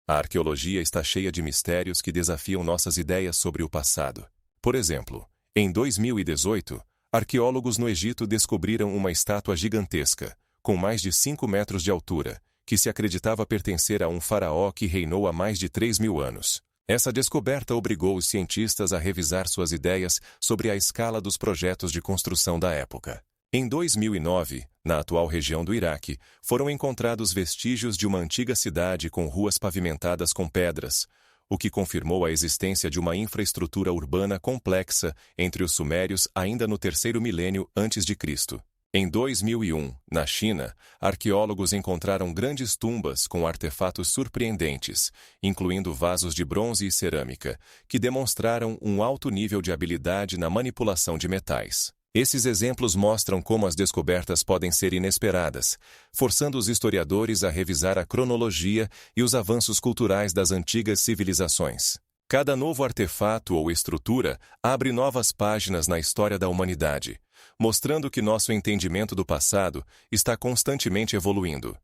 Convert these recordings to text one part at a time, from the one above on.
A arqueologia está cheia de mistérios que desafiam nossas ideias sobre o passado. Por exemplo, em 2018, arqueólogos no Egito descobriram uma estátua gigantesca, com mais de 5 metros de altura, que se acreditava pertencer a um faraó que reinou há mais de 3.000 anos. Essa descoberta obrigou os cientistas a revisar suas ideias sobre a escala dos projetos de construção da época. Em 2009, na atual região do Iraque, foram encontrados vestígios de uma antiga cidade com ruas pavimentadas com pedras, o que confirmou a existência de uma infraestrutura urbana complexa entre os sumérios ainda no 3º milênio antes de Cristo. Em 2001, na China, arqueólogos encontraram grandes tumbas com artefatos surpreendentes, incluindo vasos de bronze e cerâmica, que demonstraram um alto nível de habilidade na manipulação de metais. Esses exemplos mostram como as descobertas podem ser inesperadas, forçando os historiadores a revisar a cronologia e os avanços culturais das antigas civilizações. Cada novo artefato ou estrutura abre novas páginas na história da humanidade, mostrando que nosso entendimento do passado está constantemente evoluindo.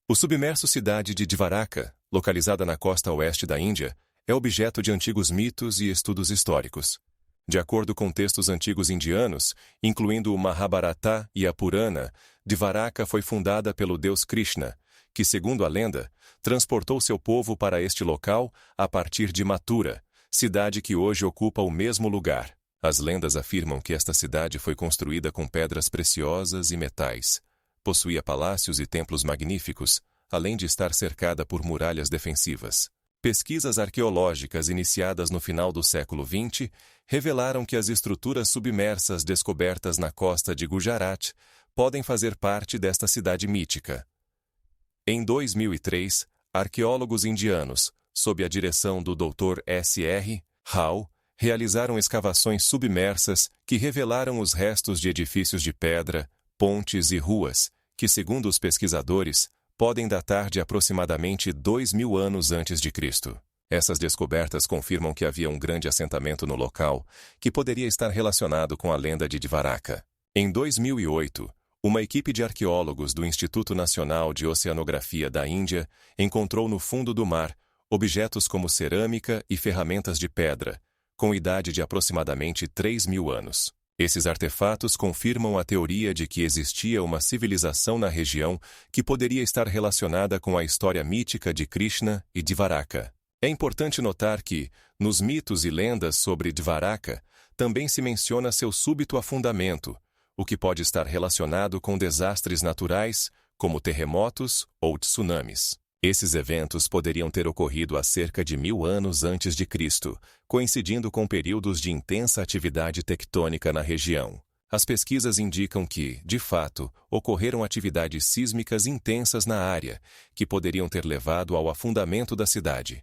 O submerso cidade de Dvaraka, localizada na costa oeste da Índia, é objeto de antigos mitos e estudos históricos. De acordo com textos antigos indianos, incluindo o Mahabharata e a Purana, Dvaraka foi fundada pelo deus Krishna, que, segundo a lenda, transportou seu povo para este local a partir de Mathura, cidade que hoje ocupa o mesmo lugar. As lendas afirmam que esta cidade foi construída com pedras preciosas e metais. Possuía palácios e templos magníficos, além de estar cercada por muralhas defensivas. Pesquisas arqueológicas iniciadas no final do século XX revelaram que as estruturas submersas descobertas na costa de Gujarat podem fazer parte desta cidade mítica. Em 2003, arqueólogos indianos, sob a direção do Dr. S.R. Rao, realizaram escavações submersas que revelaram os restos de edifícios de pedra, pontes e ruas, que, segundo os pesquisadores, podem datar de aproximadamente 2.000 anos antes de Cristo. Essas descobertas confirmam que havia um grande assentamento no local, que poderia estar relacionado com a lenda de Dvaraka. Em 2008, uma equipe de arqueólogos do Instituto Nacional de Oceanografia da Índia encontrou no fundo do mar objetos como cerâmica e ferramentas de pedra, com idade de aproximadamente 3.000 anos. Esses artefatos confirmam a teoria de que existia uma civilização na região que poderia estar relacionada com a história mítica de Krishna e Dvaraka. É importante notar que, nos mitos e lendas sobre Dvaraka, também se menciona seu súbito afundamento, o que pode estar relacionado com desastres naturais, como terremotos ou tsunamis. Esses eventos poderiam ter ocorrido há cerca de 1.000 anos antes de Cristo, coincidindo com períodos de intensa atividade tectônica na região. As pesquisas indicam que, de fato, ocorreram atividades sísmicas intensas na área, que poderiam ter levado ao afundamento da cidade.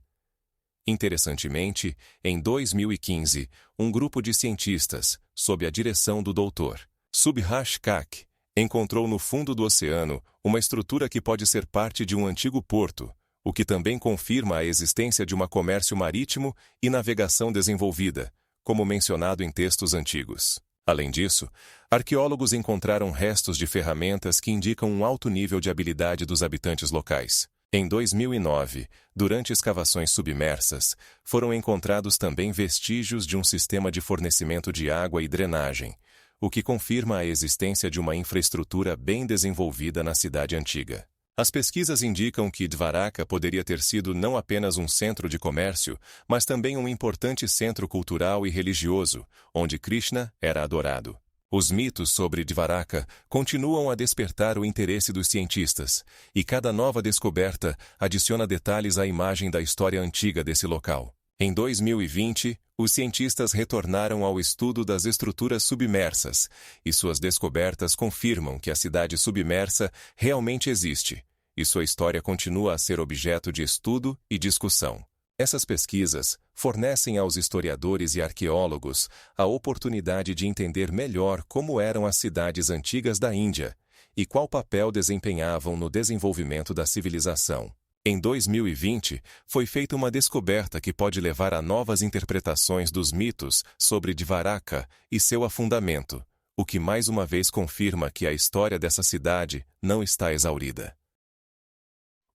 Interessantemente, em 2015, um grupo de cientistas, sob a direção do Dr. Subhash Kak, encontrou no fundo do oceano uma estrutura que pode ser parte de um antigo porto, o que também confirma a existência de um comércio marítimo e navegação desenvolvida, como mencionado em textos antigos. Além disso, arqueólogos encontraram restos de ferramentas que indicam um alto nível de habilidade dos habitantes locais. Em 2009, durante escavações submersas, foram encontrados também vestígios de um sistema de fornecimento de água e drenagem, o que confirma a existência de uma infraestrutura bem desenvolvida na cidade antiga. As pesquisas indicam que Dvaraka poderia ter sido não apenas um centro de comércio, mas também um importante centro cultural e religioso, onde Krishna era adorado. Os mitos sobre Dvaraka continuam a despertar o interesse dos cientistas, e cada nova descoberta adiciona detalhes à imagem da história antiga desse local. Em 2020, os cientistas retornaram ao estudo das estruturas submersas, e suas descobertas confirmam que a cidade submersa realmente existe, e sua história continua a ser objeto de estudo e discussão. Essas pesquisas fornecem aos historiadores e arqueólogos a oportunidade de entender melhor como eram as cidades antigas da Índia e qual papel desempenhavam no desenvolvimento da civilização. Em 2020, foi feita uma descoberta que pode levar a novas interpretações dos mitos sobre Dvaraka e seu afundamento, o que mais uma vez confirma que a história dessa cidade não está exaurida.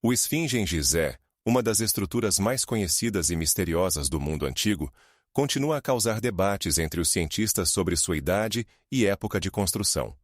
O Esfinge em Gizé, uma das estruturas mais conhecidas e misteriosas do mundo antigo, continua a causar debates entre os cientistas sobre sua idade e época de construção.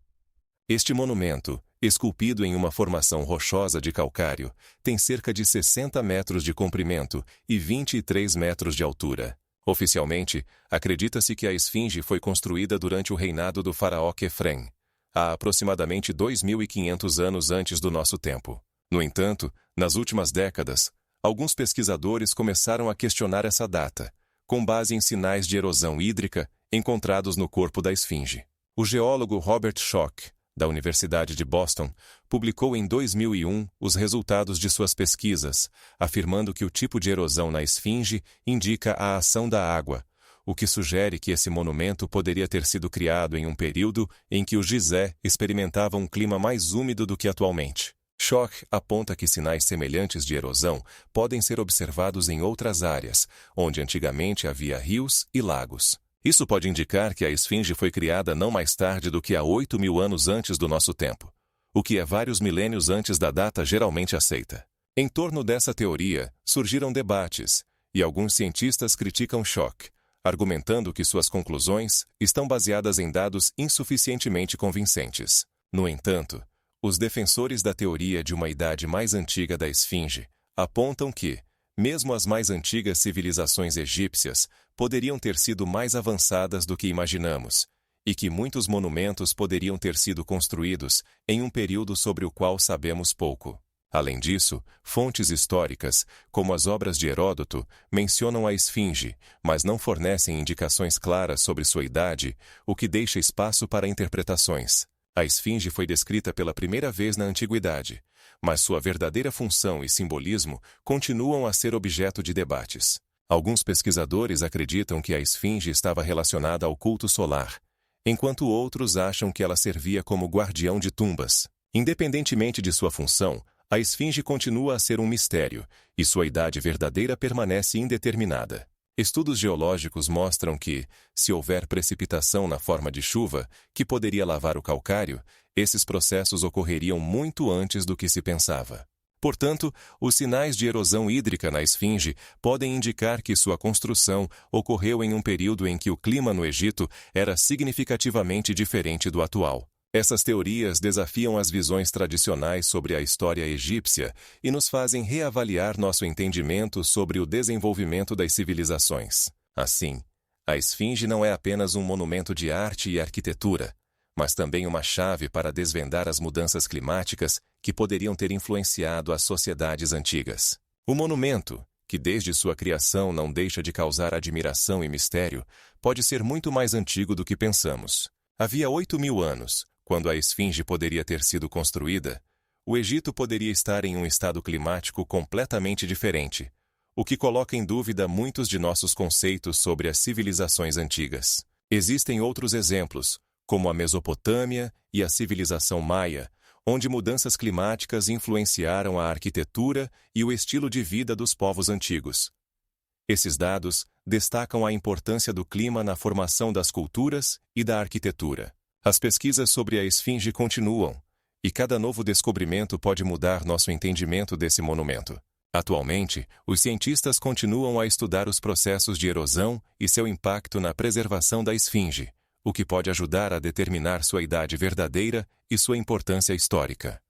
Este monumento, esculpido em uma formação rochosa de calcário, tem cerca de 60 metros de comprimento e 23 metros de altura. Oficialmente, acredita-se que a esfinge foi construída durante o reinado do faraó Quefren, há aproximadamente 2.500 anos antes do nosso tempo. No entanto, nas últimas décadas, alguns pesquisadores começaram a questionar essa data, com base em sinais de erosão hídrica encontrados no corpo da esfinge. O geólogo Robert Schoch, da Universidade de Boston, publicou em 2001 os resultados de suas pesquisas, afirmando que o tipo de erosão na esfinge indica a ação da água, o que sugere que esse monumento poderia ter sido criado em um período em que o Gizé experimentava um clima mais úmido do que atualmente. Schoch aponta que sinais semelhantes de erosão podem ser observados em outras áreas, onde antigamente havia rios e lagos. Isso pode indicar que a esfinge foi criada não mais tarde do que há 8.000 anos antes do nosso tempo, o que é vários milênios antes da data geralmente aceita. Em torno dessa teoria, surgiram debates, e alguns cientistas criticam Schoch, argumentando que suas conclusões estão baseadas em dados insuficientemente convincentes. No entanto, os defensores da teoria de uma idade mais antiga da esfinge apontam que, mesmo as mais antigas civilizações egípcias poderiam ter sido mais avançadas do que imaginamos, e que muitos monumentos poderiam ter sido construídos em um período sobre o qual sabemos pouco. Além disso, fontes históricas, como as obras de Heródoto, mencionam a esfinge, mas não fornecem indicações claras sobre sua idade, o que deixa espaço para interpretações. A esfinge foi descrita pela primeira vez na antiguidade, mas sua verdadeira função e simbolismo continuam a ser objeto de debates. Alguns pesquisadores acreditam que a esfinge estava relacionada ao culto solar, enquanto outros acham que ela servia como guardião de tumbas. Independentemente de sua função, a esfinge continua a ser um mistério, e sua idade verdadeira permanece indeterminada. Estudos geológicos mostram que, se houver precipitação na forma de chuva, que poderia lavar o calcário, esses processos ocorreriam muito antes do que se pensava. Portanto, os sinais de erosão hídrica na esfinge podem indicar que sua construção ocorreu em um período em que o clima no Egito era significativamente diferente do atual. Essas teorias desafiam as visões tradicionais sobre a história egípcia e nos fazem reavaliar nosso entendimento sobre o desenvolvimento das civilizações. Assim, a esfinge não é apenas um monumento de arte e arquitetura, mas também uma chave para desvendar as mudanças climáticas que poderiam ter influenciado as sociedades antigas. O monumento, que desde sua criação não deixa de causar admiração e mistério, pode ser muito mais antigo do que pensamos. Havia 8.000 anos, quando a esfinge poderia ter sido construída, o Egito poderia estar em um estado climático completamente diferente, o que coloca em dúvida muitos de nossos conceitos sobre as civilizações antigas. Existem outros exemplos, como a Mesopotâmia e a civilização maia, onde mudanças climáticas influenciaram a arquitetura e o estilo de vida dos povos antigos. Esses dados destacam a importância do clima na formação das culturas e da arquitetura. As pesquisas sobre a esfinge continuam, e cada novo descobrimento pode mudar nosso entendimento desse monumento. Atualmente, os cientistas continuam a estudar os processos de erosão e seu impacto na preservação da esfinge, o que pode ajudar a determinar sua idade verdadeira e sua importância histórica.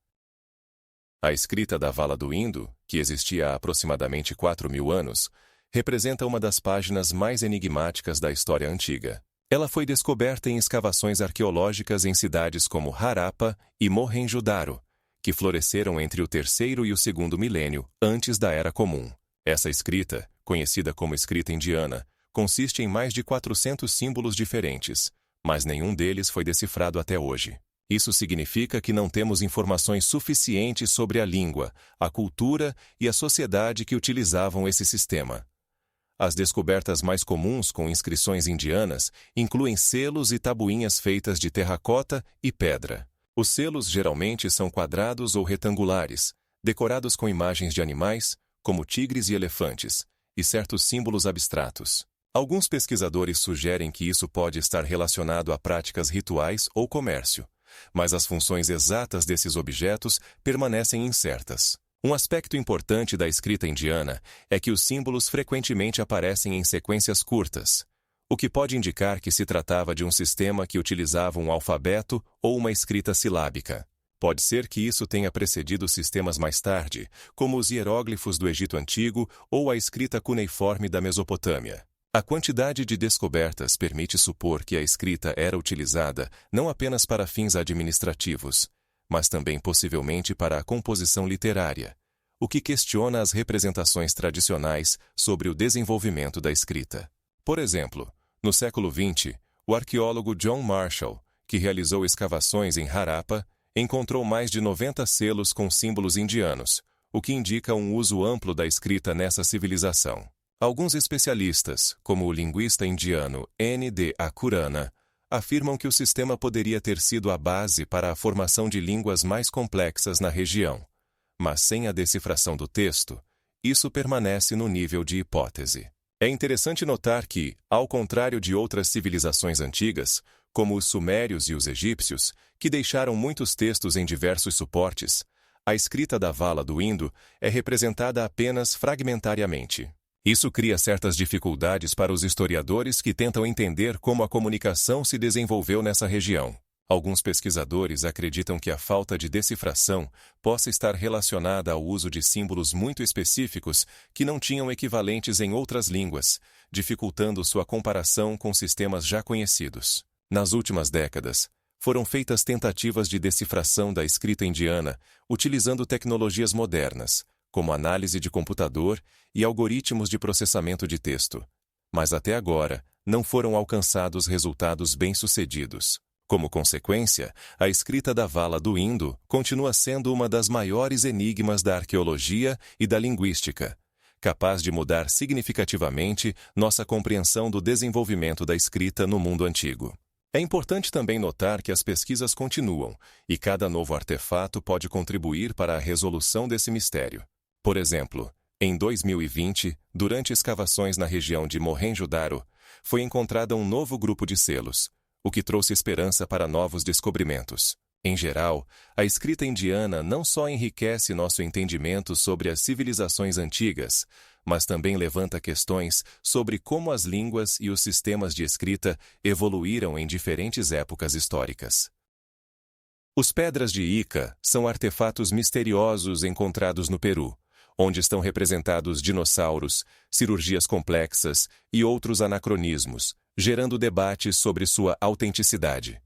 A escrita da Vala do Indo, que existia há aproximadamente 4.000 anos, representa uma das páginas mais enigmáticas da história antiga. Ela foi descoberta em escavações arqueológicas em cidades como Harappa e Mohenjo-Daro, que floresceram entre o terceiro e o segundo milênio antes da Era Comum. Essa escrita, conhecida como escrita indiana, consiste em mais de 400 símbolos diferentes, mas nenhum deles foi decifrado até hoje. Isso significa que não temos informações suficientes sobre a língua, a cultura e a sociedade que utilizavam esse sistema. As descobertas mais comuns com inscrições indianas incluem selos e tabuinhas feitas de terracota e pedra. Os selos geralmente são quadrados ou retangulares, decorados com imagens de animais, como tigres e elefantes, e certos símbolos abstratos. Alguns pesquisadores sugerem que isso pode estar relacionado a práticas rituais ou comércio, mas as funções exatas desses objetos permanecem incertas. Um aspecto importante da escrita indiana é que os símbolos frequentemente aparecem em sequências curtas, o que pode indicar que se tratava de um sistema que utilizava um alfabeto ou uma escrita silábica. Pode ser que isso tenha precedido sistemas mais tarde, como os hieróglifos do Egito Antigo ou a escrita cuneiforme da Mesopotâmia. A quantidade de descobertas permite supor que a escrita era utilizada não apenas para fins administrativos, mas também possivelmente para a composição literária, o que questiona as representações tradicionais sobre o desenvolvimento da escrita. Por exemplo, no século XX, o arqueólogo John Marshall, que realizou escavações em Harappa, encontrou mais de 90 selos com símbolos indianos, o que indica um uso amplo da escrita nessa civilização. Alguns especialistas, como o linguista indiano N. D. Akurana, afirmam que o sistema poderia ter sido a base para a formação de línguas mais complexas na região. Mas sem a decifração do texto, isso permanece no nível de hipótese. É interessante notar que, ao contrário de outras civilizações antigas, como os sumérios e os egípcios, que deixaram muitos textos em diversos suportes, a escrita da Vala do Indo é representada apenas fragmentariamente. Isso cria certas dificuldades para os historiadores que tentam entender como a comunicação se desenvolveu nessa região. Alguns pesquisadores acreditam que a falta de decifração possa estar relacionada ao uso de símbolos muito específicos que não tinham equivalentes em outras línguas, dificultando sua comparação com sistemas já conhecidos. Nas últimas décadas, foram feitas tentativas de decifração da escrita indiana utilizando tecnologias modernas, como análise de computador e algoritmos de processamento de texto. Mas até agora, não foram alcançados resultados bem-sucedidos. Como consequência, a escrita da Vala do Indo continua sendo uma das maiores enigmas da arqueologia e da linguística, capaz de mudar significativamente nossa compreensão do desenvolvimento da escrita no mundo antigo. É importante também notar que as pesquisas continuam, e cada novo artefato pode contribuir para a resolução desse mistério. Por exemplo, em 2020, durante escavações na região de Mohenjo-Daro, foi encontrado um novo grupo de selos, o que trouxe esperança para novos descobrimentos. Em geral, a escrita indiana não só enriquece nosso entendimento sobre as civilizações antigas, mas também levanta questões sobre como as línguas e os sistemas de escrita evoluíram em diferentes épocas históricas. Os pedras de Ica são artefatos misteriosos encontrados no Peru, onde estão representados dinossauros, cirurgias complexas e outros anacronismos, gerando debates sobre sua autenticidade.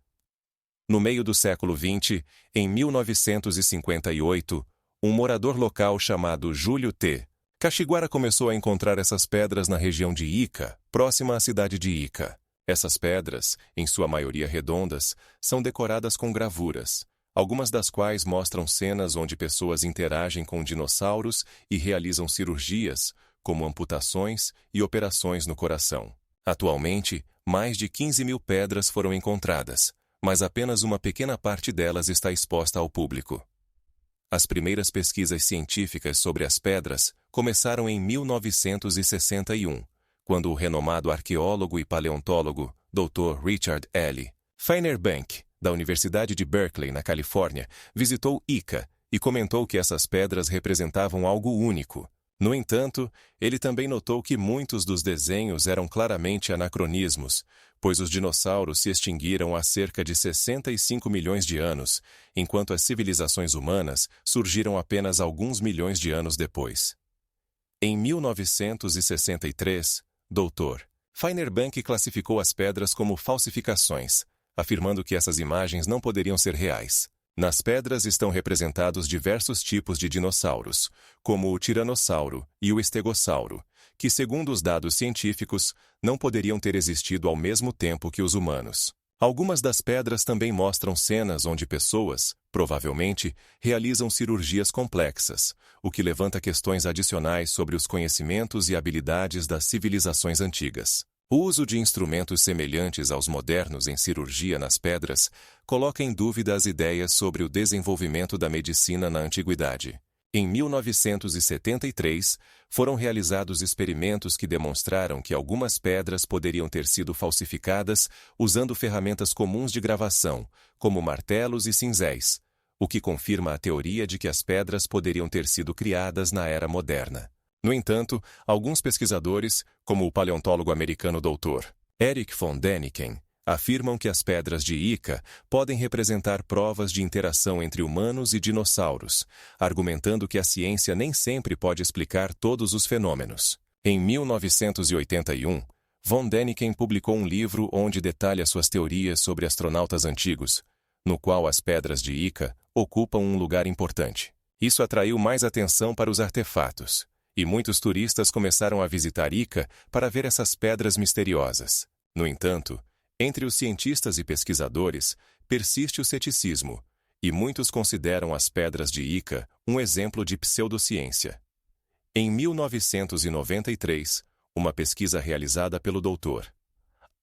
No meio do século XX, em 1958, um morador local chamado Júlio T. Cachiguara começou a encontrar essas pedras na região de Ica, próxima à cidade de Ica. Essas pedras, em sua maioria redondas, são decoradas com gravuras, algumas das quais mostram cenas onde pessoas interagem com dinossauros e realizam cirurgias, como amputações e operações no coração. Atualmente, mais de 15 mil pedras foram encontradas, mas apenas uma pequena parte delas está exposta ao público. As primeiras pesquisas científicas sobre as pedras começaram em 1961, quando o renomado arqueólogo e paleontólogo Dr. Richard L. Feinerbank, da Universidade de Berkeley, na Califórnia, visitou Ica e comentou que essas pedras representavam algo único. No entanto, ele também notou que muitos dos desenhos eram claramente anacronismos, pois os dinossauros se extinguiram há cerca de 65 milhões de anos, enquanto as civilizações humanas surgiram apenas alguns milhões de anos depois. Em 1963, Dr. Feinerbank classificou as pedras como falsificações, afirmando que essas imagens não poderiam ser reais. Nas pedras estão representados diversos tipos de dinossauros, como o tiranossauro e o estegossauro, que, segundo os dados científicos, não poderiam ter existido ao mesmo tempo que os humanos. Algumas das pedras também mostram cenas onde pessoas, provavelmente, realizam cirurgias complexas, o que levanta questões adicionais sobre os conhecimentos e habilidades das civilizações antigas. O uso de instrumentos semelhantes aos modernos em cirurgia nas pedras coloca em dúvida as ideias sobre o desenvolvimento da medicina na antiguidade. Em 1973, foram realizados experimentos que demonstraram que algumas pedras poderiam ter sido falsificadas usando ferramentas comuns de gravação, como martelos e cinzéis, o que confirma a teoria de que as pedras poderiam ter sido criadas na era moderna. No entanto, alguns pesquisadores, como o paleontólogo americano Dr. Erich von Däniken, afirmam que as pedras de Ica podem representar provas de interação entre humanos e dinossauros, argumentando que a ciência nem sempre pode explicar todos os fenômenos. Em 1981, von Däniken publicou um livro onde detalha suas teorias sobre astronautas antigos, no qual as pedras de Ica ocupam um lugar importante. Isso atraiu mais atenção para os artefatos, e muitos turistas começaram a visitar Ica para ver essas pedras misteriosas. No entanto, entre os cientistas e pesquisadores, persiste o ceticismo, e muitos consideram as pedras de Ica um exemplo de pseudociência. Em 1993, uma pesquisa realizada pelo Dr.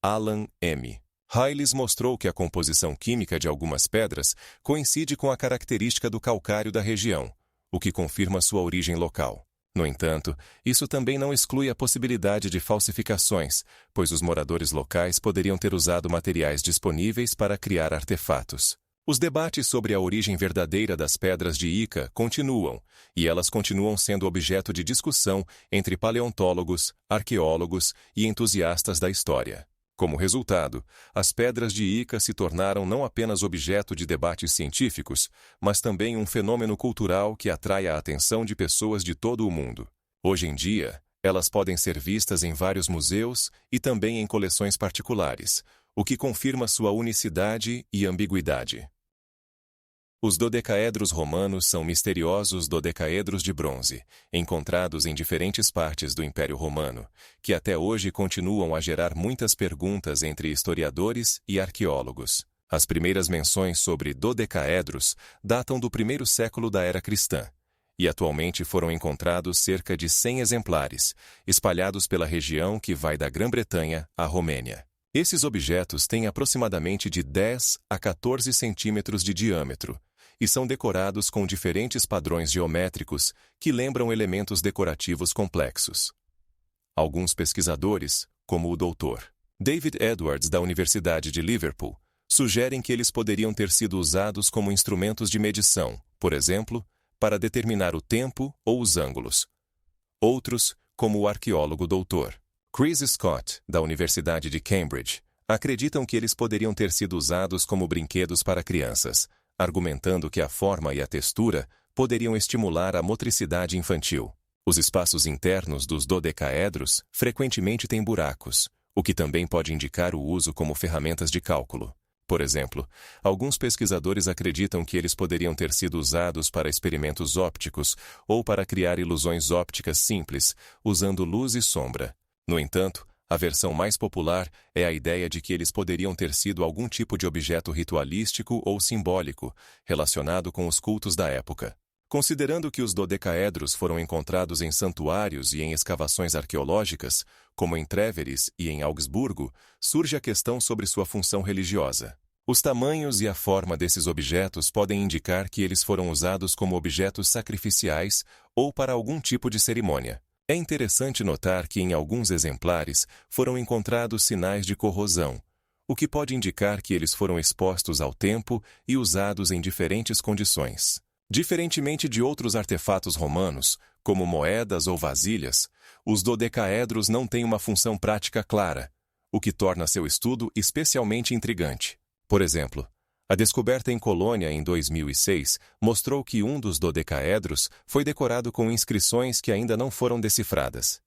Alan M. Hayles mostrou que a composição química de algumas pedras coincide com a característica do calcário da região, o que confirma sua origem local. No entanto, isso também não exclui a possibilidade de falsificações, pois os moradores locais poderiam ter usado materiais disponíveis para criar artefatos. Os debates sobre a origem verdadeira das pedras de Ica continuam, e elas continuam sendo objeto de discussão entre paleontólogos, arqueólogos e entusiastas da história. Como resultado, as pedras de Ica se tornaram não apenas objeto de debates científicos, mas também um fenômeno cultural que atrai a atenção de pessoas de todo o mundo. Hoje em dia, elas podem ser vistas em vários museus e também em coleções particulares, o que confirma sua unicidade e ambiguidade. Os dodecaedros romanos são misteriosos dodecaedros de bronze, encontrados em diferentes partes do Império Romano, que até hoje continuam a gerar muitas perguntas entre historiadores e arqueólogos. As primeiras menções sobre dodecaedros datam do primeiro século da era cristã, e atualmente foram encontrados cerca de 100 exemplares, espalhados pela região que vai da Grã-Bretanha à Romênia. Esses objetos têm aproximadamente de 10 a 14 centímetros de diâmetro, e são decorados com diferentes padrões geométricos que lembram elementos decorativos complexos. Alguns pesquisadores, como o Dr. David Edwards da Universidade de Liverpool, sugerem que eles poderiam ter sido usados como instrumentos de medição, por exemplo, para determinar o tempo ou os ângulos. Outros, como o arqueólogo Dr. Chris Scott, da Universidade de Cambridge, acreditam que eles poderiam ter sido usados como brinquedos para crianças, argumentando que a forma e a textura poderiam estimular a motricidade infantil. Os espaços internos dos dodecaedros frequentemente têm buracos, o que também pode indicar o uso como ferramentas de cálculo. Por exemplo, alguns pesquisadores acreditam que eles poderiam ter sido usados para experimentos ópticos ou para criar ilusões ópticas simples, usando luz e sombra. No entanto, a versão mais popular é a ideia de que eles poderiam ter sido algum tipo de objeto ritualístico ou simbólico, relacionado com os cultos da época. Considerando que os dodecaedros foram encontrados em santuários e em escavações arqueológicas, como em Trèveris e em Augsburgo, surge a questão sobre sua função religiosa. Os tamanhos e a forma desses objetos podem indicar que eles foram usados como objetos sacrificiais ou para algum tipo de cerimônia. É interessante notar que em alguns exemplares foram encontrados sinais de corrosão, o que pode indicar que eles foram expostos ao tempo e usados em diferentes condições. Diferentemente de outros artefatos romanos, como moedas ou vasilhas, os dodecaedros não têm uma função prática clara, o que torna seu estudo especialmente intrigante. Por exemplo, a descoberta em Colônia em 2006 mostrou que um dos dodecaedros foi decorado com inscrições que ainda não foram decifradas.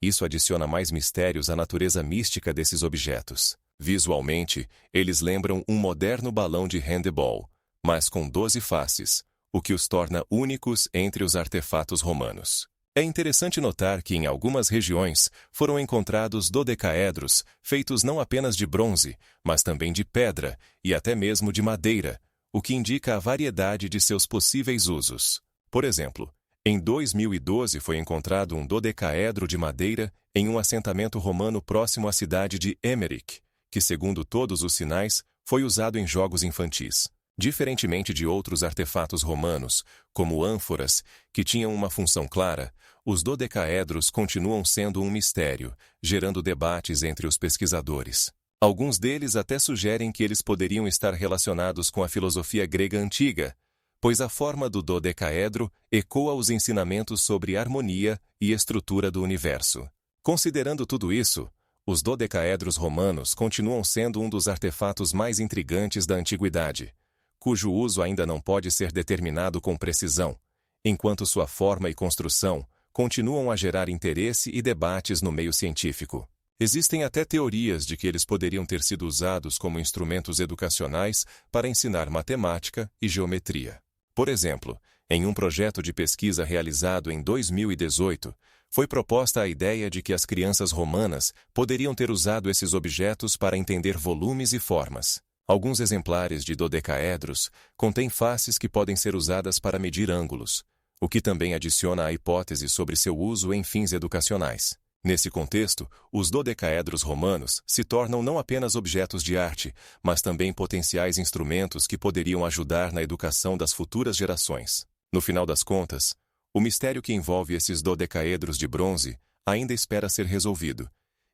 Isso adiciona mais mistérios à natureza mística desses objetos. Visualmente, eles lembram um moderno balão de handebol, mas com 12 faces, o que os torna únicos entre os artefatos romanos. É interessante notar que em algumas regiões foram encontrados dodecaedros feitos não apenas de bronze, mas também de pedra e até mesmo de madeira, o que indica a variedade de seus possíveis usos. Por exemplo, em 2012 foi encontrado um dodecaedro de madeira em um assentamento romano próximo à cidade de Emmerich, que, segundo todos os sinais, foi usado em jogos infantis. Diferentemente de outros artefatos romanos, como ânforas, que tinham uma função clara, os dodecaedros continuam sendo um mistério, gerando debates entre os pesquisadores. Alguns deles até sugerem que eles poderiam estar relacionados com a filosofia grega antiga, pois a forma do dodecaedro ecoa os ensinamentos sobre harmonia e estrutura do universo. Considerando tudo isso, os dodecaedros romanos continuam sendo um dos artefatos mais intrigantes da antiguidade, cujo uso ainda não pode ser determinado com precisão, enquanto sua forma e construção continuam a gerar interesse e debates no meio científico. Existem até teorias de que eles poderiam ter sido usados como instrumentos educacionais para ensinar matemática e geometria. Por exemplo, em um projeto de pesquisa realizado em 2018, foi proposta a ideia de que as crianças romanas poderiam ter usado esses objetos para entender volumes e formas. Alguns exemplares de dodecaedros contêm faces que podem ser usadas para medir ângulos, o que também adiciona a hipótese sobre seu uso em fins educacionais. Nesse contexto, os dodecaedros romanos se tornam não apenas objetos de arte, mas também potenciais instrumentos que poderiam ajudar na educação das futuras gerações. No final das contas, o mistério que envolve esses dodecaedros de bronze ainda espera ser resolvido,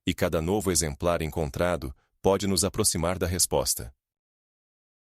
e cada novo exemplar encontrado pode nos aproximar da resposta.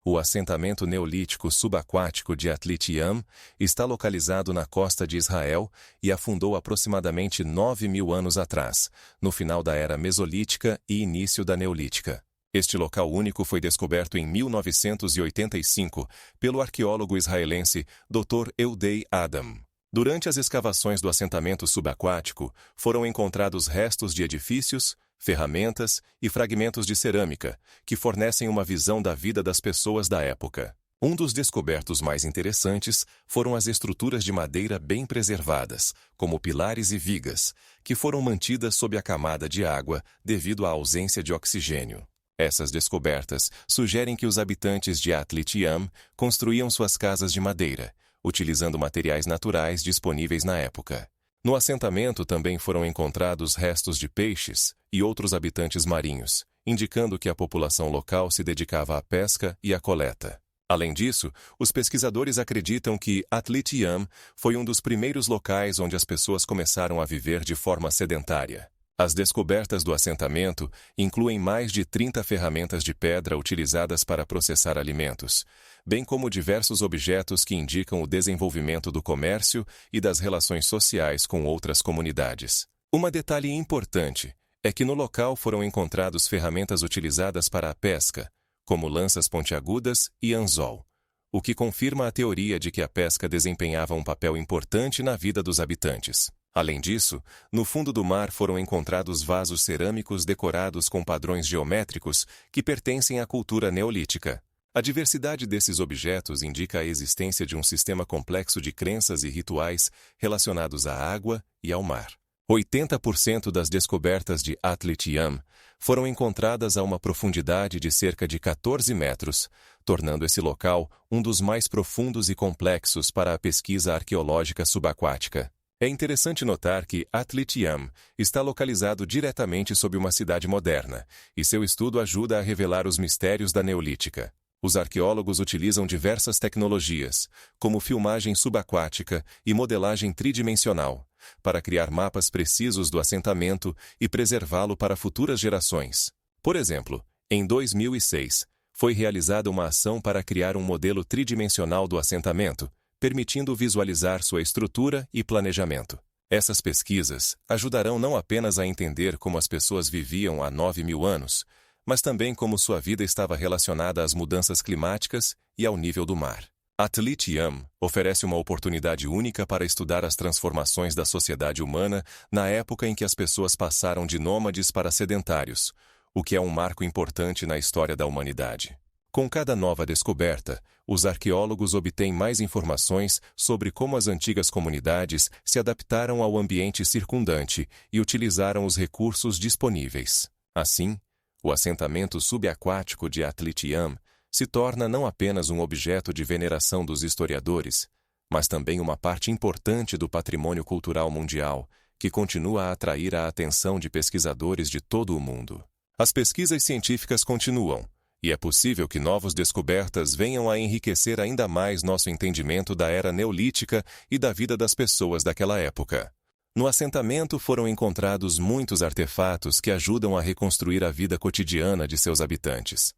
O assentamento neolítico subaquático de Atlit-Yam está localizado na costa de Israel e afundou aproximadamente 9.000 anos atrás, no final da Era Mesolítica e início da Neolítica. Este local único foi descoberto em 1985 pelo arqueólogo israelense Dr. Eudei Adam. Durante as escavações do assentamento subaquático, foram encontrados restos de edifícios, ferramentas e fragmentos de cerâmica, que fornecem uma visão da vida das pessoas da época. Um dos descobertos mais interessantes foram as estruturas de madeira bem preservadas, como pilares e vigas, que foram mantidas sob a camada de água devido à ausência de oxigênio. Essas descobertas sugerem que os habitantes de Atlit-Yam construíam suas casas de madeira, utilizando materiais naturais disponíveis na época. No assentamento também foram encontrados restos de peixes e outros habitantes marinhos, indicando que a população local se dedicava à pesca e à coleta. Além disso, os pesquisadores acreditam que Atlit-Yam foi um dos primeiros locais onde as pessoas começaram a viver de forma sedentária. As descobertas do assentamento incluem mais de 30 ferramentas de pedra utilizadas para processar alimentos, bem como diversos objetos que indicam o desenvolvimento do comércio e das relações sociais com outras comunidades. Um detalhe importante é que no local foram encontradas ferramentas utilizadas para a pesca, como lanças pontiagudas e anzol, o que confirma a teoria de que a pesca desempenhava um papel importante na vida dos habitantes. Além disso, no fundo do mar foram encontrados vasos cerâmicos decorados com padrões geométricos que pertencem à cultura neolítica. A diversidade desses objetos indica a existência de um sistema complexo de crenças e rituais relacionados à água e ao mar. 80% das descobertas de Atlit-Yam foram encontradas a uma profundidade de cerca de 14 metros, tornando esse local um dos mais profundos e complexos para a pesquisa arqueológica subaquática. É interessante notar que Atlit-Yam está localizado diretamente sob uma cidade moderna, e seu estudo ajuda a revelar os mistérios da Neolítica. Os arqueólogos utilizam diversas tecnologias, como filmagem subaquática e modelagem tridimensional, para criar mapas precisos do assentamento e preservá-lo para futuras gerações. Por exemplo, em 2006, foi realizada uma ação para criar um modelo tridimensional do assentamento, permitindo visualizar sua estrutura e planejamento. Essas pesquisas ajudarão não apenas a entender como as pessoas viviam há 9.000 anos, mas também como sua vida estava relacionada às mudanças climáticas e ao nível do mar. Atlit-Yam oferece uma oportunidade única para estudar as transformações da sociedade humana na época em que as pessoas passaram de nômades para sedentários, o que é um marco importante na história da humanidade. Com cada nova descoberta, os arqueólogos obtêm mais informações sobre como as antigas comunidades se adaptaram ao ambiente circundante e utilizaram os recursos disponíveis. Assim, o assentamento subaquático de Atlit-Yam se torna não apenas um objeto de veneração dos historiadores, mas também uma parte importante do patrimônio cultural mundial, que continua a atrair a atenção de pesquisadores de todo o mundo. As pesquisas científicas continuam, e é possível que novas descobertas venham a enriquecer ainda mais nosso entendimento da era neolítica e da vida das pessoas daquela época. No assentamento foram encontrados muitos artefatos que ajudam a reconstruir a vida cotidiana de seus habitantes.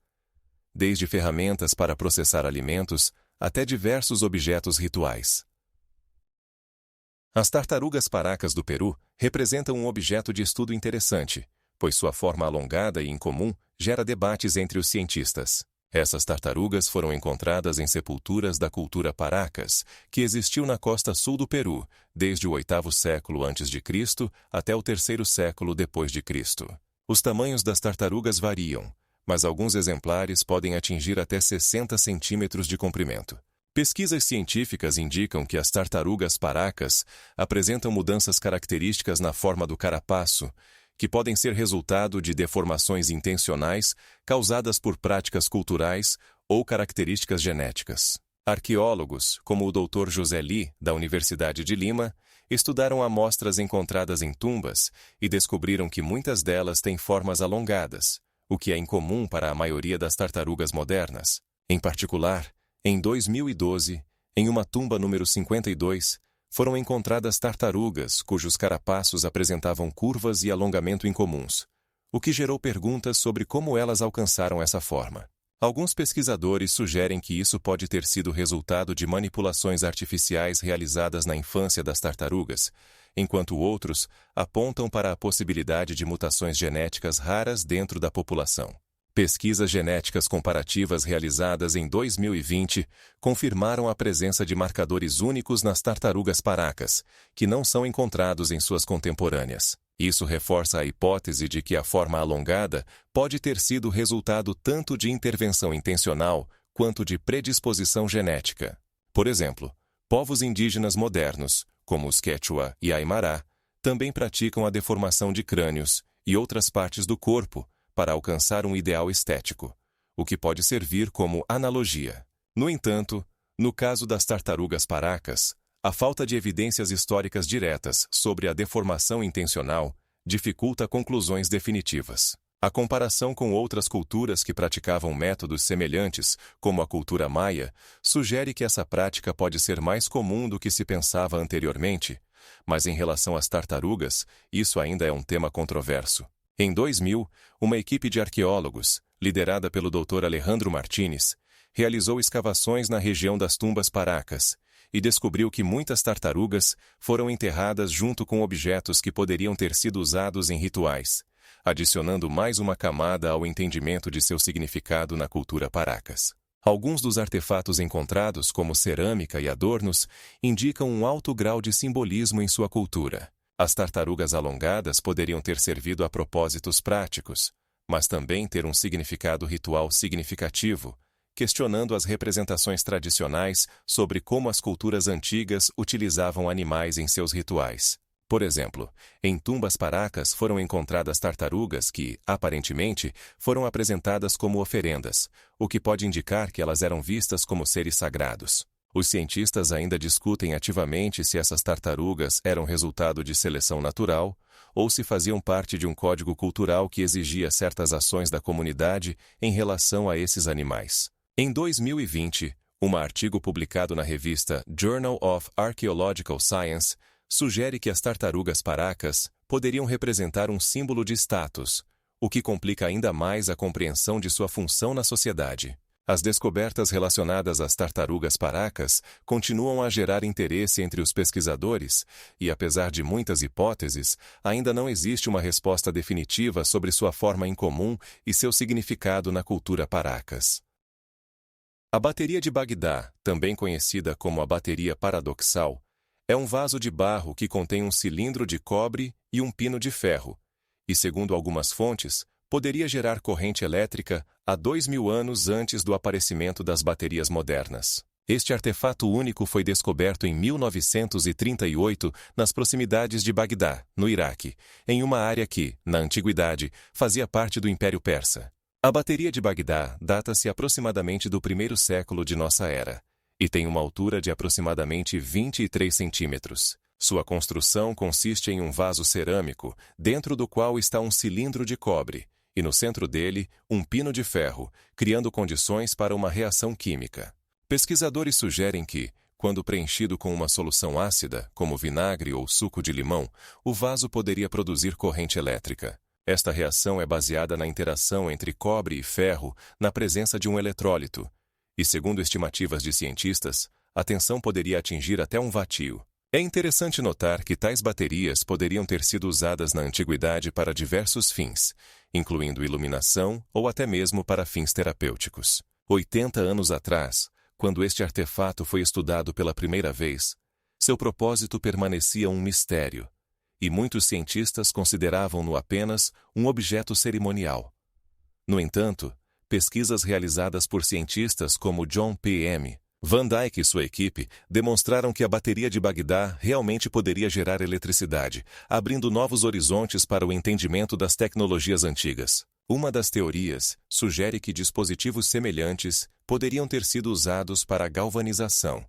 Desde ferramentas para processar alimentos até diversos objetos rituais. As tartarugas paracas do Peru representam um objeto de estudo interessante, pois sua forma alongada e incomum gera debates entre os cientistas. Essas tartarugas foram encontradas em sepulturas da cultura Paracas, que existiu na costa sul do Peru, desde o 8º século a.C. até o 3º século depois de Cristo. Os tamanhos das tartarugas variam, mas alguns exemplares podem atingir até 60 centímetros de comprimento. Pesquisas científicas indicam que as tartarugas paracas apresentam mudanças características na forma do carapaço, que podem ser resultado de deformações intencionais causadas por práticas culturais ou características genéticas. Arqueólogos, como o Dr. José Lee, da Universidade de Lima, estudaram amostras encontradas em tumbas e descobriram que muitas delas têm formas alongadas, o que é incomum para a maioria das tartarugas modernas. Em particular, em 2012, em uma tumba número 52, foram encontradas tartarugas cujos carapaços apresentavam curvas e alongamento incomuns, o que gerou perguntas sobre como elas alcançaram essa forma. Alguns pesquisadores sugerem que isso pode ter sido resultado de manipulações artificiais realizadas na infância das tartarugas, enquanto outros apontam para a possibilidade de mutações genéticas raras dentro da população. Pesquisas genéticas comparativas realizadas em 2020 confirmaram a presença de marcadores únicos nas tartarugas paracas, que não são encontrados em suas contemporâneas. Isso reforça a hipótese de que a forma alongada pode ter sido resultado tanto de intervenção intencional quanto de predisposição genética. Por exemplo, povos indígenas modernos, como os Quechua e Aymara, também praticam a deformação de crânios e outras partes do corpo para alcançar um ideal estético, o que pode servir como analogia. No entanto, no caso das tartarugas paracas, a falta de evidências históricas diretas sobre a deformação intencional dificulta conclusões definitivas. A comparação com outras culturas que praticavam métodos semelhantes, como a cultura maia, sugere que essa prática pode ser mais comum do que se pensava anteriormente, mas em relação às tartarugas, isso ainda é um tema controverso. Em 2000, uma equipe de arqueólogos, liderada pelo Dr. Alejandro Martínez, realizou escavações na região das tumbas paracas e descobriu que muitas tartarugas foram enterradas junto com objetos que poderiam ter sido usados em rituais, adicionando mais uma camada ao entendimento de seu significado na cultura paracas. Alguns dos artefatos encontrados, como cerâmica e adornos, indicam um alto grau de simbolismo em sua cultura. As tartarugas alongadas poderiam ter servido a propósitos práticos, mas também ter um significado ritual significativo, questionando as representações tradicionais sobre como as culturas antigas utilizavam animais em seus rituais. Por exemplo, em tumbas paracas foram encontradas tartarugas que, aparentemente, foram apresentadas como oferendas, o que pode indicar que elas eram vistas como seres sagrados. Os cientistas ainda discutem ativamente se essas tartarugas eram resultado de seleção natural ou se faziam parte de um código cultural que exigia certas ações da comunidade em relação a esses animais. Em 2020, um artigo publicado na revista Journal of Archaeological Science sugere que as tartarugas paracas poderiam representar um símbolo de status, o que complica ainda mais a compreensão de sua função na sociedade. As descobertas relacionadas às tartarugas paracas continuam a gerar interesse entre os pesquisadores e, apesar de muitas hipóteses, ainda não existe uma resposta definitiva sobre sua forma incomum e seu significado na cultura paracas. A bateria de Bagdá, também conhecida como a bateria paradoxal, é um vaso de barro que contém um cilindro de cobre e um pino de ferro, e, segundo algumas fontes, poderia gerar corrente elétrica há 2000 anos antes do aparecimento das baterias modernas. Este artefato único foi descoberto em 1938 nas proximidades de Bagdá, no Iraque, em uma área que, na antiguidade, fazia parte do Império Persa. A bateria de Bagdá data-se aproximadamente do 1º século de nossa era, e tem uma altura de aproximadamente 23 centímetros. Sua construção consiste em um vaso cerâmico, dentro do qual está um cilindro de cobre, e no centro dele, um pino de ferro, criando condições para uma reação química. Pesquisadores sugerem que, quando preenchido com uma solução ácida, como vinagre ou suco de limão, o vaso poderia produzir corrente elétrica. Esta reação é baseada na interação entre cobre e ferro na presença de um eletrólito, E segundo estimativas de cientistas, a tensão poderia atingir até um vatio. É interessante notar que tais baterias poderiam ter sido usadas na antiguidade para diversos fins, incluindo iluminação ou até mesmo para fins terapêuticos. 80 anos atrás, quando este artefato foi estudado pela primeira vez, seu propósito permanecia um mistério, e muitos cientistas consideravam-no apenas um objeto cerimonial. No entanto, pesquisas realizadas por cientistas como John P.M. Van Dyke e sua equipe demonstraram que a bateria de Bagdá realmente poderia gerar eletricidade, abrindo novos horizontes para o entendimento das tecnologias antigas. Uma das teorias sugere que dispositivos semelhantes poderiam ter sido usados para a galvanização,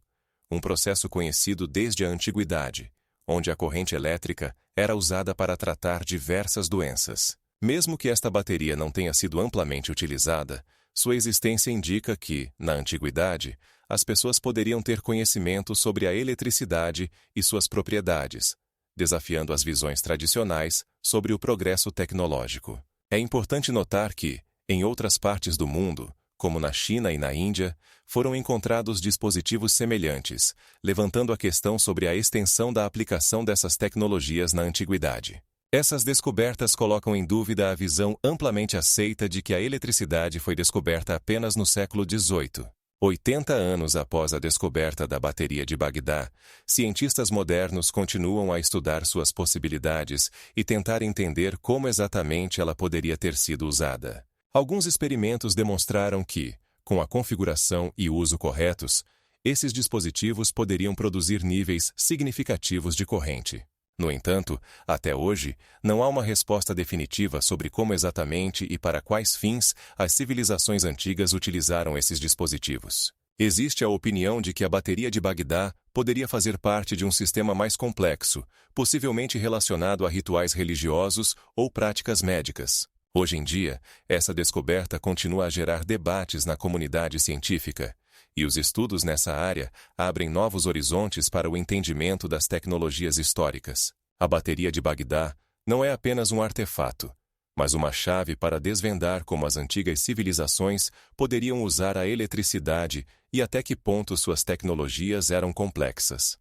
um processo conhecido desde a antiguidade, onde a corrente elétrica era usada para tratar diversas doenças. Mesmo que esta bateria não tenha sido amplamente utilizada, sua existência indica que, na antiguidade, as pessoas poderiam ter conhecimento sobre a eletricidade e suas propriedades, desafiando as visões tradicionais sobre o progresso tecnológico. É importante notar que, em outras partes do mundo, como na China e na Índia, foram encontrados dispositivos semelhantes, levantando a questão sobre a extensão da aplicação dessas tecnologias na antiguidade. Essas descobertas colocam em dúvida a visão amplamente aceita de que a eletricidade foi descoberta apenas no século XVIII. 80 anos após a descoberta da bateria de Bagdá, cientistas modernos continuam a estudar suas possibilidades e tentar entender como exatamente ela poderia ter sido usada. Alguns experimentos demonstraram que, com a configuração e uso corretos, esses dispositivos poderiam produzir níveis significativos de corrente. No entanto, até hoje, não há uma resposta definitiva sobre como exatamente e para quais fins as civilizações antigas utilizaram esses dispositivos. Existe a opinião de que a bateria de Bagdá poderia fazer parte de um sistema mais complexo, possivelmente relacionado a rituais religiosos ou práticas médicas. Hoje em dia, essa descoberta continua a gerar debates na comunidade científica, e os estudos nessa área abrem novos horizontes para o entendimento das tecnologias históricas. A bateria de Bagdá não é apenas um artefato, mas uma chave para desvendar como as antigas civilizações poderiam usar a eletricidade e até que ponto suas tecnologias eram complexas.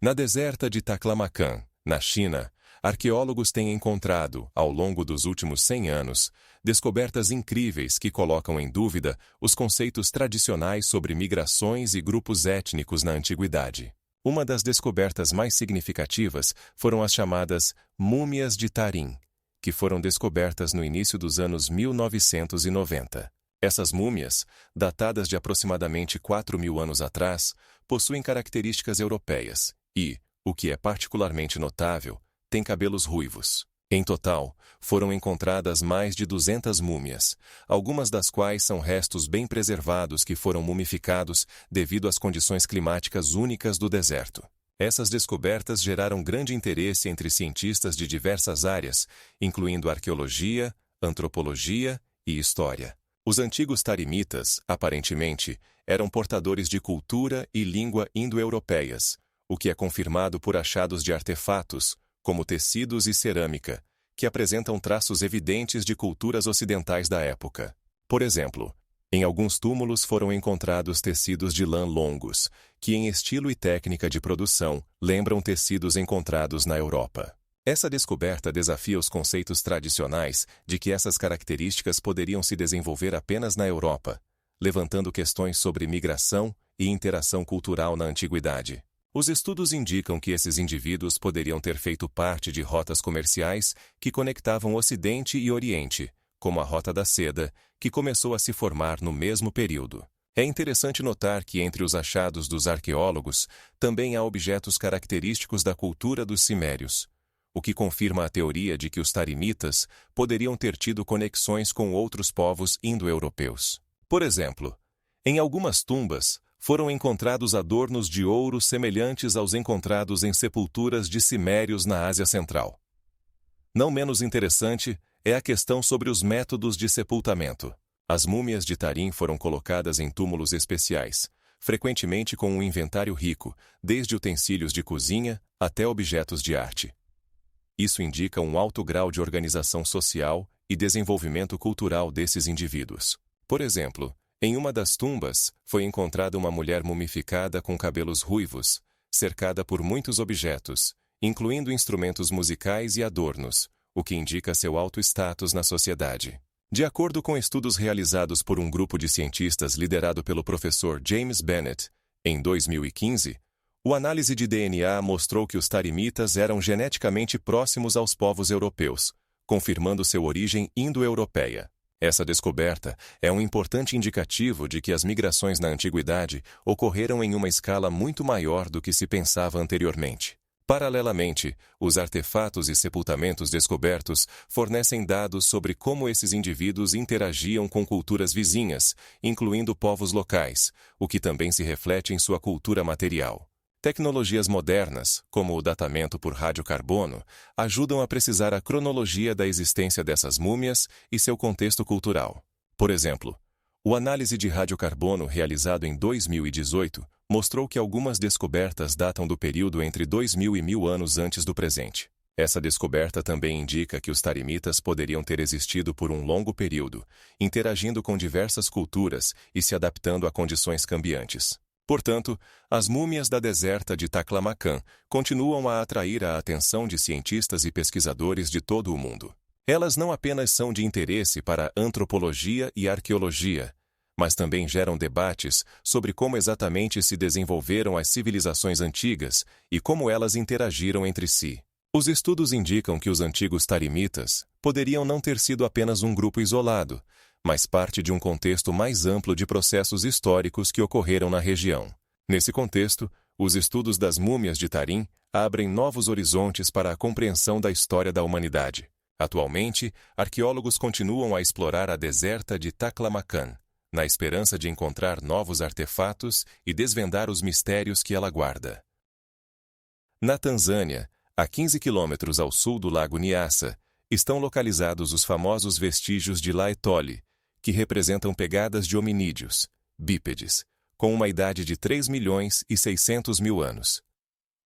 Na deserta de Taklamakan, na China, arqueólogos têm encontrado, ao longo dos últimos 100 anos, descobertas incríveis que colocam em dúvida os conceitos tradicionais sobre migrações e grupos étnicos na antiguidade. Uma das descobertas mais significativas foram as chamadas múmias de Tarim, que foram descobertas no início dos anos 1990. Essas múmias, datadas de aproximadamente 4.000 anos atrás, possuem características europeias e, o que é particularmente notável, têm cabelos ruivos. Em total, foram encontradas mais de 200 múmias, algumas das quais são restos bem preservados que foram mumificados devido às condições climáticas únicas do deserto. Essas descobertas geraram grande interesse entre cientistas de diversas áreas, incluindo arqueologia, antropologia e história. Os antigos tarimitas, aparentemente, eram portadores de cultura e língua indo-europeias, o que é confirmado por achados de artefatos, como tecidos e cerâmica, que apresentam traços evidentes de culturas ocidentais da época. Por exemplo, em alguns túmulos foram encontrados tecidos de lã longos, que em estilo e técnica de produção lembram tecidos encontrados na Europa. Essa descoberta desafia os conceitos tradicionais de que essas características poderiam se desenvolver apenas na Europa, levantando questões sobre migração e interação cultural na antiguidade. Os estudos indicam que esses indivíduos poderiam ter feito parte de rotas comerciais que conectavam Ocidente e Oriente, como a Rota da Seda, que começou a se formar no mesmo período. É interessante notar que entre os achados dos arqueólogos também há objetos característicos da cultura dos cimérios, o que confirma a teoria de que os tarimitas poderiam ter tido conexões com outros povos indo-europeus. Por exemplo, em algumas tumbas, foram encontrados adornos de ouro semelhantes aos encontrados em sepulturas de cimérios na Ásia Central. Não menos interessante é a questão sobre os métodos de sepultamento. As múmias de Tarim foram colocadas em túmulos especiais, frequentemente com um inventário rico, desde utensílios de cozinha até objetos de arte. Isso indica um alto grau de organização social e desenvolvimento cultural desses indivíduos. Por exemplo, Em uma das tumbas, foi encontrada uma mulher mumificada com cabelos ruivos, cercada por muitos objetos, incluindo instrumentos musicais e adornos, o que indica seu alto status na sociedade. De acordo com estudos realizados por um grupo de cientistas liderado pelo professor James Bennett, em 2015, a análise de DNA mostrou que os tarimitas eram geneticamente próximos aos povos europeus, confirmando seu origem indo-europeia. Essa descoberta é um importante indicativo de que as migrações na antiguidade ocorreram em uma escala muito maior do que se pensava anteriormente. Paralelamente, os artefatos e sepultamentos descobertos fornecem dados sobre como esses indivíduos interagiam com culturas vizinhas, incluindo povos locais, o que também se reflete em sua cultura material. Tecnologias modernas, como o datamento por radiocarbono, ajudam a precisar a cronologia da existência dessas múmias e seu contexto cultural. Por exemplo, a análise de radiocarbono realizado em 2018 mostrou que algumas descobertas datam do período entre 2000 e 1000 anos antes do presente. Essa descoberta também indica que os tarimitas poderiam ter existido por um longo período, interagindo com diversas culturas e se adaptando a condições cambiantes. Portanto, as múmias da deserta de Taklamakan continuam a atrair a atenção de cientistas e pesquisadores de todo o mundo. Elas não apenas são de interesse para a antropologia e arqueologia, mas também geram debates sobre como exatamente se desenvolveram as civilizações antigas e como elas interagiram entre si. Os estudos indicam que os antigos tarimitas poderiam não ter sido apenas um grupo isolado, mas parte de um contexto mais amplo de processos históricos que ocorreram na região. Nesse contexto, os estudos das múmias de Tarim abrem novos horizontes para a compreensão da história da humanidade. Atualmente, arqueólogos continuam a explorar a deserta de Taklamakan, na esperança de encontrar novos artefatos e desvendar os mistérios que ela guarda. Na Tanzânia, a 15 quilômetros ao sul do Lago Nyasa, estão localizados os famosos vestígios de Laetoli, que representam pegadas de hominídeos, bípedes, com uma idade de 3.600.000 anos.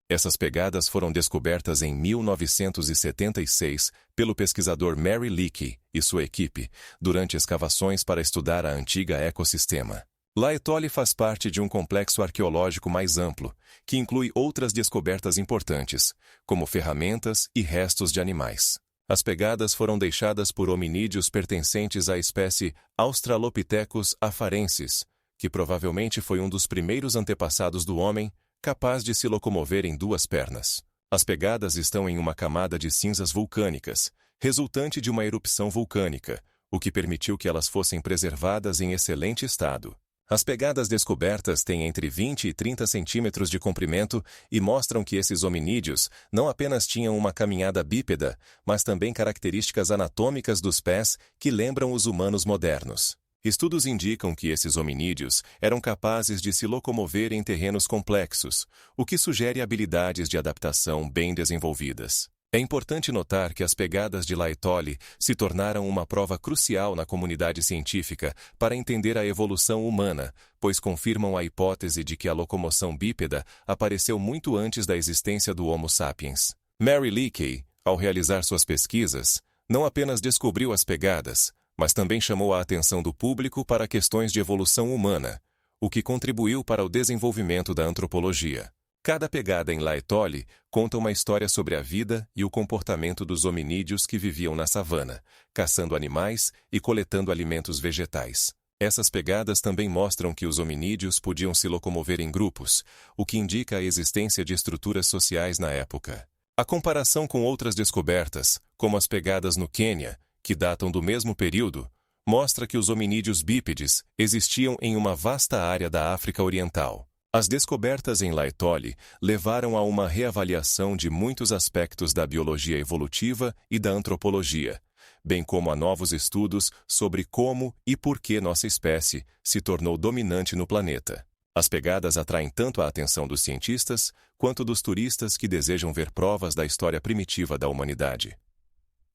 Essas pegadas foram descobertas em 1976 pelo pesquisador Mary Leakey e sua equipe, durante escavações para estudar a antiga ecossistema. Laetoli faz parte de um complexo arqueológico mais amplo, que inclui outras descobertas importantes, como ferramentas e restos de animais. As pegadas foram deixadas por hominídeos pertencentes à espécie Australopithecus afarensis, que provavelmente foi um dos primeiros antepassados do homem, capaz de se locomover em duas pernas. As pegadas estão em uma camada de cinzas vulcânicas, resultante de uma erupção vulcânica, o que permitiu que elas fossem preservadas em excelente estado. As pegadas descobertas têm entre 20 e 30 centímetros de comprimento e mostram que esses hominídeos não apenas tinham uma caminhada bípeda, mas também características anatômicas dos pés que lembram os humanos modernos. Estudos indicam que esses hominídeos eram capazes de se locomover em terrenos complexos, o que sugere habilidades de adaptação bem desenvolvidas. É importante notar que as pegadas de Laetoli se tornaram uma prova crucial na comunidade científica para entender a evolução humana, pois confirmam a hipótese de que a locomoção bípeda apareceu muito antes da existência do Homo sapiens. Mary Leakey, ao realizar suas pesquisas, não apenas descobriu as pegadas, mas também chamou a atenção do público para questões de evolução humana, o que contribuiu para o desenvolvimento da antropologia. Cada pegada em Laetoli conta uma história sobre a vida e o comportamento dos hominídeos que viviam na savana, caçando animais e coletando alimentos vegetais. Essas pegadas também mostram que os hominídeos podiam se locomover em grupos, o que indica a existência de estruturas sociais na época. A comparação com outras descobertas, como as pegadas no Quênia, que datam do mesmo período, mostra que os hominídeos bípedes existiam em uma vasta área da África Oriental. As descobertas em Laetoli levaram a uma reavaliação de muitos aspectos da biologia evolutiva e da antropologia, bem como a novos estudos sobre como e por que nossa espécie se tornou dominante no planeta. As pegadas atraem tanto a atenção dos cientistas quanto dos turistas que desejam ver provas da história primitiva da humanidade.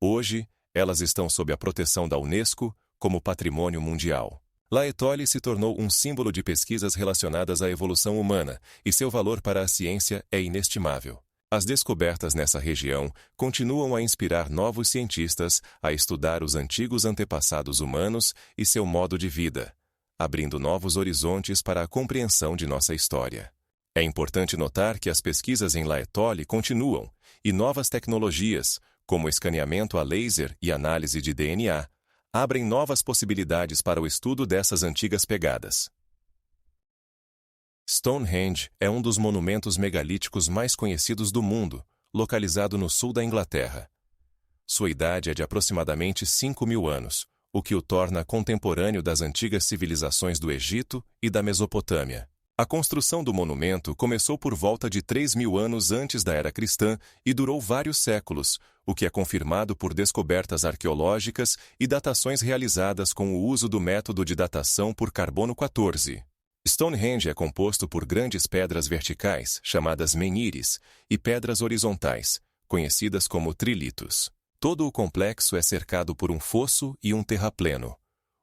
Hoje, elas estão sob a proteção da Unesco como Patrimônio Mundial. Laetoli se tornou um símbolo de pesquisas relacionadas à evolução humana, e seu valor para a ciência é inestimável. As descobertas nessa região continuam a inspirar novos cientistas a estudar os antigos antepassados humanos e seu modo de vida, abrindo novos horizontes para a compreensão de nossa história. É importante notar que as pesquisas em Laetoli continuam, e novas tecnologias, como escaneamento a laser e análise de DNA, abrem novas possibilidades para o estudo dessas antigas pegadas. Stonehenge é um dos monumentos megalíticos mais conhecidos do mundo, localizado no sul da Inglaterra. Sua idade é de aproximadamente 5.000 anos, o que o torna contemporâneo das antigas civilizações do Egito e da Mesopotâmia. A construção do monumento começou por volta de 3.000 anos antes da era cristã e durou vários séculos, o que é confirmado por descobertas arqueológicas e datações realizadas com o uso do método de datação por carbono 14. Stonehenge é composto por grandes pedras verticais, chamadas menhires, e pedras horizontais, conhecidas como trilitos. Todo o complexo é cercado por um fosso e um terrapleno,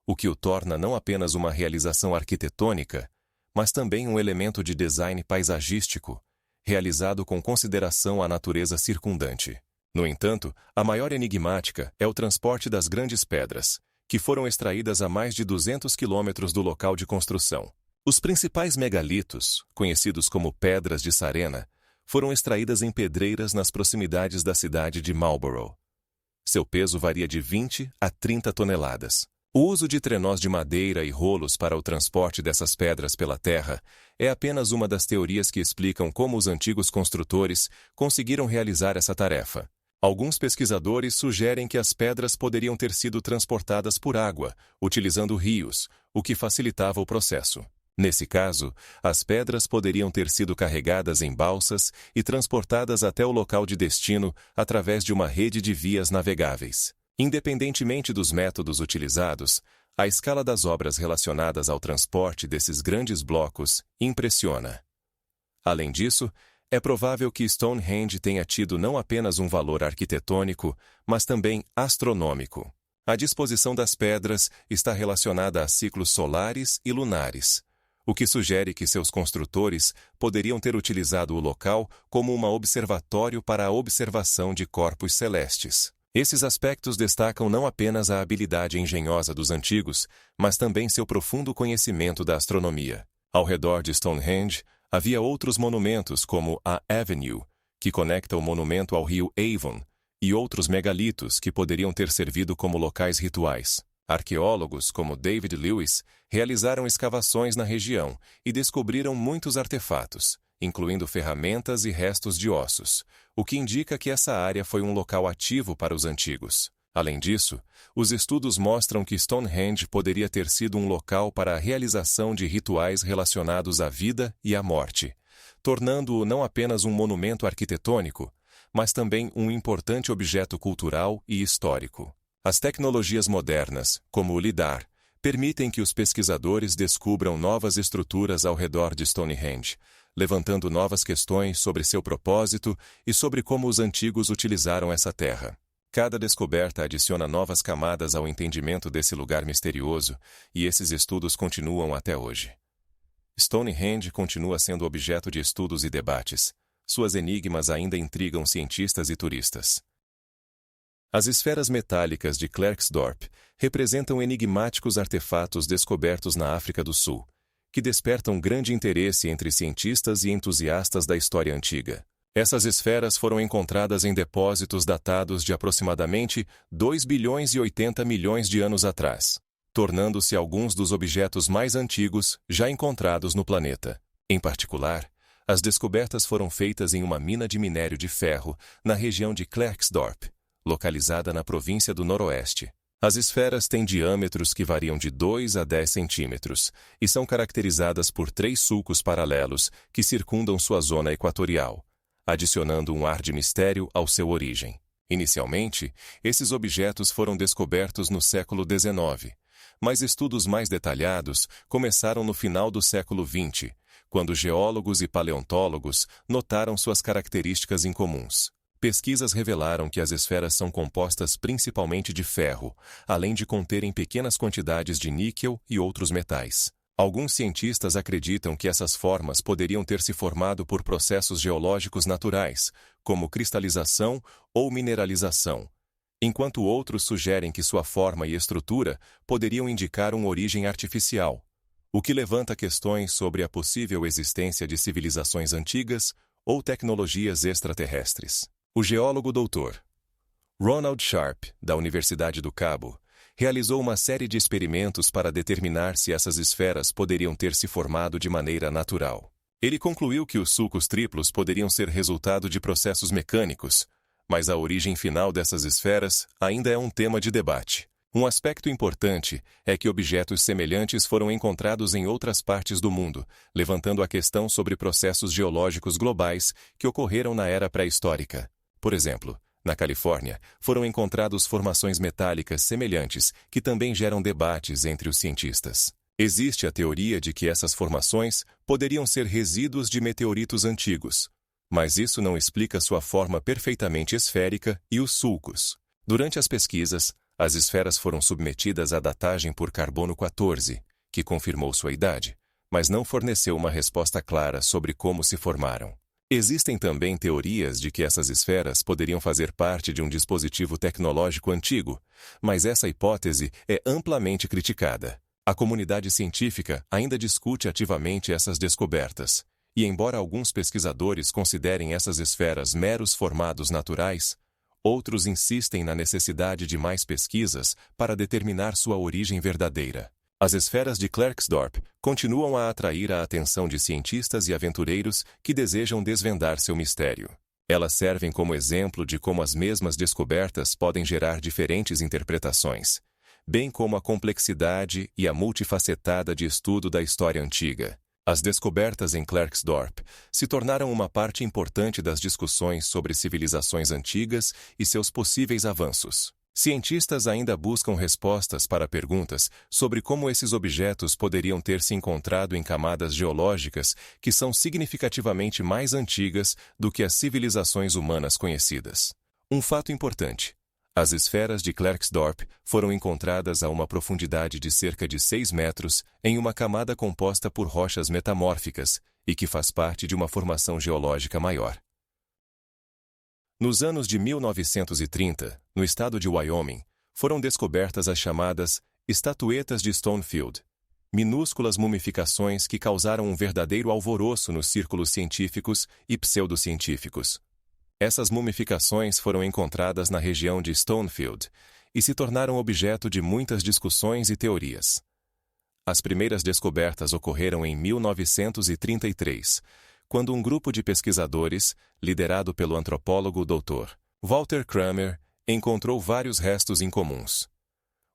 o que o torna não apenas uma realização arquitetônica, mas também um elemento de design paisagístico, realizado com consideração à natureza circundante. No entanto, a maior enigmática é o transporte das grandes pedras, que foram extraídas a mais de 200 quilômetros do local de construção. Os principais megalitos, conhecidos como Pedras de Sarena, foram extraídas em pedreiras nas proximidades da cidade de Marlborough. Seu peso varia de 20 a 30 toneladas. O uso de trenós de madeira e rolos para o transporte dessas pedras pela terra é apenas uma das teorias que explicam como os antigos construtores conseguiram realizar essa tarefa. Alguns pesquisadores sugerem que as pedras poderiam ter sido transportadas por água, utilizando rios, o que facilitava o processo. Nesse caso, as pedras poderiam ter sido carregadas em balsas e transportadas até o local de destino através de uma rede de vias navegáveis. Independentemente dos métodos utilizados, a escala das obras relacionadas ao transporte desses grandes blocos impressiona. Além disso, é provável que Stonehenge tenha tido não apenas um valor arquitetônico, mas também astronômico. A disposição das pedras está relacionada a ciclos solares e lunares, o que sugere que seus construtores poderiam ter utilizado o local como um observatório para a observação de corpos celestes. Esses aspectos destacam não apenas a habilidade engenhosa dos antigos, mas também seu profundo conhecimento da astronomia. Ao redor de Stonehenge, havia outros monumentos como a Avenue, que conecta o monumento ao rio Avon, e outros megalitos que poderiam ter servido como locais rituais. Arqueólogos como David Lewis realizaram escavações na região e descobriram muitos artefatos, incluindo ferramentas e restos de ossos, o que indica que essa área foi um local ativo para os antigos. Além disso, os estudos mostram que Stonehenge poderia ter sido um local para a realização de rituais relacionados à vida e à morte, tornando-o não apenas um monumento arquitetônico, mas também um importante objeto cultural e histórico. As tecnologias modernas, como o LIDAR, permitem que os pesquisadores descubram novas estruturas ao redor de Stonehenge, levantando novas questões sobre seu propósito e sobre como os antigos utilizaram essa terra. Cada descoberta adiciona novas camadas ao entendimento desse lugar misterioso, e esses estudos continuam até hoje. Stonehenge continua sendo objeto de estudos e debates. Suas enigmas ainda intrigam cientistas e turistas. As esferas metálicas de Klerksdorp representam enigmáticos artefatos descobertos na África do Sul, que despertam grande interesse entre cientistas e entusiastas da história antiga. Essas esferas foram encontradas em depósitos datados de aproximadamente 2 bilhões e 80 milhões de anos atrás, tornando-se alguns dos objetos mais antigos já encontrados no planeta. Em particular, as descobertas foram feitas em uma mina de minério de ferro na região de Klerksdorp, localizada na província do Noroeste. As esferas têm diâmetros que variam de 2 a 10 centímetros e são caracterizadas por 3 sulcos paralelos que circundam sua zona equatorial, adicionando um ar de mistério ao seu origem. Inicialmente, esses objetos foram descobertos no século XIX, mas estudos mais detalhados começaram no final do século XX, quando geólogos e paleontólogos notaram suas características incomuns. Pesquisas revelaram que as esferas são compostas principalmente de ferro, além de conterem pequenas quantidades de níquel e outros metais. Alguns cientistas acreditam que essas formas poderiam ter se formado por processos geológicos naturais, como cristalização ou mineralização, enquanto outros sugerem que sua forma e estrutura poderiam indicar uma origem artificial, o que levanta questões sobre a possível existência de civilizações antigas ou tecnologias extraterrestres. O geólogo Dr. Ronald Sharp, da Universidade do Cabo, realizou uma série de experimentos para determinar se essas esferas poderiam ter se formado de maneira natural. Ele concluiu que os sulcos triplos poderiam ser resultado de processos mecânicos, mas a origem final dessas esferas ainda é um tema de debate. Um aspecto importante é que objetos semelhantes foram encontrados em outras partes do mundo, levantando a questão sobre processos geológicos globais que ocorreram na era pré-histórica. Por exemplo, na Califórnia, foram encontradas formações metálicas semelhantes que também geram debates entre os cientistas. Existe a teoria de que essas formações poderiam ser resíduos de meteoritos antigos, mas isso não explica sua forma perfeitamente esférica e os sulcos. Durante as pesquisas, as esferas foram submetidas à datagem por carbono 14, que confirmou sua idade, mas não forneceu uma resposta clara sobre como se formaram. Existem também teorias de que essas esferas poderiam fazer parte de um dispositivo tecnológico antigo, mas essa hipótese é amplamente criticada. A comunidade científica ainda discute ativamente essas descobertas, e embora alguns pesquisadores considerem essas esferas meros formados naturais, outros insistem na necessidade de mais pesquisas para determinar sua origem verdadeira. As esferas de Klerksdorp continuam a atrair a atenção de cientistas e aventureiros que desejam desvendar seu mistério. Elas servem como exemplo de como as mesmas descobertas podem gerar diferentes interpretações, bem como a complexidade e a multifacetada de estudo da história antiga. As descobertas em Klerksdorp se tornaram uma parte importante das discussões sobre civilizações antigas e seus possíveis avanços. Cientistas ainda buscam respostas para perguntas sobre como esses objetos poderiam ter se encontrado em camadas geológicas que são significativamente mais antigas do que as civilizações humanas conhecidas. Um fato importante: as esferas de Klerksdorp foram encontradas a uma profundidade de cerca de 6 metros em uma camada composta por rochas metamórficas e que faz parte de uma formação geológica maior. Nos anos de 1930, no estado de Wyoming, foram descobertas as chamadas estatuetas de Stonefield, minúsculas mumificações que causaram um verdadeiro alvoroço nos círculos científicos e pseudocientíficos. Essas mumificações foram encontradas na região de Stonefield e se tornaram objeto de muitas discussões e teorias. As primeiras descobertas ocorreram em 1933, quando um grupo de pesquisadores, liderado pelo antropólogo Dr. Walter Kramer, encontrou vários restos incomuns.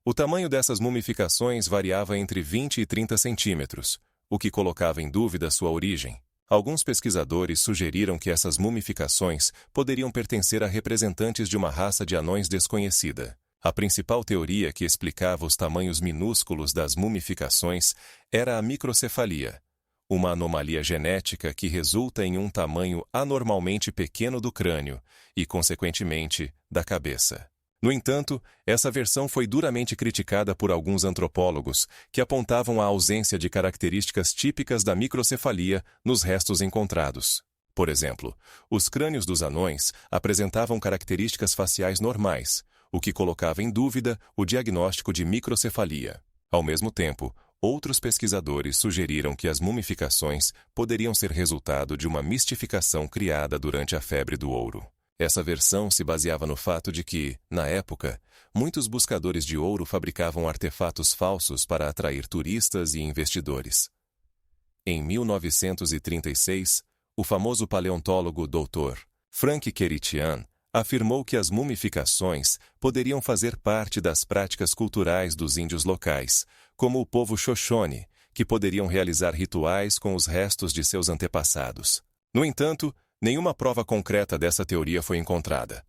O tamanho dessas mumificações variava entre 20 e 30 centímetros, o que colocava em dúvida sua origem. Alguns pesquisadores sugeriram que essas mumificações poderiam pertencer a representantes de uma raça de anões desconhecida. A principal teoria que explicava os tamanhos minúsculos das mumificações era a microcefalia, uma anomalia genética que resulta em um tamanho anormalmente pequeno do crânio e, consequentemente, da cabeça. No entanto, essa versão foi duramente criticada por alguns antropólogos, que apontavam a ausência de características típicas da microcefalia nos restos encontrados. Por exemplo, os crânios dos anões apresentavam características faciais normais, o que colocava em dúvida o diagnóstico de microcefalia. Ao mesmo tempo, outros pesquisadores sugeriram que as mumificações poderiam ser resultado de uma mistificação criada durante a febre do ouro. Essa versão se baseava no fato de que, na época, muitos buscadores de ouro fabricavam artefatos falsos para atrair turistas e investidores. Em 1936, o famoso paleontólogo Dr. Frank Keritian afirmou que as mumificações poderiam fazer parte das práticas culturais dos índios locais, como o povo Shoshone, que poderiam realizar rituais com os restos de seus antepassados. No entanto, nenhuma prova concreta dessa teoria foi encontrada.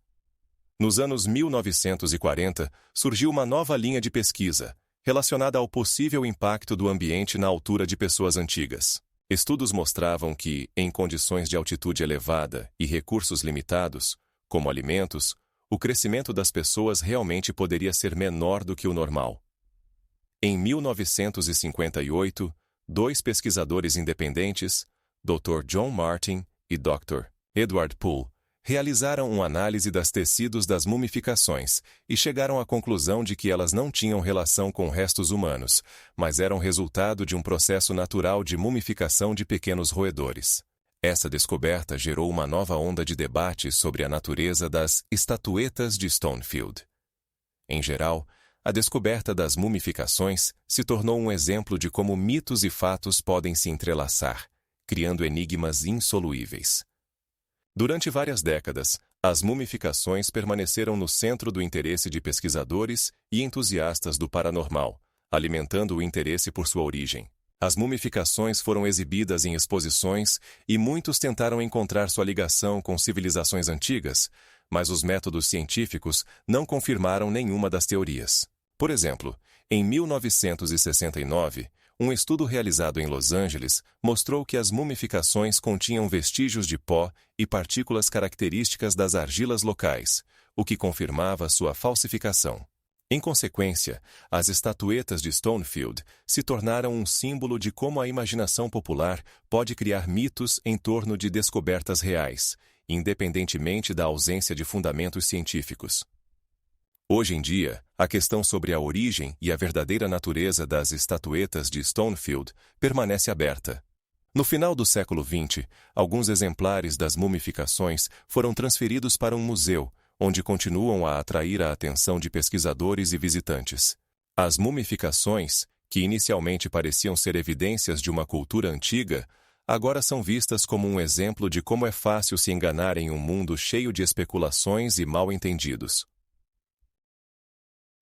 Nos anos 1940, surgiu uma nova linha de pesquisa, relacionada ao possível impacto do ambiente na altura de pessoas antigas. Estudos mostravam que, em condições de altitude elevada e recursos limitados, como alimentos, o crescimento das pessoas realmente poderia ser menor do que o normal. Em 1958, dois pesquisadores independentes, Dr. John Martin e Dr. Edward Poole, Realizaram uma análise das tecidos das mumificações e chegaram à conclusão de que elas não tinham relação com restos humanos, mas eram resultado de um processo natural de mumificação de pequenos roedores. Essa descoberta gerou uma nova onda de debate sobre a natureza das estatuetas de Stonefield. Em geral, a descoberta das mumificações se tornou um exemplo de como mitos e fatos podem se entrelaçar, criando enigmas insolúveis. Durante várias décadas, as mumificações permaneceram no centro do interesse de pesquisadores e entusiastas do paranormal, alimentando o interesse por sua origem. As mumificações foram exibidas em exposições e muitos tentaram encontrar sua ligação com civilizações antigas, mas os métodos científicos não confirmaram nenhuma das teorias. Por exemplo, em 1969, um estudo realizado em Los Angeles mostrou que as mumificações continham vestígios de pó e partículas características das argilas locais, o que confirmava sua falsificação. Em consequência, as estatuetas de Stonefield se tornaram um símbolo de como a imaginação popular pode criar mitos em torno de descobertas reais, independentemente da ausência de fundamentos científicos. Hoje em dia, a questão sobre a origem e a verdadeira natureza das estatuetas de Stonefield permanece aberta. No final do século XX, alguns exemplares das mumificações foram transferidos para um museu, onde continuam a atrair a atenção de pesquisadores e visitantes. As mumificações, que inicialmente pareciam ser evidências de uma cultura antiga, agora são vistas como um exemplo de como é fácil se enganar em um mundo cheio de especulações e mal-entendidos.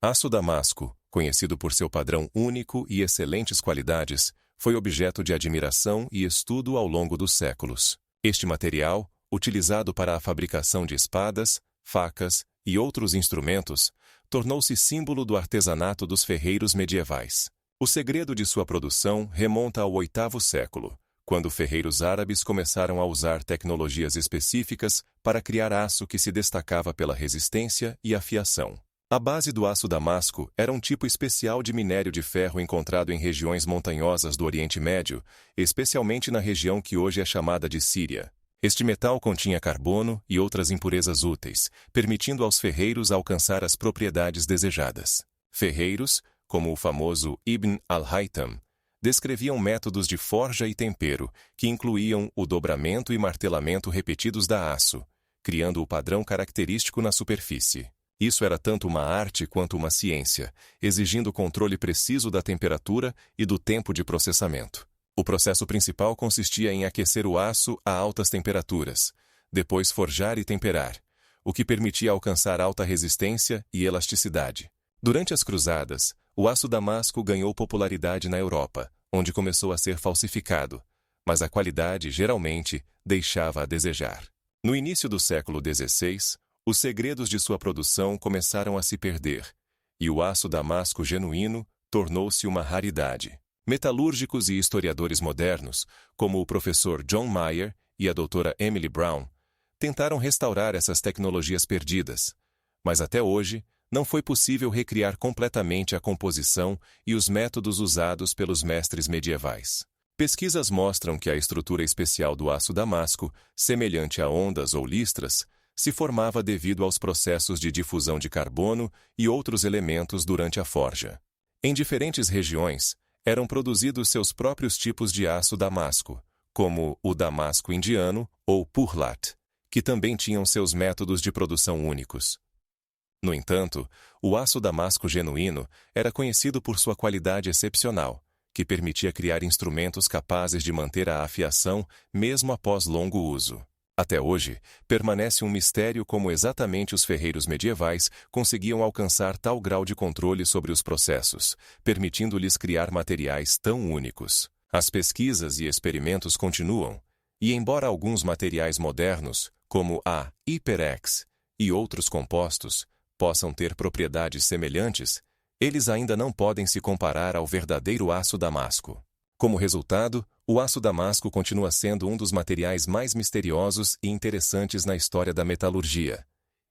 Aço damasco, conhecido por seu padrão único e excelentes qualidades, foi objeto de admiração e estudo ao longo dos séculos. Este material, utilizado para a fabricação de espadas, facas e outros instrumentos, tornou-se símbolo do artesanato dos ferreiros medievais. O segredo de sua produção remonta ao 8º século, quando ferreiros árabes começaram a usar tecnologias específicas para criar aço que se destacava pela resistência e afiação. A base do aço damasco era um tipo especial de minério de ferro encontrado em regiões montanhosas do Oriente Médio, especialmente na região que hoje é chamada de Síria. Este metal continha carbono e outras impurezas úteis, permitindo aos ferreiros alcançar as propriedades desejadas. Ferreiros, como o famoso Ibn al-Haytham, descreviam métodos de forja e tempero que incluíam o dobramento e martelamento repetidos da aço, criando o padrão característico na superfície. Isso era tanto uma arte quanto uma ciência, exigindo controle preciso da temperatura e do tempo de processamento. O processo principal consistia em aquecer o aço a altas temperaturas, depois forjar e temperar, o que permitia alcançar alta resistência e elasticidade. Durante as cruzadas, o aço damasco ganhou popularidade na Europa, onde começou a ser falsificado, mas a qualidade geralmente deixava a desejar. No início do século XVI, os segredos de sua produção começaram a se perder, e o aço damasco genuíno tornou-se uma raridade. Metalúrgicos e historiadores modernos, como o professor John Mayer e a doutora Emily Brown, tentaram restaurar essas tecnologias perdidas, mas até hoje não foi possível recriar completamente a composição e os métodos usados pelos mestres medievais. Pesquisas mostram que a estrutura especial do aço damasco, semelhante a ondas ou listras, se formava devido aos processos de difusão de carbono e outros elementos durante a forja. Em diferentes regiões, eram produzidos seus próprios tipos de aço damasco, como o damasco indiano ou purlat, que também tinham seus métodos de produção únicos. No entanto, o aço damasco genuíno era conhecido por sua qualidade excepcional, que permitia criar instrumentos capazes de manter a afiação mesmo após longo uso. Até hoje, permanece um mistério como exatamente os ferreiros medievais conseguiam alcançar tal grau de controle sobre os processos, permitindo-lhes criar materiais tão únicos. As pesquisas e experimentos continuam, e embora alguns materiais modernos, como a HyperX e outros compostos, possam ter propriedades semelhantes, eles ainda não podem se comparar ao verdadeiro aço damasco. Como resultado, o aço damasco continua sendo um dos materiais mais misteriosos e interessantes na história da metalurgia,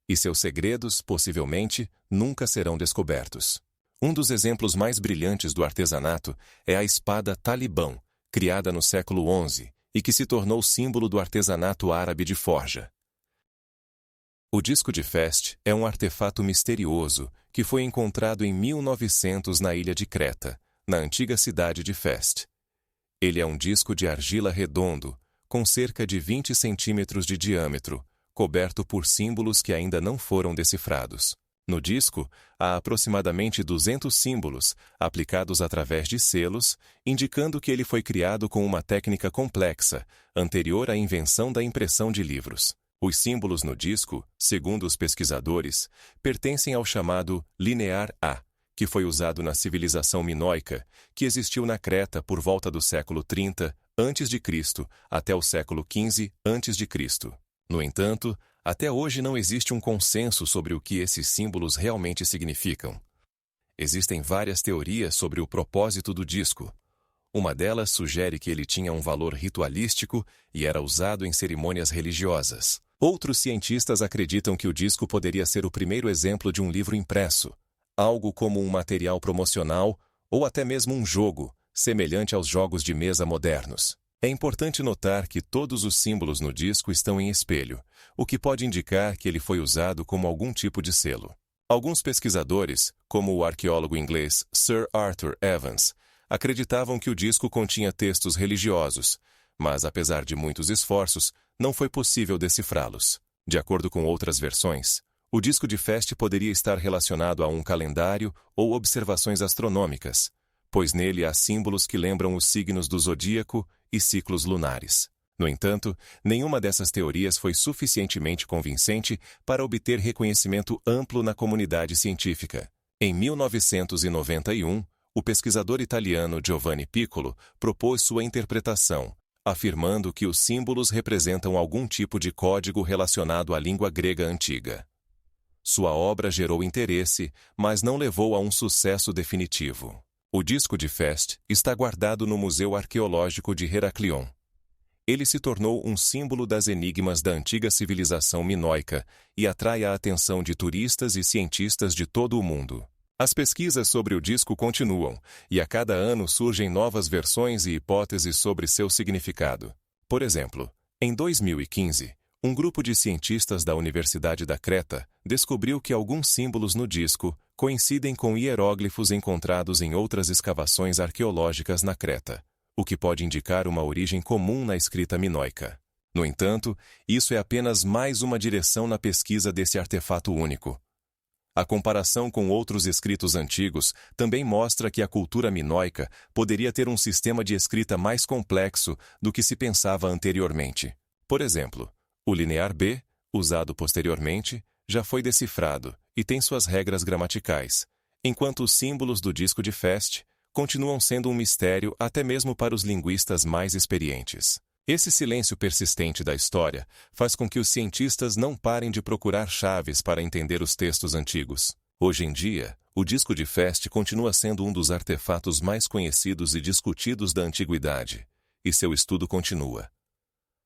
e seus segredos, possivelmente, nunca serão descobertos. Um dos exemplos mais brilhantes do artesanato é a espada Talibã, criada no século XI, e que se tornou símbolo do artesanato árabe de forja. O disco de Fest é um artefato misterioso que foi encontrado em 1900 na ilha de Creta, na antiga cidade de Fest. Ele é um disco de argila redondo, com cerca de 20 centímetros de diâmetro, coberto por símbolos que ainda não foram decifrados. No disco, há aproximadamente 200 símbolos, aplicados através de selos, indicando que ele foi criado com uma técnica complexa, anterior à invenção da impressão de livros. Os símbolos no disco, segundo os pesquisadores, pertencem ao chamado Linear A, que foi usado na civilização minoica, que existiu na Creta por volta do século 30 a.C. até o século 15 a.C. No entanto, até hoje não existe um consenso sobre o que esses símbolos realmente significam. Existem várias teorias sobre o propósito do disco. Uma delas sugere que ele tinha um valor ritualístico e era usado em cerimônias religiosas. Outros cientistas acreditam que o disco poderia ser o primeiro exemplo de um livro impresso, algo como um material promocional ou até mesmo um jogo, semelhante aos jogos de mesa modernos. É importante notar que todos os símbolos no disco estão em espelho, o que pode indicar que ele foi usado como algum tipo de selo. Alguns pesquisadores, como o arqueólogo inglês Sir Arthur Evans, acreditavam que o disco continha textos religiosos, mas apesar de muitos esforços, não foi possível decifrá-los. De acordo com outras versões, o disco de Fest poderia estar relacionado a um calendário ou observações astronômicas, pois nele há símbolos que lembram os signos do zodíaco e ciclos lunares. No entanto, nenhuma dessas teorias foi suficientemente convincente para obter reconhecimento amplo na comunidade científica. Em 1991, o pesquisador italiano Giovanni Piccolo propôs sua interpretação, afirmando que os símbolos representam algum tipo de código relacionado à língua grega antiga. Sua obra gerou interesse, mas não levou a um sucesso definitivo. O disco de Fest está guardado no Museu Arqueológico de Heraklion. Ele se tornou um símbolo das enigmas da antiga civilização minoica e atrai a atenção de turistas e cientistas de todo o mundo. As pesquisas sobre o disco continuam, e a cada ano surgem novas versões e hipóteses sobre seu significado. Por exemplo, em 2015, um grupo de cientistas da Universidade da Creta descobriu que alguns símbolos no disco coincidem com hieróglifos encontrados em outras escavações arqueológicas na Creta, o que pode indicar uma origem comum na escrita minoica. No entanto, isso é apenas mais uma direção na pesquisa desse artefato único. A comparação com outros escritos antigos também mostra que a cultura minoica poderia ter um sistema de escrita mais complexo do que se pensava anteriormente. Por exemplo, o linear B, usado posteriormente, já foi decifrado e tem suas regras gramaticais, enquanto os símbolos do disco de Fest continuam sendo um mistério até mesmo para os linguistas mais experientes. Esse silêncio persistente da história faz com que os cientistas não parem de procurar chaves para entender os textos antigos. Hoje em dia, o disco de Fest continua sendo um dos artefatos mais conhecidos e discutidos da antiguidade, e seu estudo continua.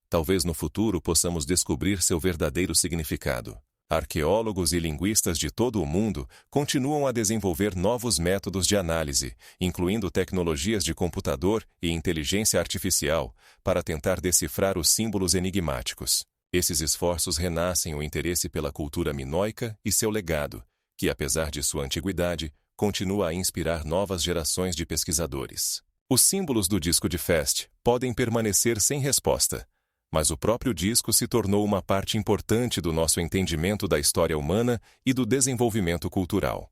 Talvez no futuro possamos descobrir seu verdadeiro significado. Arqueólogos e linguistas de todo o mundo continuam a desenvolver novos métodos de análise, incluindo tecnologias de computador e inteligência artificial, para tentar decifrar os símbolos enigmáticos. Esses esforços renascem o interesse pela cultura minoica e seu legado, que, apesar de sua antiguidade, continua a inspirar novas gerações de pesquisadores. Os símbolos do disco de Fest podem permanecer sem resposta, mas o próprio disco se tornou uma parte importante do nosso entendimento da história humana e do desenvolvimento cultural.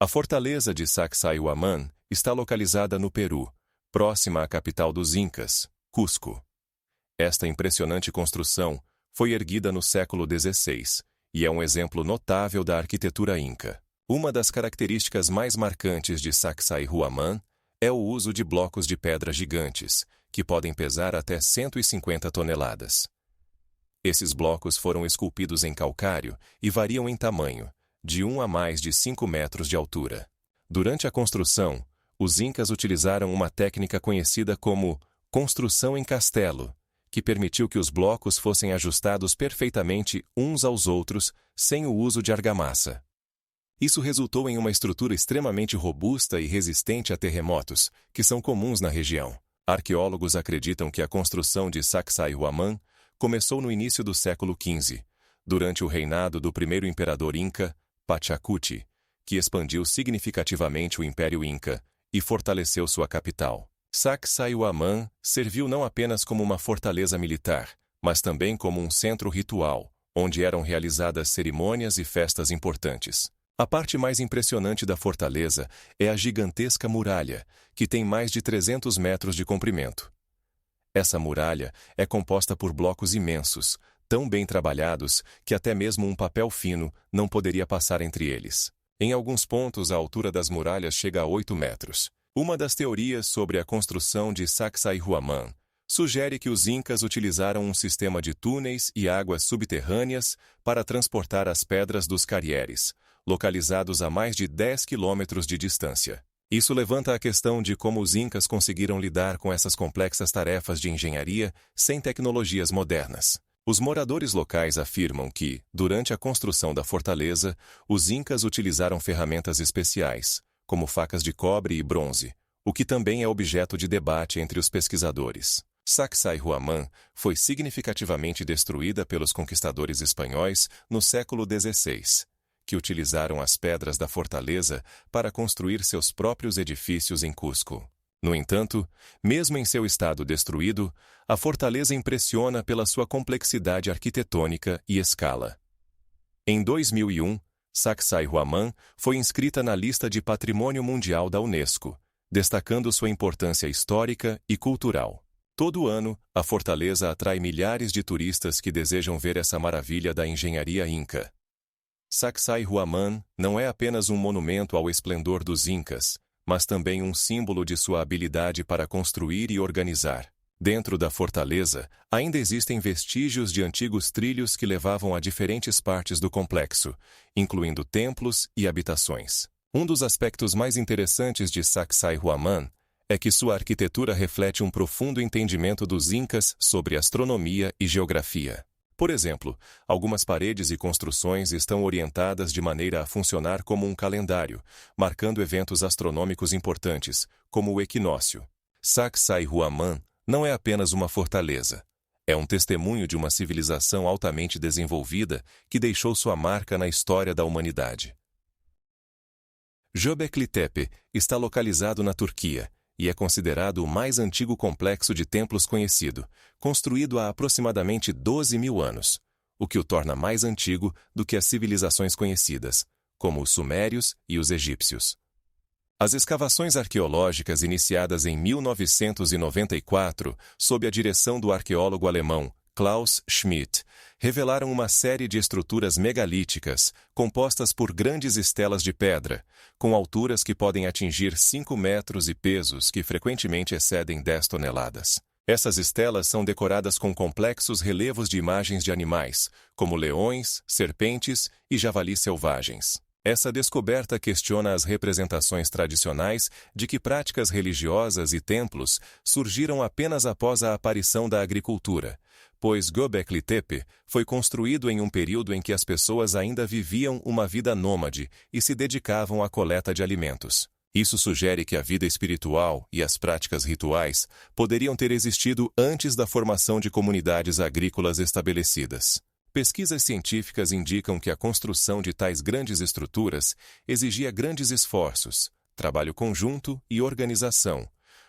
A fortaleza de Sacsayhuamán está localizada no Peru, próxima à capital dos Incas, Cusco. Esta impressionante construção foi erguida no século XVI e é um exemplo notável da arquitetura inca. Uma das características mais marcantes de Sacsayhuamán é o uso de blocos de pedra gigantes, que podem pesar até 150 toneladas. Esses blocos foram esculpidos em calcário e variam em tamanho, de 1 a mais de 5 metros de altura. Durante a construção, os incas utilizaram uma técnica conhecida como construção em castelo, que permitiu que os blocos fossem ajustados perfeitamente uns aos outros sem o uso de argamassa. Isso resultou em uma estrutura extremamente robusta e resistente a terremotos, que são comuns na região. Arqueólogos acreditam que a construção de Sacsayhuamán começou no início do século XV, durante o reinado do primeiro imperador Inca, Pachacuti, que expandiu significativamente o Império Inca e fortaleceu sua capital. Sacsayhuaman serviu não apenas como uma fortaleza militar, mas também como um centro ritual, onde eram realizadas cerimônias e festas importantes. A parte mais impressionante da fortaleza é a gigantesca muralha, que tem mais de 300 metros de comprimento. Essa muralha é composta por blocos imensos, tão bem trabalhados que até mesmo um papel fino não poderia passar entre eles. Em alguns pontos, a altura das muralhas chega a 8 metros. Uma das teorias sobre a construção de Sacsayhuaman sugere que os incas utilizaram um sistema de túneis e águas subterrâneas para transportar as pedras dos carieres, localizados a mais de 10 quilômetros de distância. Isso levanta a questão de como os incas conseguiram lidar com essas complexas tarefas de engenharia sem tecnologias modernas. Os moradores locais afirmam que, durante a construção da fortaleza, os incas utilizaram ferramentas especiais, como facas de cobre e bronze, o que também é objeto de debate entre os pesquisadores. Sacsayhuaman foi significativamente destruída pelos conquistadores espanhóis no século XVI, que utilizaram as pedras da fortaleza para construir seus próprios edifícios em Cusco. No entanto, mesmo em seu estado destruído, a fortaleza impressiona pela sua complexidade arquitetônica e escala. Em 2001, Sacsayhuaman foi inscrita na lista de Patrimônio Mundial da Unesco, destacando sua importância histórica e cultural. Todo ano, a fortaleza atrai milhares de turistas que desejam ver essa maravilha da engenharia inca. Sacsayhuaman não é apenas um monumento ao esplendor dos incas, mas também um símbolo de sua habilidade para construir e organizar. Dentro da fortaleza, ainda existem vestígios de antigos trilhos que levavam a diferentes partes do complexo, incluindo templos e habitações. Um dos aspectos mais interessantes de Sacsayhuaman é que sua arquitetura reflete um profundo entendimento dos incas sobre astronomia e geografia. Por exemplo, algumas paredes e construções estão orientadas de maneira a funcionar como um calendário, marcando eventos astronômicos importantes, como o equinócio. Sacsayhuaman não é apenas uma fortaleza. É um testemunho de uma civilização altamente desenvolvida que deixou sua marca na história da humanidade. Göbekli Tepe está localizado na Turquia e é considerado o mais antigo complexo de templos conhecido, construído há aproximadamente 12.000 anos, o que o torna mais antigo do que as civilizações conhecidas, como os sumérios e os egípcios. As escavações arqueológicas iniciadas em 1994, sob a direção do arqueólogo alemão Klaus Schmidt, revelaram uma série de estruturas megalíticas, compostas por grandes estelas de pedra, com alturas que podem atingir 5 metros e pesos que frequentemente excedem 10 toneladas. Essas estelas são decoradas com complexos relevos de imagens de animais, como leões, serpentes e javalis selvagens. Essa descoberta questiona as representações tradicionais de que práticas religiosas e templos surgiram apenas após a aparição da agricultura, pois Göbekli Tepe foi construído em um período em que as pessoas ainda viviam uma vida nômade e se dedicavam à coleta de alimentos. Isso sugere que a vida espiritual e as práticas rituais poderiam ter existido antes da formação de comunidades agrícolas estabelecidas. Pesquisas científicas indicam que a construção de tais grandes estruturas exigia grandes esforços, trabalho conjunto e organização,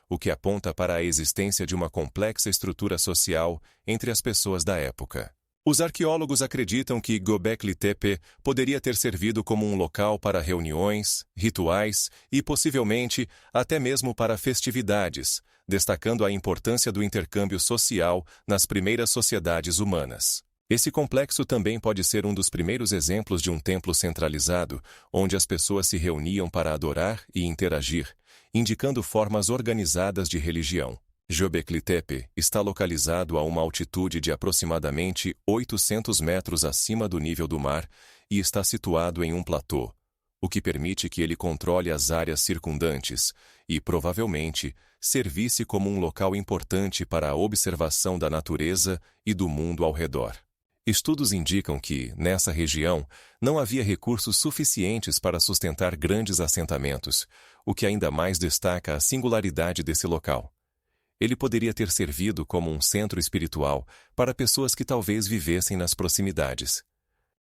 o que aponta para a existência de uma complexa estrutura social entre as pessoas da época. Os arqueólogos acreditam que Göbekli Tepe poderia ter servido como um local para reuniões, rituais e, possivelmente, até mesmo para festividades, destacando a importância do intercâmbio social nas primeiras sociedades humanas. Esse complexo também pode ser um dos primeiros exemplos de um templo centralizado, onde as pessoas se reuniam para adorar e interagir, indicando formas organizadas de religião. Göbekli Tepe está localizado a uma altitude de aproximadamente 800 metros acima do nível do mar e está situado em um platô, o que permite que ele controle as áreas circundantes e, provavelmente, servisse como um local importante para a observação da natureza e do mundo ao redor. Estudos indicam que, nessa região, não havia recursos suficientes para sustentar grandes assentamentos, o que ainda mais destaca a singularidade desse local. Ele poderia ter servido como um centro espiritual para pessoas que talvez vivessem nas proximidades.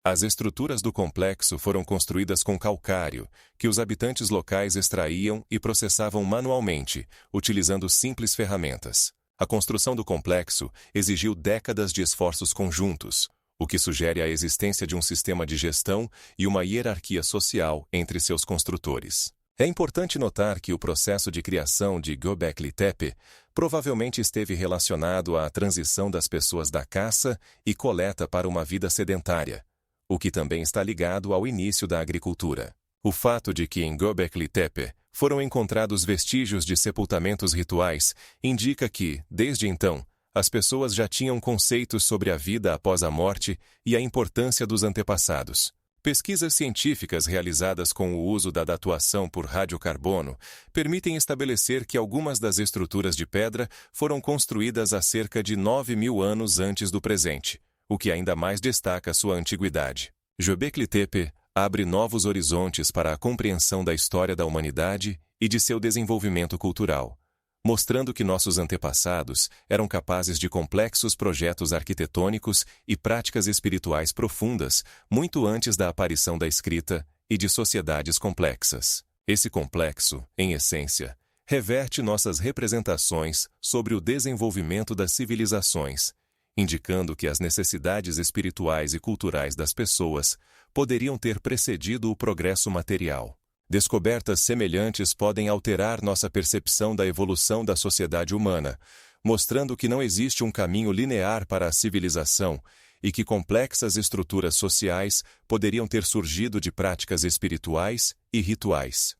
As estruturas do complexo foram construídas com calcário, que os habitantes locais extraíam e processavam manualmente, utilizando simples ferramentas. A construção do complexo exigiu décadas de esforços conjuntos, o que sugere a existência de um sistema de gestão e uma hierarquia social entre seus construtores. É importante notar que o processo de criação de Göbekli Tepe provavelmente esteve relacionado à transição das pessoas da caça e coleta para uma vida sedentária, o que também está ligado ao início da agricultura. O fato de que em Göbekli Tepe foram encontrados vestígios de sepultamentos rituais indica que, desde então, as pessoas já tinham conceitos sobre a vida após a morte e a importância dos antepassados. Pesquisas científicas realizadas com o uso da datuação por radiocarbono permitem estabelecer que algumas das estruturas de pedra foram construídas há cerca de 9.000 anos antes do presente, o que ainda mais destaca sua antiguidade. Göbekli Tepe abre novos horizontes para a compreensão da história da humanidade e de seu desenvolvimento cultural, mostrando que nossos antepassados eram capazes de complexos projetos arquitetônicos e práticas espirituais profundas muito antes da aparição da escrita e de sociedades complexas. Esse complexo, em essência, reverte nossas representações sobre o desenvolvimento das civilizações, indicando que as necessidades espirituais e culturais das pessoas poderiam ter precedido o progresso material. Descobertas semelhantes podem alterar nossa percepção da evolução da sociedade humana, mostrando que não existe um caminho linear para a civilização e que complexas estruturas sociais poderiam ter surgido de práticas espirituais e rituais.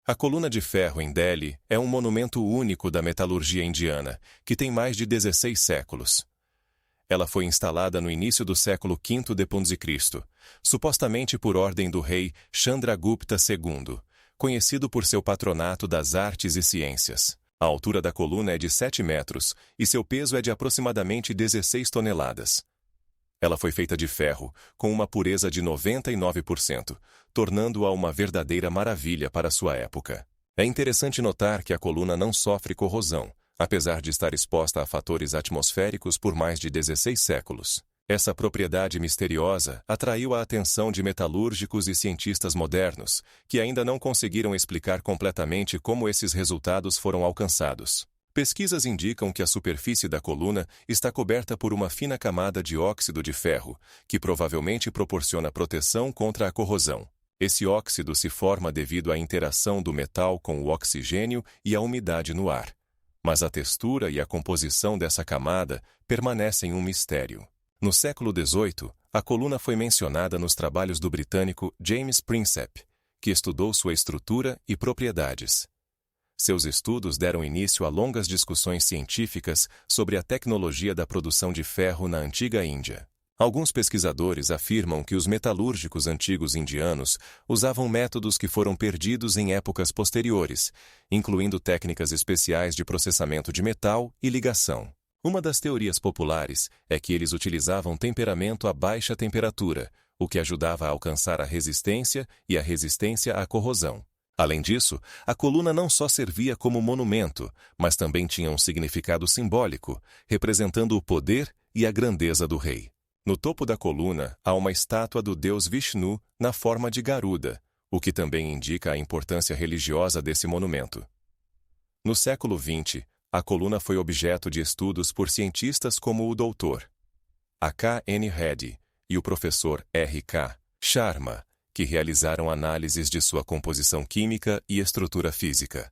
A coluna de ferro em Delhi é um monumento único da metalurgia indiana, que tem mais de 16 séculos. Ela foi instalada no início do século V d.C., supostamente por ordem do rei Chandragupta II, conhecido por seu patronato das artes e ciências. A altura da coluna é de 7 metros e seu peso é de aproximadamente 16 toneladas. Ela foi feita de ferro, com uma pureza de 99%, tornando-a uma verdadeira maravilha para sua época. É interessante notar que a coluna não sofre corrosão, apesar de estar exposta a fatores atmosféricos por mais de 16 séculos. Essa propriedade misteriosa atraiu a atenção de metalúrgicos e cientistas modernos, que ainda não conseguiram explicar completamente como esses resultados foram alcançados. Pesquisas indicam que a superfície da coluna está coberta por uma fina camada de óxido de ferro, que provavelmente proporciona proteção contra a corrosão. Esse óxido se forma devido à interação do metal com o oxigênio e a umidade no ar. Mas a textura e a composição dessa camada permanecem um mistério. No século XVIII, a coluna foi mencionada nos trabalhos do britânico James Prinsep, que estudou sua estrutura e propriedades. Seus estudos deram início a longas discussões científicas sobre a tecnologia da produção de ferro na antiga Índia. Alguns pesquisadores afirmam que os metalúrgicos antigos indianos usavam métodos que foram perdidos em épocas posteriores, incluindo técnicas especiais de processamento de metal e ligação. Uma das teorias populares é que eles utilizavam temperamento a baixa temperatura, o que ajudava a alcançar a resistência e a resistência à corrosão. Além disso, a coluna não só servia como monumento, mas também tinha um significado simbólico, representando o poder e a grandeza do rei. No topo da coluna há uma estátua do deus Vishnu na forma de Garuda, o que também indica a importância religiosa desse monumento. No século XX, a coluna foi objeto de estudos por cientistas como o Dr. A. N. Reddy e o professor R. K. Sharma, que realizaram análises de sua composição química e estrutura física.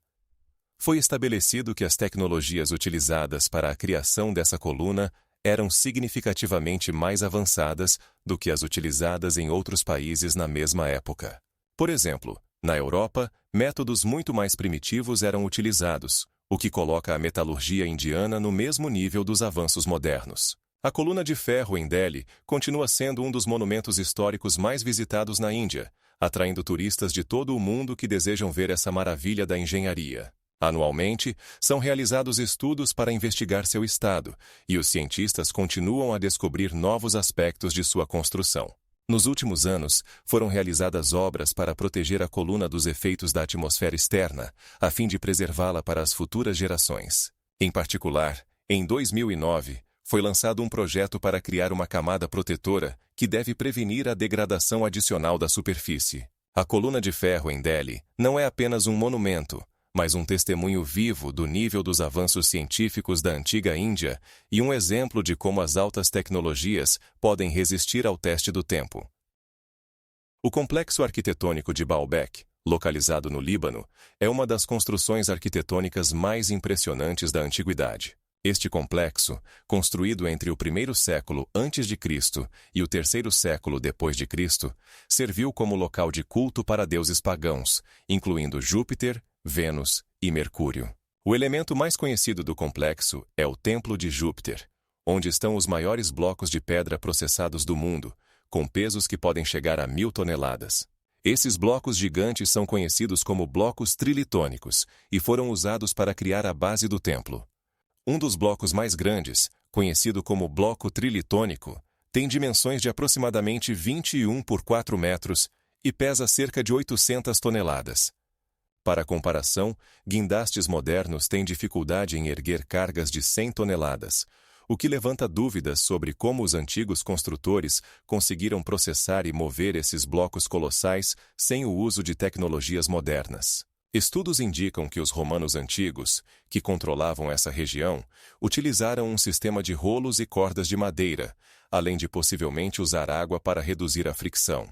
Foi estabelecido que as tecnologias utilizadas para a criação dessa coluna eram significativamente mais avançadas do que as utilizadas em outros países na mesma época. Por exemplo, na Europa, métodos muito mais primitivos eram utilizados, o que coloca a metalurgia indiana no mesmo nível dos avanços modernos. A coluna de ferro em Delhi continua sendo um dos monumentos históricos mais visitados na Índia, atraindo turistas de todo o mundo que desejam ver essa maravilha da engenharia. Anualmente, são realizados estudos para investigar seu estado, e os cientistas continuam a descobrir novos aspectos de sua construção. Nos últimos anos, foram realizadas obras para proteger a coluna dos efeitos da atmosfera externa, a fim de preservá-la para as futuras gerações. Em particular, em 2009, foi lançado um projeto para criar uma camada protetora que deve prevenir a degradação adicional da superfície. A coluna de ferro em Delhi não é apenas um monumento, mas um testemunho vivo do nível dos avanços científicos da antiga Índia e um exemplo de como as altas tecnologias podem resistir ao teste do tempo. O complexo arquitetônico de Baalbek, localizado no Líbano, é uma das construções arquitetônicas mais impressionantes da antiguidade. Este complexo, construído entre o primeiro século a.C. e o terceiro século depois de Cristo, serviu como local de culto para deuses pagãos, incluindo Júpiter, Vênus e Mercúrio. O elemento mais conhecido do complexo é o Templo de Júpiter, onde estão os maiores blocos de pedra processados do mundo, com pesos que podem chegar a 1.000 toneladas. Esses blocos gigantes são conhecidos como blocos trilitônicos e foram usados para criar a base do templo. Um dos blocos mais grandes, conhecido como bloco trilitônico, tem dimensões de aproximadamente 21 por 4 metros e pesa cerca de 800 toneladas. Para comparação, guindastes modernos têm dificuldade em erguer cargas de 100 toneladas, o que levanta dúvidas sobre como os antigos construtores conseguiram processar e mover esses blocos colossais sem o uso de tecnologias modernas. Estudos indicam que os romanos antigos, que controlavam essa região, utilizaram um sistema de rolos e cordas de madeira, além de possivelmente usar água para reduzir a fricção.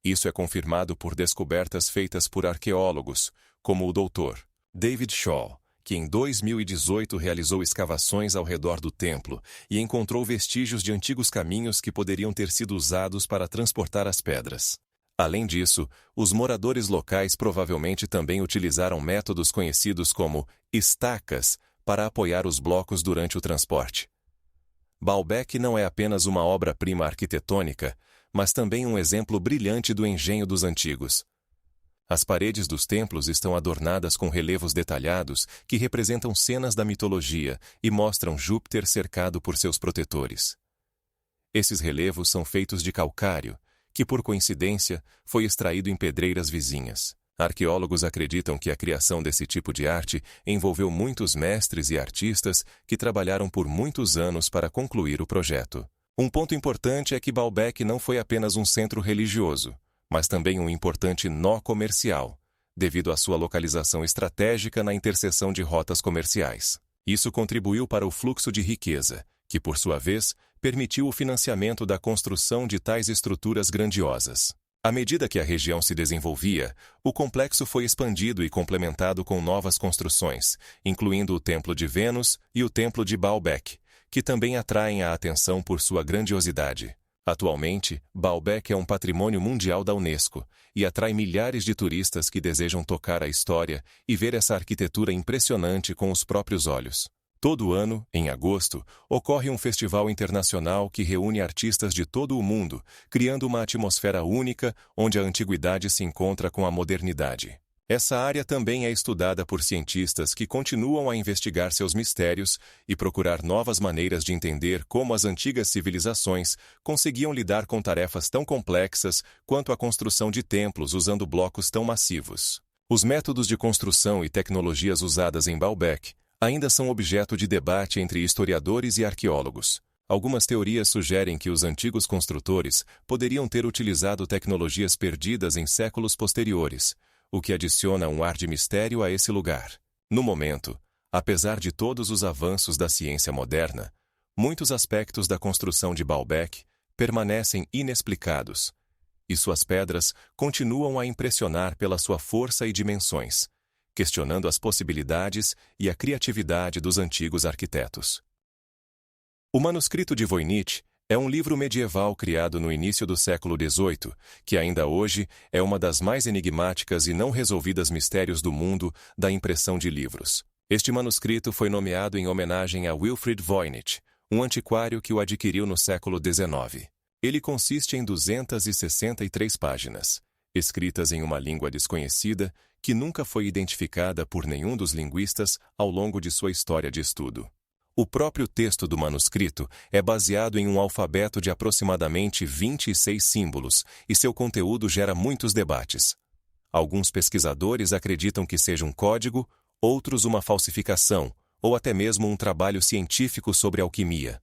Isso é confirmado por descobertas feitas por arqueólogos, como o Dr. David Shaw, que em 2018 realizou escavações ao redor do templo e encontrou vestígios de antigos caminhos que poderiam ter sido usados para transportar as pedras. Além disso, os moradores locais provavelmente também utilizaram métodos conhecidos como estacas para apoiar os blocos durante o transporte. Baalbek não é apenas uma obra-prima arquitetônica, mas também um exemplo brilhante do engenho dos antigos. As paredes dos templos estão adornadas com relevos detalhados que representam cenas da mitologia e mostram Júpiter cercado por seus protetores. Esses relevos são feitos de calcário, que por coincidência foi extraído em pedreiras vizinhas. Arqueólogos acreditam que a criação desse tipo de arte envolveu muitos mestres e artistas que trabalharam por muitos anos para concluir o projeto. Um ponto importante é que Baalbek não foi apenas um centro religioso, mas também um importante nó comercial, devido à sua localização estratégica na interseção de rotas comerciais. Isso contribuiu para o fluxo de riqueza, que, por sua vez, permitiu o financiamento da construção de tais estruturas grandiosas. À medida que a região se desenvolvia, o complexo foi expandido e complementado com novas construções, incluindo o Templo de Vênus e o Templo de Baalbek, que também atraem a atenção por sua grandiosidade. Atualmente, Baalbek é um patrimônio mundial da Unesco e atrai milhares de turistas que desejam tocar a história e ver essa arquitetura impressionante com os próprios olhos. Todo ano, em agosto, ocorre um festival internacional que reúne artistas de todo o mundo, criando uma atmosfera única onde a antiguidade se encontra com a modernidade. Essa área também é estudada por cientistas que continuam a investigar seus mistérios e procurar novas maneiras de entender como as antigas civilizações conseguiam lidar com tarefas tão complexas quanto a construção de templos usando blocos tão massivos. Os métodos de construção e tecnologias usadas em Baalbek ainda são objeto de debate entre historiadores e arqueólogos. Algumas teorias sugerem que os antigos construtores poderiam ter utilizado tecnologias perdidas em séculos posteriores, o que adiciona um ar de mistério a esse lugar. No momento, apesar de todos os avanços da ciência moderna, muitos aspectos da construção de Baalbek permanecem inexplicados, e suas pedras continuam a impressionar pela sua força e dimensões, questionando as possibilidades e a criatividade dos antigos arquitetos. O manuscrito de Voynich é um livro medieval criado no início do século XVIII, que ainda hoje é uma das mais enigmáticas e não resolvidas mistérios do mundo da impressão de livros. Este manuscrito foi nomeado em homenagem a Wilfrid Voynich, um antiquário que o adquiriu no século XIX. Ele consiste em 263 páginas, escritas em uma língua desconhecida que nunca foi identificada por nenhum dos linguistas ao longo de sua história de estudo. O próprio texto do manuscrito é baseado em um alfabeto de aproximadamente 26 símbolos e seu conteúdo gera muitos debates. Alguns pesquisadores acreditam que seja um código, outros uma falsificação, ou até mesmo um trabalho científico sobre alquimia.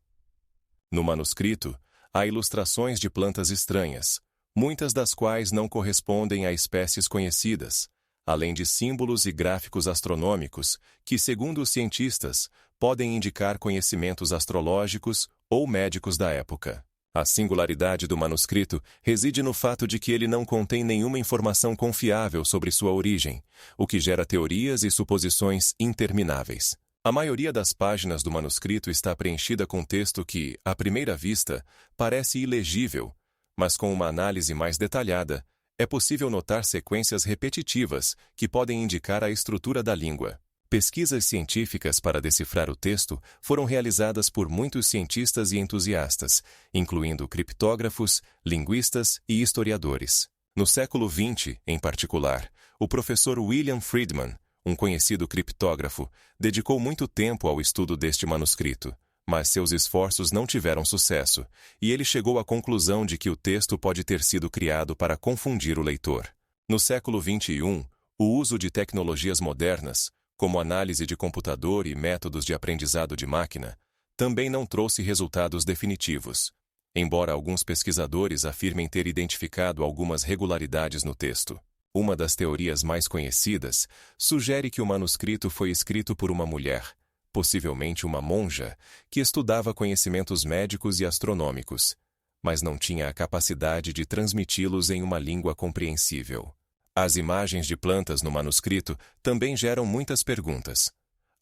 No manuscrito, há ilustrações de plantas estranhas, muitas das quais não correspondem a espécies conhecidas, além de símbolos e gráficos astronômicos que, segundo os cientistas, podem indicar conhecimentos astrológicos ou médicos da época. A singularidade do manuscrito reside no fato de que ele não contém nenhuma informação confiável sobre sua origem, o que gera teorias e suposições intermináveis. A maioria das páginas do manuscrito está preenchida com texto que, à primeira vista, parece ilegível, mas com uma análise mais detalhada, é possível notar sequências repetitivas que podem indicar a estrutura da língua. Pesquisas científicas para decifrar o texto foram realizadas por muitos cientistas e entusiastas, incluindo criptógrafos, linguistas e historiadores. No século XX, em particular, o professor William Friedman, um conhecido criptógrafo, dedicou muito tempo ao estudo deste manuscrito, mas seus esforços não tiveram sucesso, e ele chegou à conclusão de que o texto pode ter sido criado para confundir o leitor. No século XXI, o uso de tecnologias modernas, como análise de computador e métodos de aprendizado de máquina, também não trouxe resultados definitivos, embora alguns pesquisadores afirmem ter identificado algumas regularidades no texto. Uma das teorias mais conhecidas sugere que o manuscrito foi escrito por uma mulher, possivelmente uma monja, que estudava conhecimentos médicos e astronômicos, mas não tinha a capacidade de transmiti-los em uma língua compreensível. As imagens de plantas no manuscrito também geram muitas perguntas.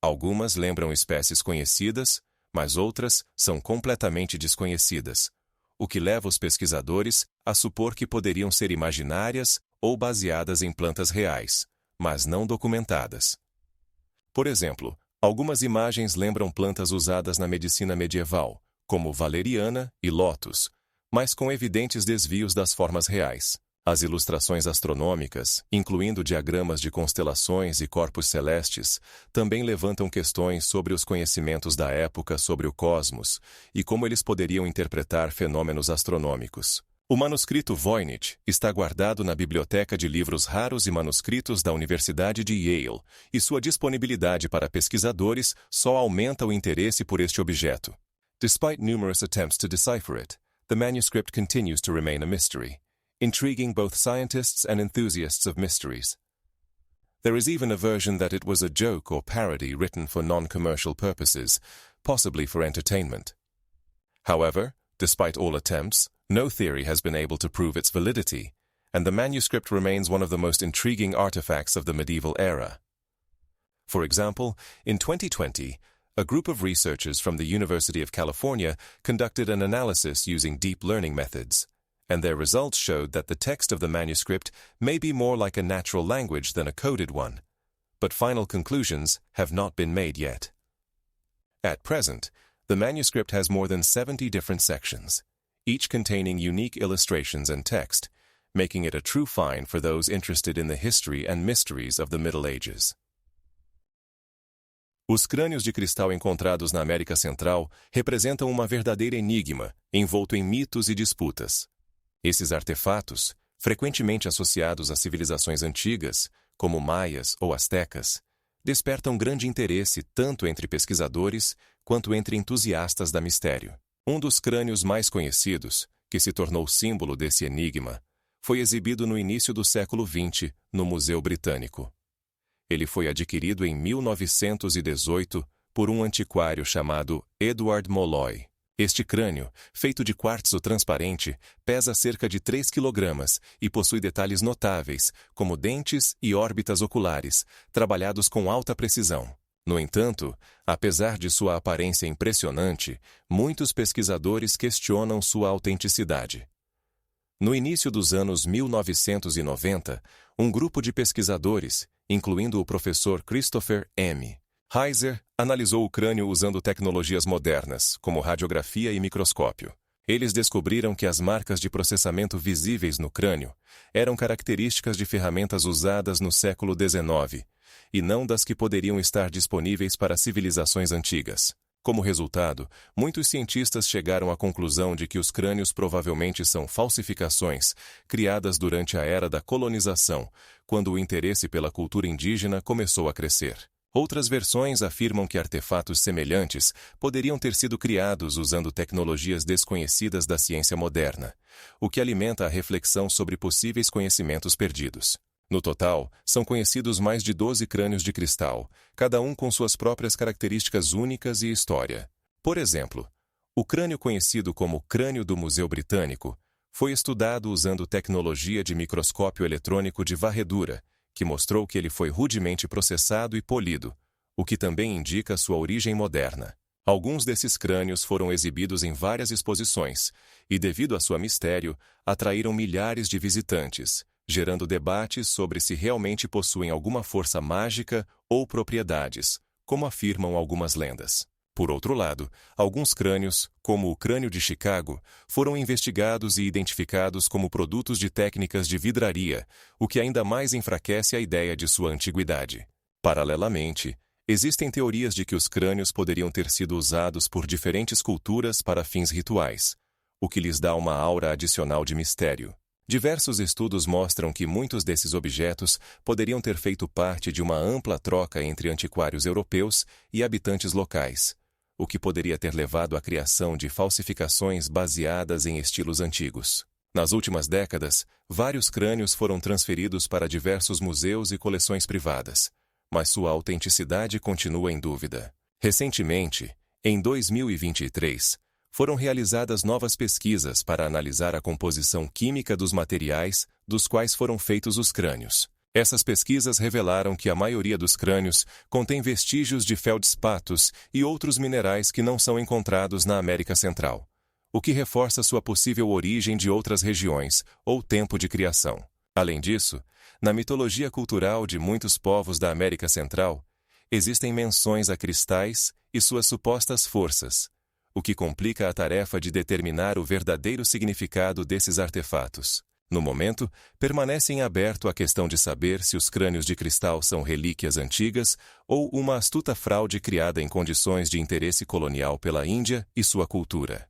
Algumas lembram espécies conhecidas, mas outras são completamente desconhecidas, o que leva os pesquisadores a supor que poderiam ser imaginárias ou baseadas em plantas reais, mas não documentadas. Por exemplo, algumas imagens lembram plantas usadas na medicina medieval, como valeriana e lótus, mas com evidentes desvios das formas reais. As ilustrações astronômicas, incluindo diagramas de constelações e corpos celestes, também levantam questões sobre os conhecimentos da época sobre o cosmos e como eles poderiam interpretar fenômenos astronômicos. O manuscrito Voynich está guardado na Biblioteca de Livros Raros e Manuscritos da Universidade de Yale, e sua disponibilidade para pesquisadores só aumenta o interesse por este objeto. Despite numerous attempts to decipher it, the manuscript continues to remain a mystery, intriguing both scientists and enthusiasts of mysteries. There is even a version that it was a joke or parody written for non-commercial purposes, possibly for entertainment. However, despite all attempts, no theory has been able to prove its validity, and the manuscript remains one of the most intriguing artifacts of the medieval era. For example, in 2020, a group of researchers from the University of California conducted an analysis using deep learning methods, and their results showed that the text of the manuscript may be more like a natural language than a coded one, but final conclusions have not been made yet. At present, the manuscript has more than 70 different sections, each containing unique illustrations and text, making it a true find for those interested in the history and mysteries of the Middle Ages. Os crânios de cristal encontrados na América Central representam uma verdadeira enigma, envolto em mitos e disputas. Esses artefatos, frequentemente associados a civilizações antigas, como maias ou astecas, despertam grande interesse tanto entre pesquisadores quanto entre entusiastas da mistério. Um dos crânios mais conhecidos, que se tornou símbolo desse enigma, foi exibido no início do século XX no Museu Britânico. Ele foi adquirido em 1918 por um antiquário chamado Edward Molloy. Este crânio, feito de quartzo transparente, pesa cerca de 3 kg e possui detalhes notáveis, como dentes e órbitas oculares, trabalhados com alta precisão. No entanto, apesar de sua aparência impressionante, muitos pesquisadores questionam sua autenticidade. No início dos anos 1990, um grupo de pesquisadores, incluindo o professor Christopher M. Heiser, analisou o crânio usando tecnologias modernas, como radiografia e microscópio. Eles descobriram que as marcas de processamento visíveis no crânio eram características de ferramentas usadas no século XIX, e não das que poderiam estar disponíveis para civilizações antigas. Como resultado, muitos cientistas chegaram à conclusão de que os crânios provavelmente são falsificações criadas durante a era da colonização, quando o interesse pela cultura indígena começou a crescer. Outras versões afirmam que artefatos semelhantes poderiam ter sido criados usando tecnologias desconhecidas da ciência moderna, o que alimenta a reflexão sobre possíveis conhecimentos perdidos. No total, são conhecidos mais de 12 crânios de cristal, cada um com suas próprias características únicas e história. Por exemplo, o crânio conhecido como crânio do Museu Britânico foi estudado usando tecnologia de microscópio eletrônico de varredura, que mostrou que ele foi rudemente processado e polido, o que também indica sua origem moderna. Alguns desses crânios foram exibidos em várias exposições e, devido a seu mistério, atraíram milhares de visitantes, gerando debates sobre se realmente possuem alguma força mágica ou propriedades, como afirmam algumas lendas. Por outro lado, alguns crânios, como o crânio de Chicago, foram investigados e identificados como produtos de técnicas de vidraria, o que ainda mais enfraquece a ideia de sua antiguidade. Paralelamente, existem teorias de que os crânios poderiam ter sido usados por diferentes culturas para fins rituais, o que lhes dá uma aura adicional de mistério. Diversos estudos mostram que muitos desses objetos poderiam ter feito parte de uma ampla troca entre antiquários europeus e habitantes locais, o que poderia ter levado à criação de falsificações baseadas em estilos antigos. Nas últimas décadas, vários crânios foram transferidos para diversos museus e coleções privadas, mas sua autenticidade continua em dúvida. Recentemente, em 2023, foram realizadas novas pesquisas para analisar a composição química dos materiais dos quais foram feitos os crânios. Essas pesquisas revelaram que a maioria dos crânios contém vestígios de feldspatos e outros minerais que não são encontrados na América Central, o que reforça sua possível origem de outras regiões ou tempo de criação. Além disso, na mitologia cultural de muitos povos da América Central, existem menções a cristais e suas supostas forças, o que complica a tarefa de determinar o verdadeiro significado desses artefatos. No momento, permanece em aberto a questão de saber se os crânios de cristal são relíquias antigas ou uma astuta fraude criada em condições de interesse colonial pela Índia e sua cultura.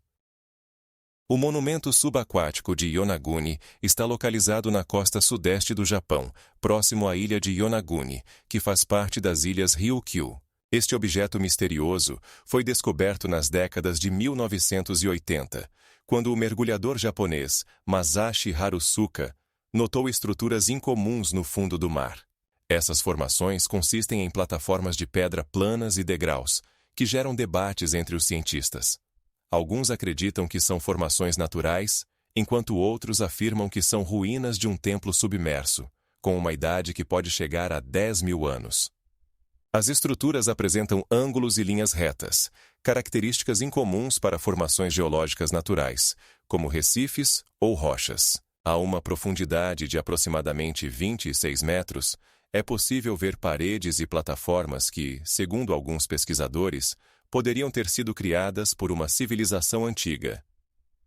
O monumento subaquático de Yonaguni está localizado na costa sudeste do Japão, próximo à ilha de Yonaguni, que faz parte das ilhas Ryukyu. Este objeto misterioso foi descoberto nas décadas de 1980, quando o mergulhador japonês Masashi Harusuka notou estruturas incomuns no fundo do mar. Essas formações consistem em plataformas de pedra planas e degraus, que geram debates entre os cientistas. Alguns acreditam que são formações naturais, enquanto outros afirmam que são ruínas de um templo submerso, com uma idade que pode chegar a 10.000 anos. As estruturas apresentam ângulos e linhas retas, características incomuns para formações geológicas naturais, como recifes ou rochas. A uma profundidade de aproximadamente 26 metros, é possível ver paredes e plataformas que, segundo alguns pesquisadores, poderiam ter sido criadas por uma civilização antiga.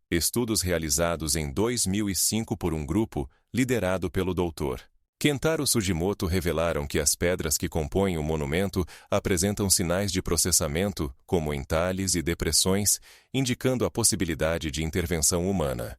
Estudos realizados em 2005 por um grupo liderado pelo Dr. Kentaro Sugimoto revelaram que as pedras que compõem o monumento apresentam sinais de processamento, como entalhes e depressões, indicando a possibilidade de intervenção humana.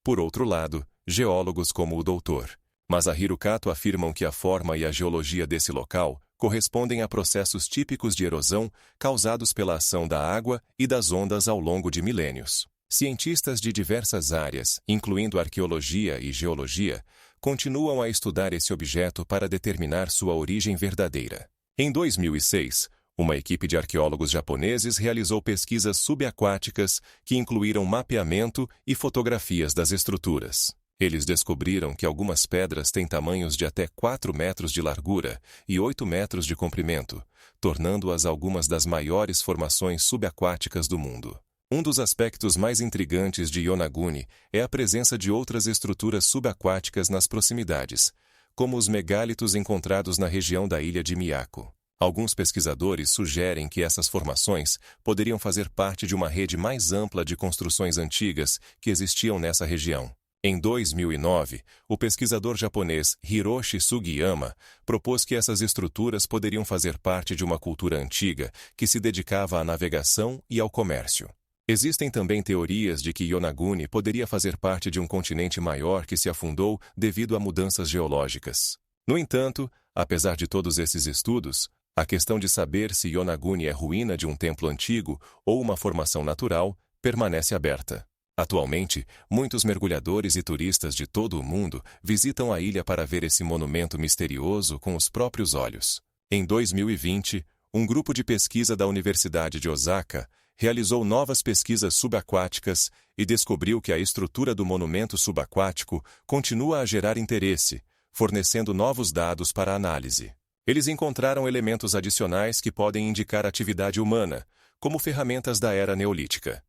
Por outro lado, geólogos como o Dr. Masahiro Kato afirmam que a forma e a geologia desse local correspondem a processos típicos de erosão causados pela ação da água e das ondas ao longo de milênios. Cientistas de diversas áreas, incluindo arqueologia e geologia, continuam a estudar esse objeto para determinar sua origem verdadeira. Em 2006, uma equipe de arqueólogos japoneses realizou pesquisas subaquáticas que incluíram mapeamento e fotografias das estruturas. Eles descobriram que algumas pedras têm tamanhos de até 4 metros de largura e 8 metros de comprimento, tornando-as algumas das maiores formações subaquáticas do mundo. Um dos aspectos mais intrigantes de Yonaguni é a presença de outras estruturas subaquáticas nas proximidades, como os megálitos encontrados na região da ilha de Miyako. Alguns pesquisadores sugerem que essas formações poderiam fazer parte de uma rede mais ampla de construções antigas que existiam nessa região. Em 2009, o pesquisador japonês Hiroshi Sugiyama propôs que essas estruturas poderiam fazer parte de uma cultura antiga que se dedicava à navegação e ao comércio. Existem também teorias de que Yonaguni poderia fazer parte de um continente maior que se afundou devido a mudanças geológicas. No entanto, apesar de todos esses estudos, A questão de saber se Yonaguni é ruína de um templo antigo ou uma formação natural permanece aberta. Atualmente, muitos mergulhadores e turistas de todo o mundo visitam a ilha para ver esse monumento misterioso com os próprios olhos. Em 2020, um grupo de pesquisa da Universidade de Osaka realizou novas pesquisas subaquáticas e descobriu que a estrutura do monumento subaquático continua a gerar interesse, fornecendo novos dados para análise. Eles encontraram elementos adicionais que podem indicar atividade humana, como ferramentas da era neolítica.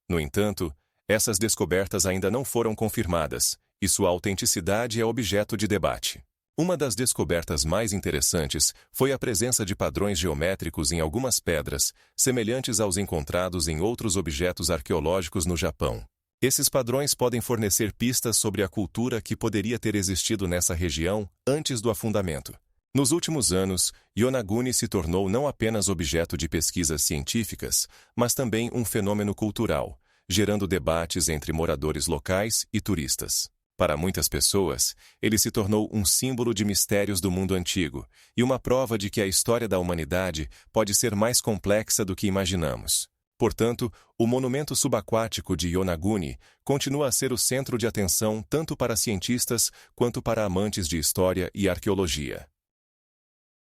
No entanto, essas descobertas ainda não foram confirmadas, e sua autenticidade é objeto de debate. Uma das descobertas mais interessantes foi a presença de padrões geométricos em algumas pedras, semelhantes aos encontrados em outros objetos arqueológicos no Japão. Esses padrões podem fornecer pistas sobre a cultura que poderia ter existido nessa região antes do afundamento. Nos últimos anos, Yonaguni se tornou não apenas objeto de pesquisas científicas, mas também um fenômeno cultural, gerando debates entre moradores locais e turistas. Para muitas pessoas, ele se tornou um símbolo de mistérios do mundo antigo e uma prova de que a história da humanidade pode ser mais complexa do que imaginamos. Portanto, o monumento subaquático de Yonaguni continua a ser o centro de atenção tanto para cientistas quanto para amantes de história e arqueologia.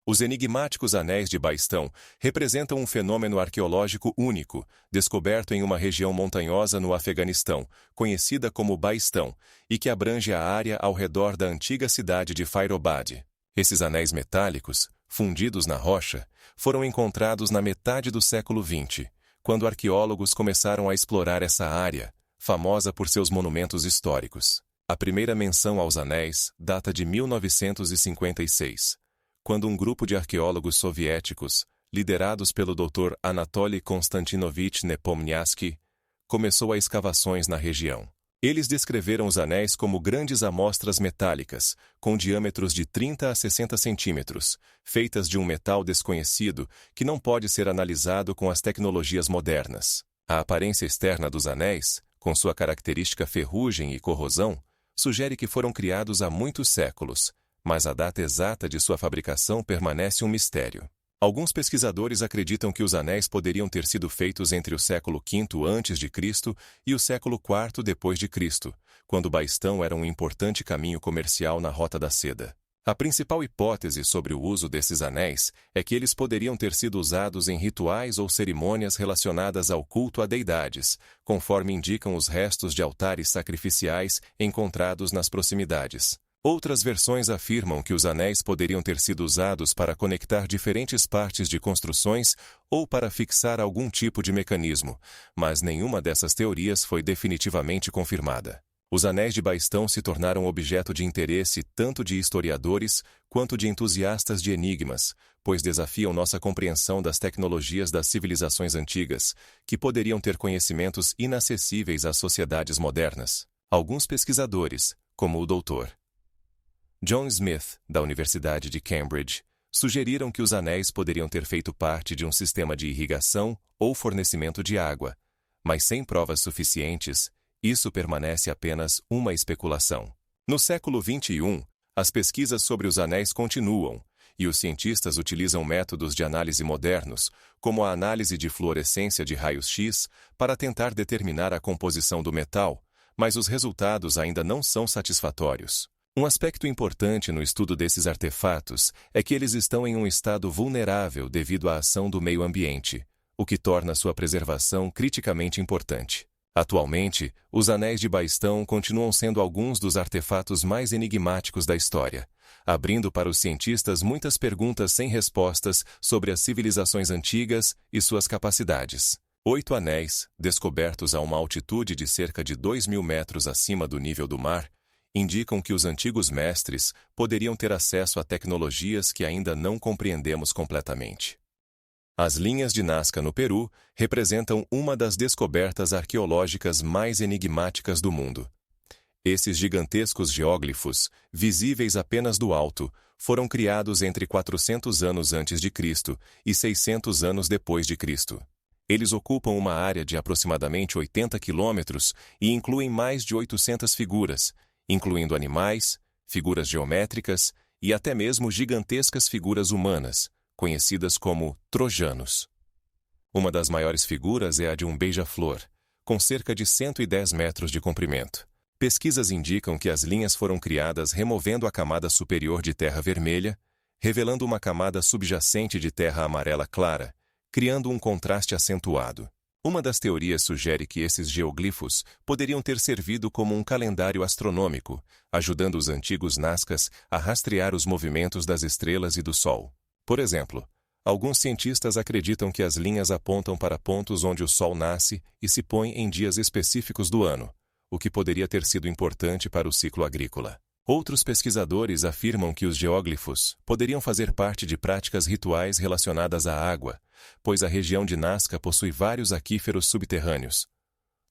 Os enigmáticos Anéis de Baistão representam um fenômeno arqueológico único, descoberto em uma região montanhosa no Afeganistão, conhecida como Baistão, e que abrange a área ao redor da antiga cidade de Fairobad. Esses anéis metálicos, fundidos na rocha, foram encontrados na metade do século XX, quando arqueólogos começaram a explorar essa área, famosa por seus monumentos históricos. A primeira menção aos anéis data de 1956. Quando um grupo de arqueólogos soviéticos, liderados pelo Dr. Anatoly Konstantinovich Nepomniachtchi, começou as escavações na região. Eles descreveram os anéis como grandes amostras metálicas, com diâmetros de 30 a 60 centímetros, feitas de um metal desconhecido que não pode ser analisado com as tecnologias modernas. A aparência externa dos anéis, com sua característica ferrugem e corrosão, sugere que foram criados há muitos séculos, mas a data exata de sua fabricação permanece um mistério. Alguns pesquisadores acreditam que os anéis poderiam ter sido feitos entre o século V a.C. e o século IV d.C., quando Baistão era um importante caminho comercial na Rota da Seda. A principal hipótese sobre o uso desses anéis é que eles poderiam ter sido usados em rituais ou cerimônias relacionadas ao culto a deidades, conforme indicam os restos de altares sacrificiais encontrados nas proximidades. Outras versões afirmam que os anéis poderiam ter sido usados para conectar diferentes partes de construções ou para fixar algum tipo de mecanismo, mas nenhuma dessas teorias foi definitivamente confirmada. Os anéis de Baistão se tornaram objeto de interesse tanto de historiadores quanto de entusiastas de enigmas, pois desafiam nossa compreensão das tecnologias das civilizações antigas, que poderiam ter conhecimentos inacessíveis às sociedades modernas. Alguns pesquisadores, como o Dr. John Smith, da Universidade de Cambridge, sugeriram que os anéis poderiam ter feito parte de um sistema de irrigação ou fornecimento de água, mas sem provas suficientes, isso permanece apenas uma especulação. No século XXI, as pesquisas sobre os anéis continuam, e os cientistas utilizam métodos de análise modernos, como a análise de fluorescência de raios-x, para tentar determinar a composição do metal, mas os resultados ainda não são satisfatórios. Um aspecto importante no estudo desses artefatos é que eles estão em um estado vulnerável devido à ação do meio ambiente, o que torna sua preservação criticamente importante. Atualmente, os anéis de Baistão continuam sendo alguns dos artefatos mais enigmáticos da história, abrindo para os cientistas muitas perguntas sem respostas sobre as civilizações antigas e suas capacidades. 8 anéis, descobertos a uma altitude de cerca de 2.000 metros acima do nível do mar, indicam que os antigos mestres poderiam ter acesso a tecnologias que ainda não compreendemos completamente. As linhas de Nazca no Peru representam uma das descobertas arqueológicas mais enigmáticas do mundo. Esses gigantescos geóglifos, visíveis apenas do alto, foram criados entre 400 anos antes de Cristo e 600 anos depois de Cristo. Eles ocupam uma área de aproximadamente 80 quilômetros e incluem mais de 800 figuras, incluindo animais, figuras geométricas e até mesmo gigantescas figuras humanas, conhecidas como trojanos. Uma das maiores figuras é a de um beija-flor, com cerca de 110 metros de comprimento. Pesquisas indicam que as linhas foram criadas removendo a camada superior de terra vermelha, revelando uma camada subjacente de terra amarela clara, criando um contraste acentuado. Uma das teorias sugere que esses geoglifos poderiam ter servido como um calendário astronômico, ajudando os antigos Nazcas a rastrear os movimentos das estrelas e do Sol. Por exemplo, alguns cientistas acreditam que as linhas apontam para pontos onde o Sol nasce e se põe em dias específicos do ano, o que poderia ter sido importante para o ciclo agrícola. Outros pesquisadores afirmam que os geóglifos poderiam fazer parte de práticas rituais relacionadas à água, pois a região de Nazca possui vários aquíferos subterrâneos.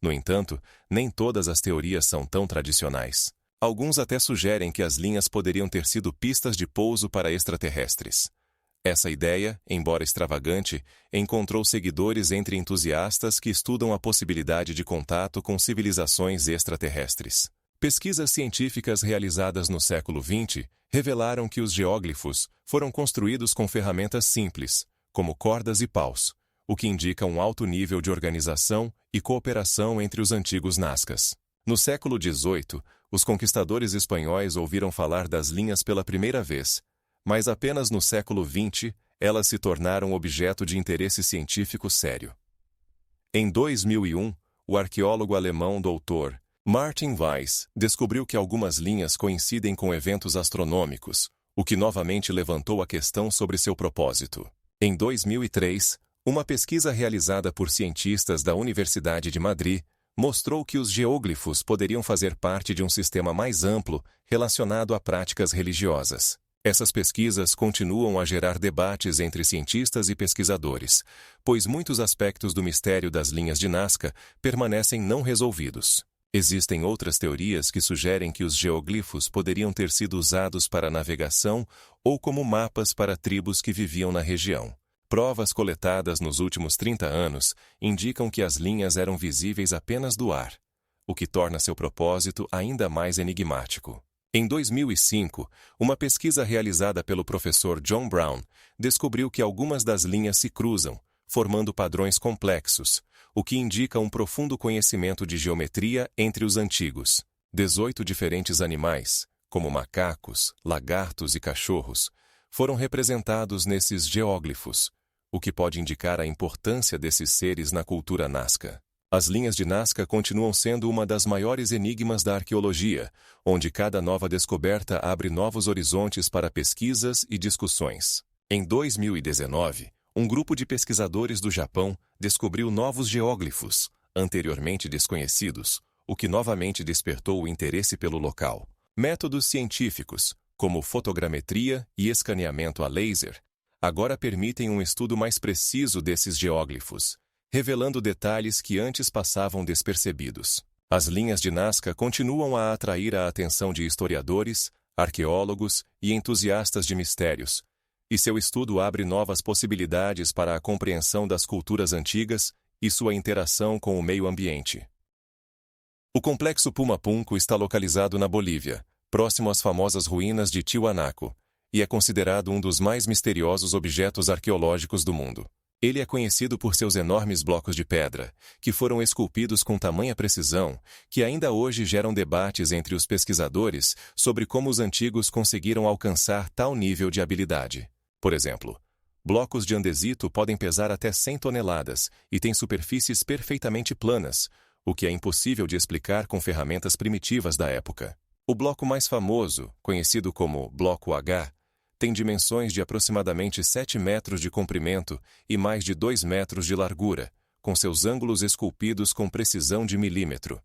No entanto, nem todas as teorias são tão tradicionais. Alguns até sugerem que as linhas poderiam ter sido pistas de pouso para extraterrestres. Essa ideia, embora extravagante, encontrou seguidores entre entusiastas que estudam a possibilidade de contato com civilizações extraterrestres. Pesquisas científicas realizadas no século XX revelaram que os geóglifos foram construídos com ferramentas simples, como cordas e paus, o que indica um alto nível de organização e cooperação entre os antigos Nazcas. No século XVIII, os conquistadores espanhóis ouviram falar das linhas pela primeira vez, mas apenas no século XX elas se tornaram objeto de interesse científico sério. Em 2001, o arqueólogo alemão Dr. Martin Weiss descobriu que algumas linhas coincidem com eventos astronômicos, o que novamente levantou a questão sobre seu propósito. Em 2003, uma pesquisa realizada por cientistas da Universidade de Madrid mostrou que os geóglifos poderiam fazer parte de um sistema mais amplo relacionado a práticas religiosas. Essas pesquisas continuam a gerar debates entre cientistas e pesquisadores, pois muitos aspectos do mistério das linhas de Nazca permanecem não resolvidos. Existem outras teorias que sugerem que os geoglifos poderiam ter sido usados para navegação ou como mapas para tribos que viviam na região. Provas coletadas nos últimos 30 anos indicam que as linhas eram visíveis apenas do ar, o que torna seu propósito ainda mais enigmático. Em 2005, uma pesquisa realizada pelo professor John Brown descobriu que algumas das linhas se cruzam, formando padrões complexos, o que indica um profundo conhecimento de geometria entre os antigos. 18 diferentes animais, como macacos, lagartos e cachorros, foram representados nesses geóglifos, o que pode indicar a importância desses seres na cultura Nazca. As linhas de Nazca continuam sendo uma das maiores enigmas da arqueologia, onde cada nova descoberta abre novos horizontes para pesquisas e discussões. Em 2019, um grupo de pesquisadores do Japão descobriu novos geóglifos, anteriormente desconhecidos, o que novamente despertou o interesse pelo local. Métodos científicos, como fotogrametria e escaneamento a laser, agora permitem um estudo mais preciso desses geóglifos, revelando detalhes que antes passavam despercebidos. As linhas de Nazca continuam a atrair a atenção de historiadores, arqueólogos e entusiastas de mistérios, e seu estudo abre novas possibilidades para a compreensão das culturas antigas e sua interação com o meio ambiente. O complexo Pumapunku está localizado na Bolívia, próximo às famosas ruínas de Tiwanaku, e é considerado um dos mais misteriosos objetos arqueológicos do mundo. Ele é conhecido por seus enormes blocos de pedra, que foram esculpidos com tamanha precisão, que ainda hoje geram debates entre os pesquisadores sobre como os antigos conseguiram alcançar tal nível de habilidade. Por exemplo, blocos de andesito podem pesar até 100 toneladas e têm superfícies perfeitamente planas, o que é impossível de explicar com ferramentas primitivas da época. O bloco mais famoso, conhecido como Bloco H, tem dimensões de aproximadamente 7 metros de comprimento e mais de 2 metros de largura, com seus ângulos esculpidos com precisão de milímetro.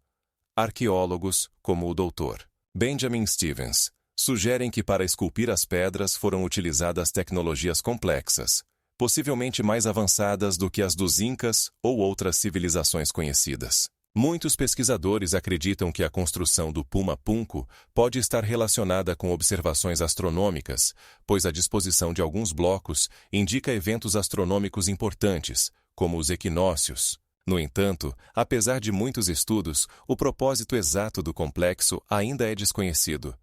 Arqueólogos, como o Dr. Benjamin Stevens, sugerem que para esculpir as pedras foram utilizadas tecnologias complexas, possivelmente mais avançadas do que as dos Incas ou outras civilizações conhecidas. Muitos pesquisadores acreditam que a construção do Pumapunku pode estar relacionada com observações astronômicas, pois a disposição de alguns blocos indica eventos astronômicos importantes, como os equinócios. No entanto, apesar de muitos estudos, o propósito exato do complexo ainda é desconhecido.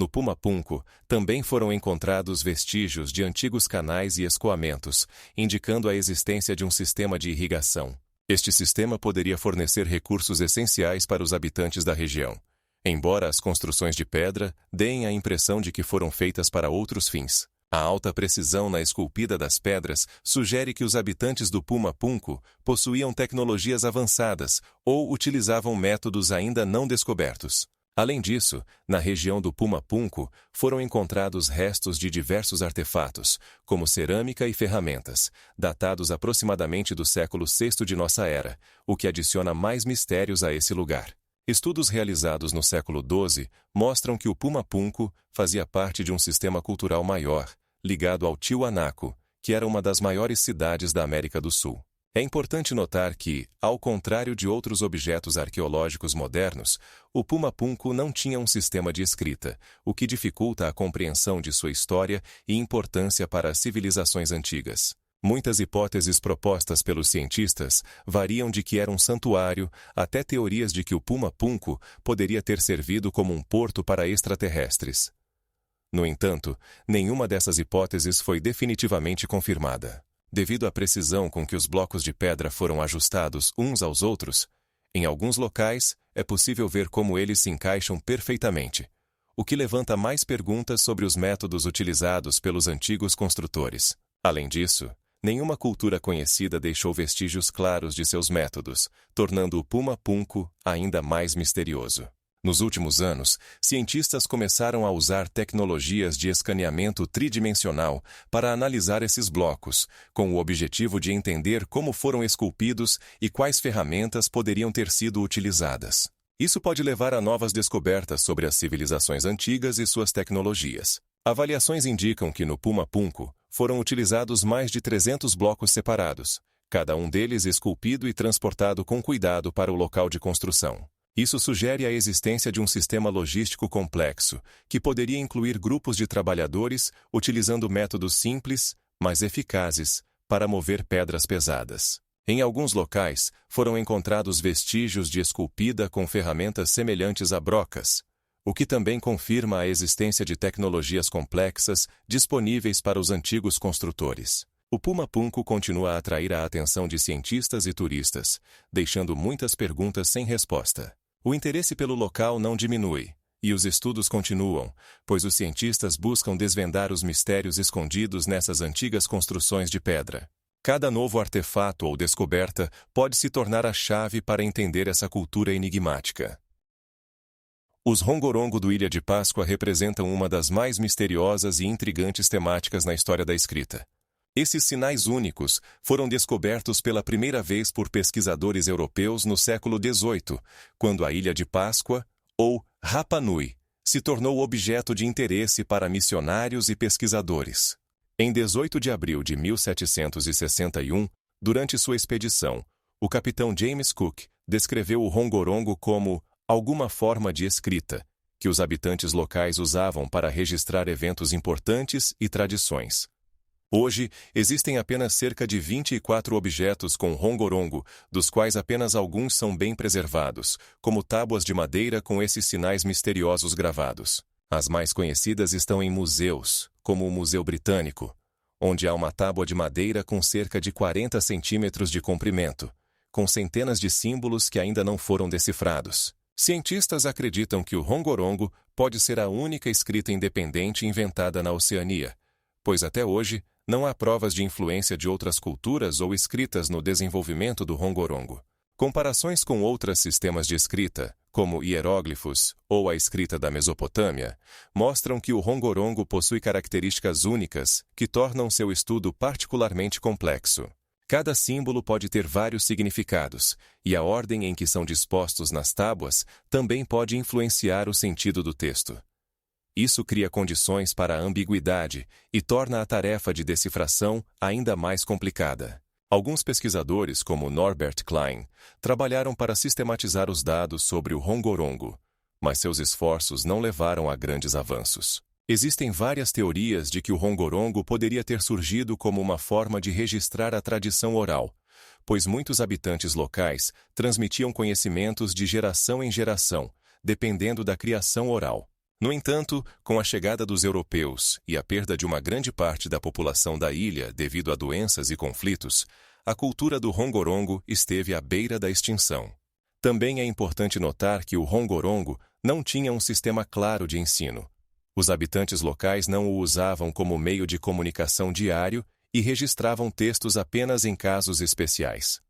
No Puma Punku, também foram encontrados vestígios de antigos canais e escoamentos, indicando a existência de um sistema de irrigação. Este sistema poderia fornecer recursos essenciais para os habitantes da região, embora as construções de pedra deem a impressão de que foram feitas para outros fins. A alta precisão na esculpida das pedras sugere que os habitantes do Puma Punku possuíam tecnologias avançadas ou utilizavam métodos ainda não descobertos. Além disso, na região do Puma Punku foram encontrados restos de diversos artefatos, como cerâmica e ferramentas, datados aproximadamente do século VI de nossa era, o que adiciona mais mistérios a esse lugar. Estudos realizados no século XII mostram que o Puma Punku fazia parte de um sistema cultural maior, ligado ao Tiwanaku, que era uma das maiores cidades da América do Sul. É importante notar que, ao contrário de outros objetos arqueológicos modernos, o Puma Punku não tinha um sistema de escrita, o que dificulta a compreensão de sua história e importância para as civilizações antigas. Muitas hipóteses propostas pelos cientistas variam de que era um santuário até teorias de que o Puma Punku poderia ter servido como um porto para extraterrestres. No entanto, nenhuma dessas hipóteses foi definitivamente confirmada. Devido à precisão com que os blocos de pedra foram ajustados uns aos outros, em alguns locais é possível ver como eles se encaixam perfeitamente, o que levanta mais perguntas sobre os métodos utilizados pelos antigos construtores. Além disso, nenhuma cultura conhecida deixou vestígios claros de seus métodos, tornando o Puma Punku ainda mais misterioso. Nos últimos anos, cientistas começaram a usar tecnologias de escaneamento tridimensional para analisar esses blocos, com o objetivo de entender como foram esculpidos e quais ferramentas poderiam ter sido utilizadas. Isso pode levar a novas descobertas sobre as civilizações antigas e suas tecnologias. Avaliações indicam que no Puma Punku foram utilizados mais de 300 blocos separados, cada um deles esculpido e transportado com cuidado para o local de construção. Isso sugere a existência de um sistema logístico complexo, que poderia incluir grupos de trabalhadores utilizando métodos simples, mas eficazes, para mover pedras pesadas. Em alguns locais, foram encontrados vestígios de esculpida com ferramentas semelhantes a brocas, o que também confirma a existência de tecnologias complexas disponíveis para os antigos construtores. O Puma Punku continua a atrair a atenção de cientistas e turistas, deixando muitas perguntas sem resposta. O interesse pelo local não diminui, e os estudos continuam, pois os cientistas buscam desvendar os mistérios escondidos nessas antigas construções de pedra. Cada novo artefato ou descoberta pode se tornar a chave para entender essa cultura enigmática. Os Rongorongo do Ilha de Páscoa representam uma das mais misteriosas e intrigantes temáticas na história da escrita. Esses sinais únicos foram descobertos pela primeira vez por pesquisadores europeus no século XVIII, quando a Ilha de Páscoa, ou Rapa Nui, se tornou objeto de interesse para missionários e pesquisadores. Em 18 de abril de 1761, durante sua expedição, o capitão James Cook descreveu o Rongorongo como alguma forma de escrita, que os habitantes locais usavam para registrar eventos importantes e tradições. Hoje, existem apenas cerca de 24 objetos com rongorongo, dos quais apenas alguns são bem preservados, como tábuas de madeira com esses sinais misteriosos gravados. As mais conhecidas estão em museus, como o Museu Britânico, onde há uma tábua de madeira com cerca de 40 centímetros de comprimento, com centenas de símbolos que ainda não foram decifrados. Cientistas acreditam que o rongorongo pode ser a única escrita independente inventada na Oceania, pois até hoje não há provas de influência de outras culturas ou escritas no desenvolvimento do rongorongo. Comparações com outros sistemas de escrita, como hieróglifos ou a escrita da Mesopotâmia, mostram que o rongorongo possui características únicas que tornam seu estudo particularmente complexo. Cada símbolo pode ter vários significados, e a ordem em que são dispostos nas tábuas também pode influenciar o sentido do texto. Isso cria condições para a ambiguidade e torna a tarefa de decifração ainda mais complicada. Alguns pesquisadores, como Norbert Klein, trabalharam para sistematizar os dados sobre o rongorongo, mas seus esforços não levaram a grandes avanços. Existem várias teorias de que o rongorongo poderia ter surgido como uma forma de registrar a tradição oral, pois muitos habitantes locais transmitiam conhecimentos de geração em geração, dependendo da criação oral. No entanto, com a chegada dos europeus e a perda de uma grande parte da população da ilha devido a doenças e conflitos, a cultura do rongorongo esteve à beira da extinção. Também é importante notar que o rongorongo não tinha um sistema claro de ensino. Os habitantes locais não o usavam como meio de comunicação diário e registravam textos apenas em casos especiais.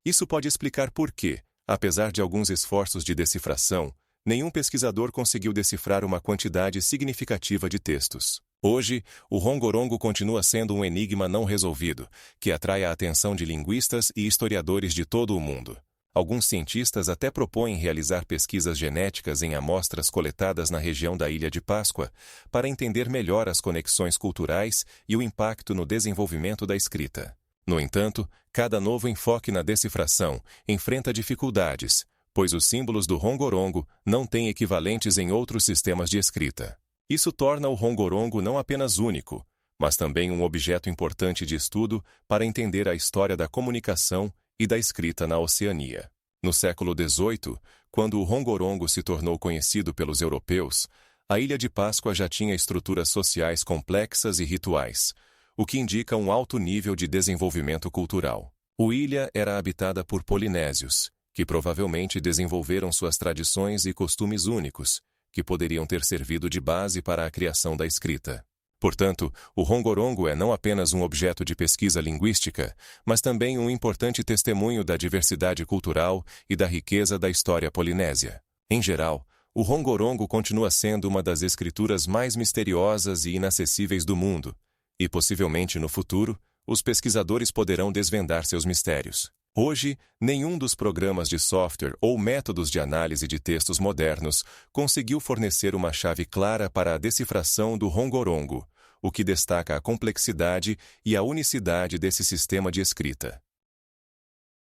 Isso pode explicar por que, apesar de alguns esforços de decifração, nenhum pesquisador conseguiu decifrar uma quantidade significativa de textos. Hoje, o rongorongo continua sendo um enigma não resolvido, que atrai a atenção de linguistas e historiadores de todo o mundo. Alguns cientistas até propõem realizar pesquisas genéticas em amostras coletadas na região da Ilha de Páscoa para entender melhor as conexões culturais e o impacto no desenvolvimento da escrita. No entanto, cada novo enfoque na decifração enfrenta dificuldades, pois os símbolos do rongorongo não têm equivalentes em outros sistemas de escrita. Isso torna o rongorongo não apenas único, mas também um objeto importante de estudo para entender a história da comunicação e da escrita na Oceania. No século XVIII, quando o rongorongo se tornou conhecido pelos europeus, a Ilha de Páscoa já tinha estruturas sociais complexas e rituais, o que indica um alto nível de desenvolvimento cultural. A ilha era habitada por polinésios, que provavelmente desenvolveram suas tradições e costumes únicos, que poderiam ter servido de base para a criação da escrita. Portanto, o rongorongo é não apenas um objeto de pesquisa linguística, mas também um importante testemunho da diversidade cultural e da riqueza da história polinésia. Em geral, o rongorongo continua sendo uma das escrituras mais misteriosas e inacessíveis do mundo, e possivelmente no futuro, os pesquisadores poderão desvendar seus mistérios. Hoje, nenhum dos programas de software ou métodos de análise de textos modernos conseguiu fornecer uma chave clara para a decifração do rongorongo, o que destaca a complexidade e a unicidade desse sistema de escrita.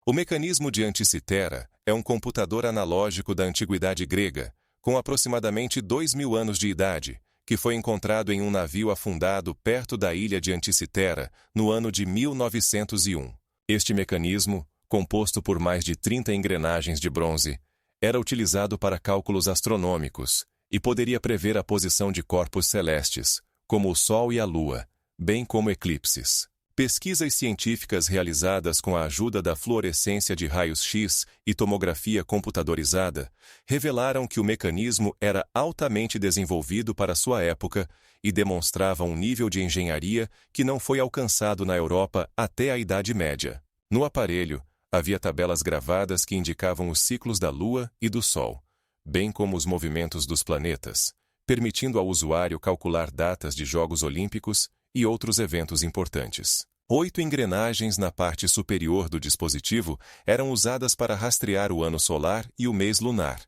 O mecanismo de Anticitera é um computador analógico da antiguidade grega, com aproximadamente 2.000 anos de idade, que foi encontrado em um navio afundado perto da ilha de Anticitera no ano de 1901. Este mecanismo, composto por mais de 30 engrenagens de bronze, era utilizado para cálculos astronômicos e poderia prever a posição de corpos celestes, como o Sol e a Lua, bem como eclipses. Pesquisas científicas realizadas com a ajuda da fluorescência de raios-x e tomografia computadorizada revelaram que o mecanismo era altamente desenvolvido para sua época e demonstrava um nível de engenharia que não foi alcançado na Europa até a Idade Média. No aparelho, havia tabelas gravadas que indicavam os ciclos da Lua e do Sol, bem como os movimentos dos planetas, permitindo ao usuário calcular datas de Jogos Olímpicos e outros eventos importantes. 8 engrenagens na parte superior do dispositivo eram usadas para rastrear o ano solar e o mês lunar,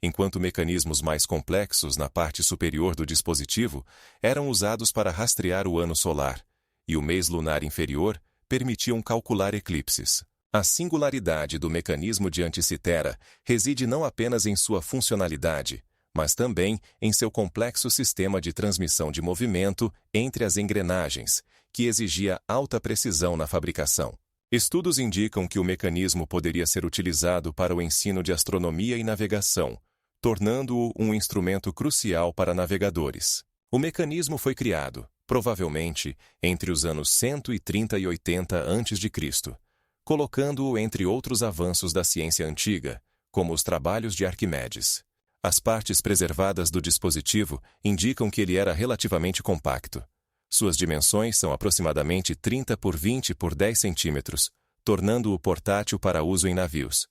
enquanto mecanismos mais complexos na parte superior do dispositivo eram usados para rastrear o ano solar, e o mês lunar inferior permitiam calcular eclipses. A singularidade do mecanismo de Anticitera reside não apenas em sua funcionalidade, mas também em seu complexo sistema de transmissão de movimento entre as engrenagens, que exigia alta precisão na fabricação. Estudos indicam que o mecanismo poderia ser utilizado para o ensino de astronomia e navegação, tornando-o um instrumento crucial para navegadores. O mecanismo foi criado, provavelmente, entre os anos 130 e 80 a.C., colocando-o entre outros avanços da ciência antiga, como os trabalhos de Arquimedes. As partes preservadas do dispositivo indicam que ele era relativamente compacto. Suas dimensões são aproximadamente 30 por 20 por 10 centímetros, tornando-o portátil para uso em navios.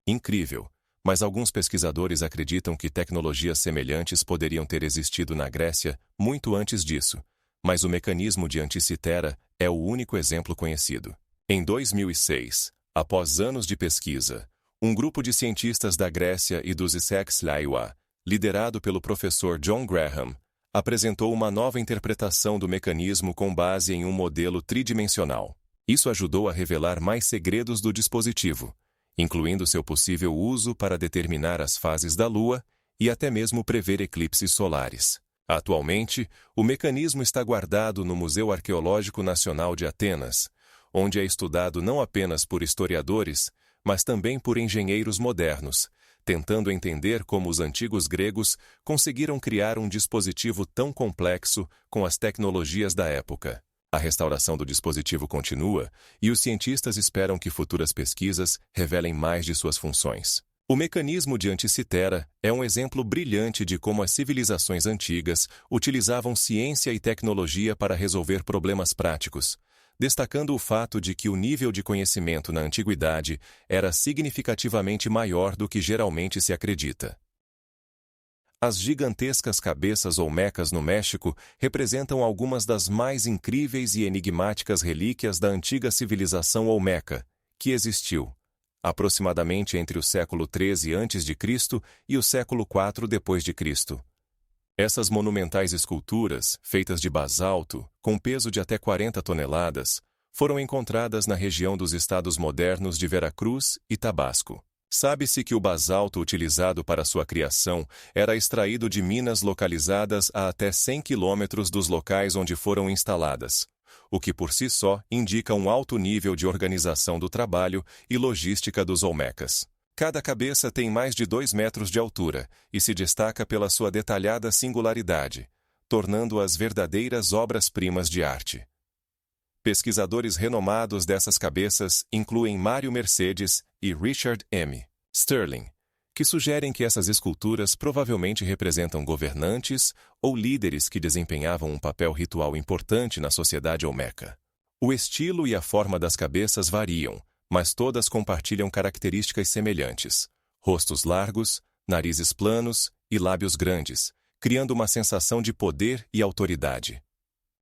Incrível, mas alguns pesquisadores acreditam que tecnologias semelhantes poderiam ter existido na Grécia muito antes disso, mas o mecanismo de Anticitera é o único exemplo conhecido. Em 2006, após anos de pesquisa, um grupo de cientistas da Grécia e dos Essex Laiwa, liderado pelo professor John Graham, apresentou uma nova interpretação do mecanismo com base em um modelo tridimensional. Isso ajudou a revelar mais segredos do dispositivo, incluindo seu possível uso para determinar as fases da Lua e até mesmo prever eclipses solares. Atualmente, o mecanismo está guardado no Museu Arqueológico Nacional de Atenas, onde é estudado não apenas por historiadores, mas também por engenheiros modernos, tentando entender como os antigos gregos conseguiram criar um dispositivo tão complexo com as tecnologias da época. A restauração do dispositivo continua e os cientistas esperam que futuras pesquisas revelem mais de suas funções. O mecanismo de Anticitera é um exemplo brilhante de como as civilizações antigas utilizavam ciência e tecnologia para resolver problemas práticos, destacando o fato de que o nível de conhecimento na antiguidade era significativamente maior do que geralmente se acredita. As gigantescas cabeças olmecas no México representam algumas das mais incríveis e enigmáticas relíquias da antiga civilização olmeca, que existiu aproximadamente entre o século XIII a.C. e o século IV d.C. Essas monumentais esculturas, feitas de basalto, com peso de até 40 toneladas, foram encontradas na região dos estados modernos de Veracruz e Tabasco. Sabe-se que o basalto utilizado para sua criação era extraído de minas localizadas a até 100 quilômetros dos locais onde foram instaladas, o que por si só indica um alto nível de organização do trabalho e logística dos olmecas. Cada cabeça tem mais de 2 metros de altura e se destaca pela sua detalhada singularidade, tornando-as verdadeiras obras-primas de arte. Pesquisadores renomados dessas cabeças incluem Mário Mercedes e Richard M. Sterling, que sugerem que essas esculturas provavelmente representam governantes ou líderes que desempenhavam um papel ritual importante na sociedade olmeca. O estilo e a forma das cabeças variam, mas todas compartilham características semelhantes: rostos largos, narizes planos e lábios grandes, criando uma sensação de poder e autoridade.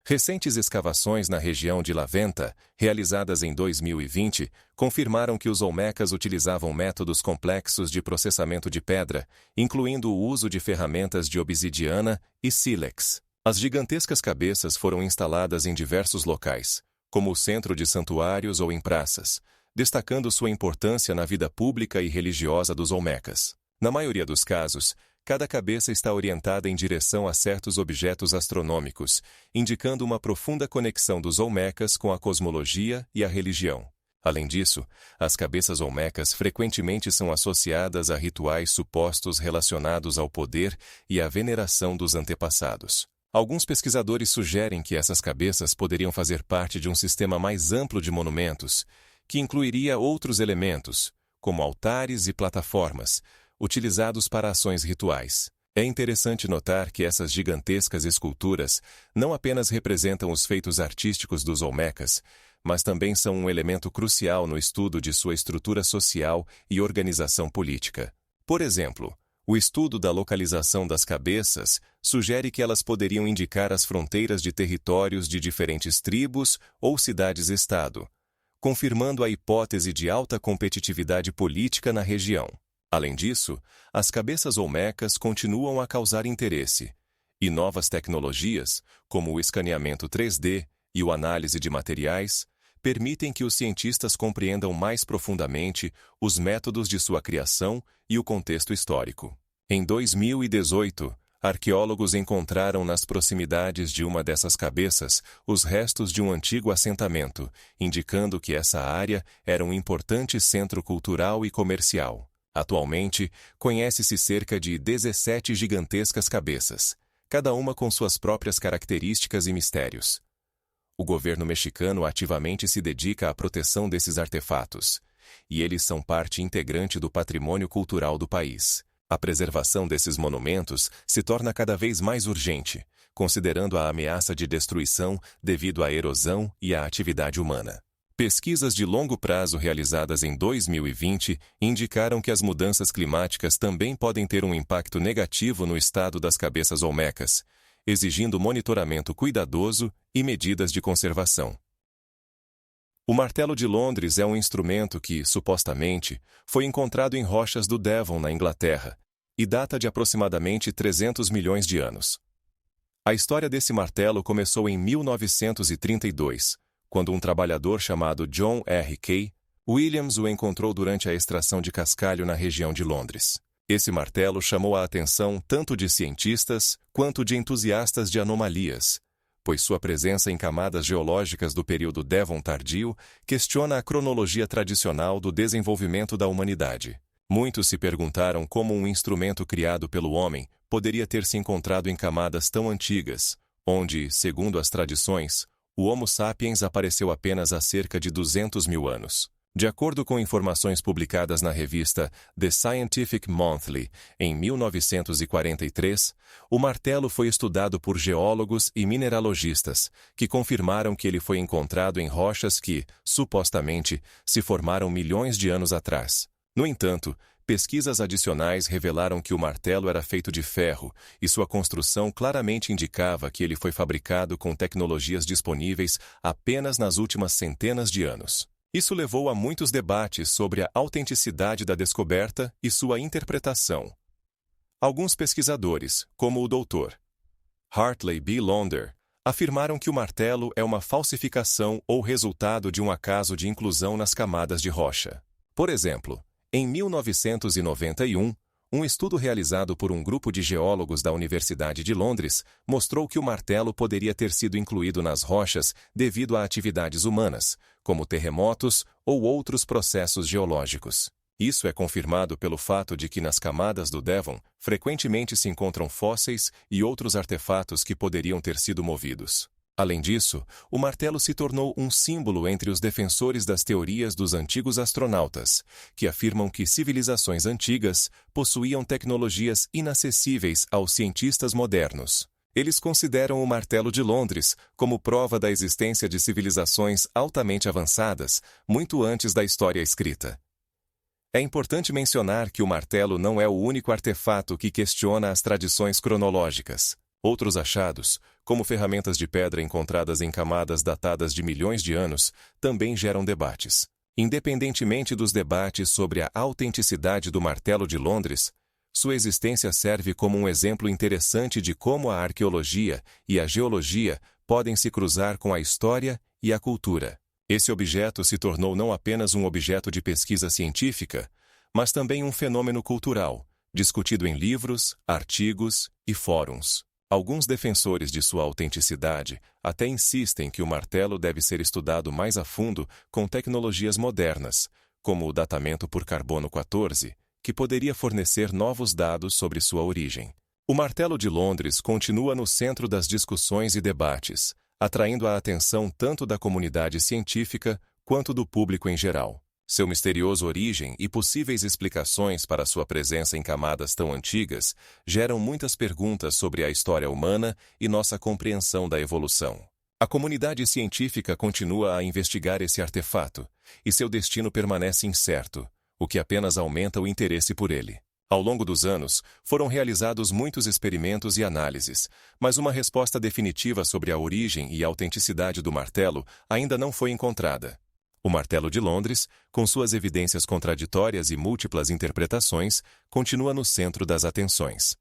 Recentes escavações na região de La Venta, realizadas em 2020, confirmaram que os olmecas utilizavam métodos complexos de processamento de pedra, incluindo o uso de ferramentas de obsidiana e sílex. As gigantescas cabeças foram instaladas em diversos locais, como o centro de santuários ou em praças, destacando sua importância na vida pública e religiosa dos olmecas. Na maioria dos casos, cada cabeça está orientada em direção a certos objetos astronômicos, indicando uma profunda conexão dos olmecas com a cosmologia e a religião. Além disso, as cabeças olmecas frequentemente são associadas a rituais supostos relacionados ao poder e à veneração dos antepassados. Alguns pesquisadores sugerem que essas cabeças poderiam fazer parte de um sistema mais amplo de monumentos, que incluiria outros elementos, como altares e plataformas, utilizados para ações rituais. É interessante notar que essas gigantescas esculturas não apenas representam os feitos artísticos dos olmecas, mas também são um elemento crucial no estudo de sua estrutura social e organização política. Por exemplo, o estudo da localização das cabeças sugere que elas poderiam indicar as fronteiras de territórios de diferentes tribos ou cidades-estado, confirmando a hipótese de alta competitividade política na região. Além disso, as cabeças olmecas continuam a causar interesse, e novas tecnologias, como o escaneamento 3D e o análise de materiais, permitem que os cientistas compreendam mais profundamente os métodos de sua criação e o contexto histórico. Em 2018, arqueólogos encontraram nas proximidades de uma dessas cabeças os restos de um antigo assentamento, indicando que essa área era um importante centro cultural e comercial. Atualmente, conhece-se cerca de 17 gigantescas cabeças, cada uma com suas próprias características e mistérios. O governo mexicano ativamente se dedica à proteção desses artefatos, e eles são parte integrante do patrimônio cultural do país. A preservação desses monumentos se torna cada vez mais urgente, considerando a ameaça de destruição devido à erosão e à atividade humana. Pesquisas de longo prazo realizadas em 2020 indicaram que as mudanças climáticas também podem ter um impacto negativo no estado das cabeças olmecas, exigindo monitoramento cuidadoso e medidas de conservação. O martelo de Londres é um instrumento que, supostamente, foi encontrado em rochas do Devon, na Inglaterra, e data de aproximadamente 300 milhões de anos. A história desse martelo começou em 1932, quando um trabalhador chamado John R. K. Williams o encontrou durante a extração de cascalho na região de Londres. Esse martelo chamou a atenção tanto de cientistas quanto de entusiastas de anomalias, pois sua presença em camadas geológicas do período Devon tardio questiona a cronologia tradicional do desenvolvimento da humanidade. Muitos se perguntaram como um instrumento criado pelo homem poderia ter se encontrado em camadas tão antigas, onde, segundo as tradições, o Homo sapiens apareceu apenas há cerca de 200 mil anos. De acordo com informações publicadas na revista The Scientific Monthly, em 1943, o martelo foi estudado por geólogos e mineralogistas, que confirmaram que ele foi encontrado em rochas que, supostamente, se formaram milhões de anos atrás. No entanto, pesquisas adicionais revelaram que o martelo era feito de ferro e sua construção claramente indicava que ele foi fabricado com tecnologias disponíveis apenas nas últimas centenas de anos. Isso levou a muitos debates sobre a autenticidade da descoberta e sua interpretação. Alguns pesquisadores, como o Dr. Hartley B. Lauder, afirmaram que o martelo é uma falsificação ou resultado de um acaso de inclusão nas camadas de rocha. Por exemplo, em 1991, um estudo realizado por um grupo de geólogos da Universidade de Londres mostrou que o martelo poderia ter sido incluído nas rochas devido a atividades humanas, como terremotos ou outros processos geológicos. Isso é confirmado pelo fato de que nas camadas do Devon frequentemente se encontram fósseis e outros artefatos que poderiam ter sido movidos. Além disso, o martelo se tornou um símbolo entre os defensores das teorias dos antigos astronautas, que afirmam que civilizações antigas possuíam tecnologias inacessíveis aos cientistas modernos. Eles consideram o martelo de Londres como prova da existência de civilizações altamente avançadas muito antes da história escrita. É importante mencionar que o martelo não é o único artefato que questiona as tradições cronológicas. Outros achados, como ferramentas de pedra encontradas em camadas datadas de milhões de anos, também geram debates. Independentemente dos debates sobre a autenticidade do martelo de Londres, sua existência serve como um exemplo interessante de como a arqueologia e a geologia podem se cruzar com a história e a cultura. Esse objeto se tornou não apenas um objeto de pesquisa científica, mas também um fenômeno cultural, discutido em livros, artigos e fóruns. Alguns defensores de sua autenticidade até insistem que o martelo deve ser estudado mais a fundo com tecnologias modernas, como o datamento por carbono 14, que poderia fornecer novos dados sobre sua origem. O martelo de Londres continua no centro das discussões e debates, atraindo a atenção tanto da comunidade científica quanto do público em geral. Seu misterioso origem e possíveis explicações para sua presença em camadas tão antigas geram muitas perguntas sobre a história humana e nossa compreensão da evolução. A comunidade científica continua a investigar esse artefato, e seu destino permanece incerto, o que apenas aumenta o interesse por ele. Ao longo dos anos, foram realizados muitos experimentos e análises, mas uma resposta definitiva sobre a origem e a autenticidade do martelo ainda não foi encontrada. O martelo de Londres, com suas evidências contraditórias e múltiplas interpretações, continua no centro das atenções.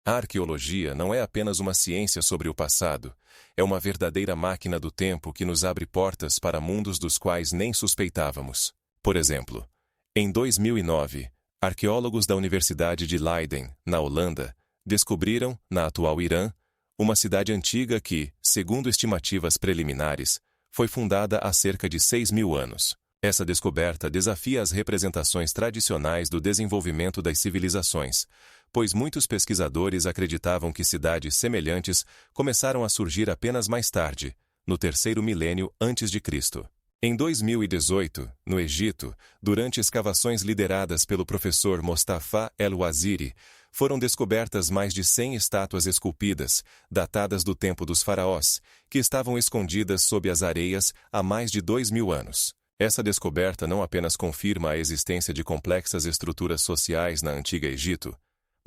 A arqueologia não é apenas uma ciência sobre o passado, é uma verdadeira máquina do tempo que nos abre portas para mundos dos quais nem suspeitávamos. Por exemplo, em 2009, arqueólogos da Universidade de Leiden, na Holanda, descobriram, na atual Irã, uma cidade antiga que, segundo estimativas preliminares, foi fundada há cerca de 6.000 anos. Essa descoberta desafia as representações tradicionais do desenvolvimento das civilizações, pois muitos pesquisadores acreditavam que cidades semelhantes começaram a surgir apenas mais tarde, no terceiro milênio antes de Cristo. Em 2018, no Egito, durante escavações lideradas pelo professor Mostafa El-Waziri, foram descobertas mais de 100 estátuas esculpidas, datadas do tempo dos faraós, que estavam escondidas sob as areias há mais de 2.000 anos. Essa descoberta não apenas confirma a existência de complexas estruturas sociais na antiga Egito,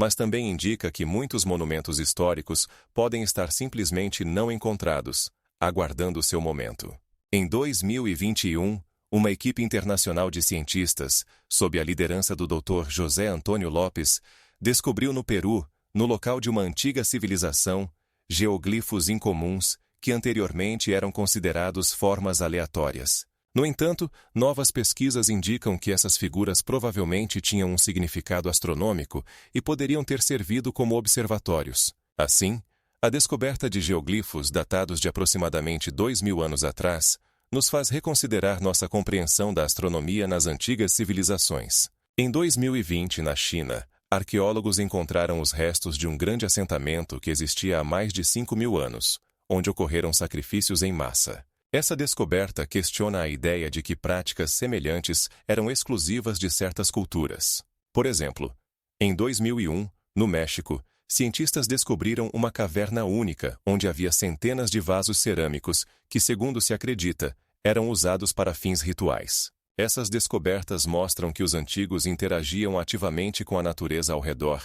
mas também indica que muitos monumentos históricos podem estar simplesmente não encontrados, aguardando seu momento. Em 2021, uma equipe internacional de cientistas, sob a liderança do Dr. José Antônio Lopes, descobriu no Peru, no local de uma antiga civilização, geoglifos incomuns que anteriormente eram considerados formas aleatórias. No entanto, novas pesquisas indicam que essas figuras provavelmente tinham um significado astronômico e poderiam ter servido como observatórios. Assim, a descoberta de geoglifos datados de aproximadamente 2.000 anos atrás nos faz reconsiderar nossa compreensão da astronomia nas antigas civilizações. Em 2020, na China, arqueólogos encontraram os restos de um grande assentamento que existia há mais de 5.000 anos, onde ocorreram sacrifícios em massa. Essa descoberta questiona a ideia de que práticas semelhantes eram exclusivas de certas culturas. Por exemplo, em 2001, no México, cientistas descobriram uma caverna única onde havia centenas de vasos cerâmicos que, segundo se acredita, eram usados para fins rituais. Essas descobertas mostram que os antigos interagiam ativamente com a natureza ao redor,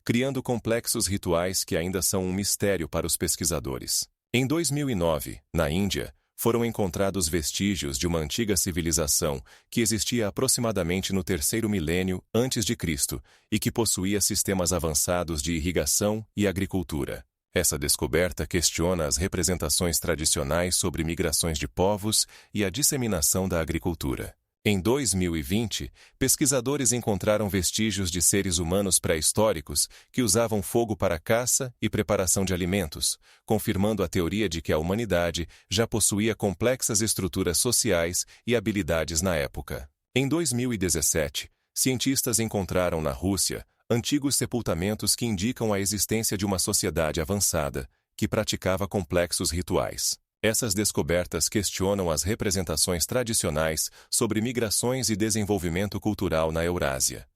criando complexos rituais que ainda são um mistério para os pesquisadores. Em 2009, na Índia, foram encontrados vestígios de uma antiga civilização que existia aproximadamente no 3º milênio antes de Cristo e que possuía sistemas avançados de irrigação e agricultura. Essa descoberta questiona as representações tradicionais sobre migrações de povos e a disseminação da agricultura. Em 2020, pesquisadores encontraram vestígios de seres humanos pré-históricos que usavam fogo para caça e preparação de alimentos, confirmando a teoria de que a humanidade já possuía complexas estruturas sociais e habilidades na época. Em 2017, cientistas encontraram na Rússia antigos sepultamentos que indicam a existência de uma sociedade avançada que praticava complexos rituais. Essas descobertas questionam as representações tradicionais sobre migrações e desenvolvimento cultural na Eurásia.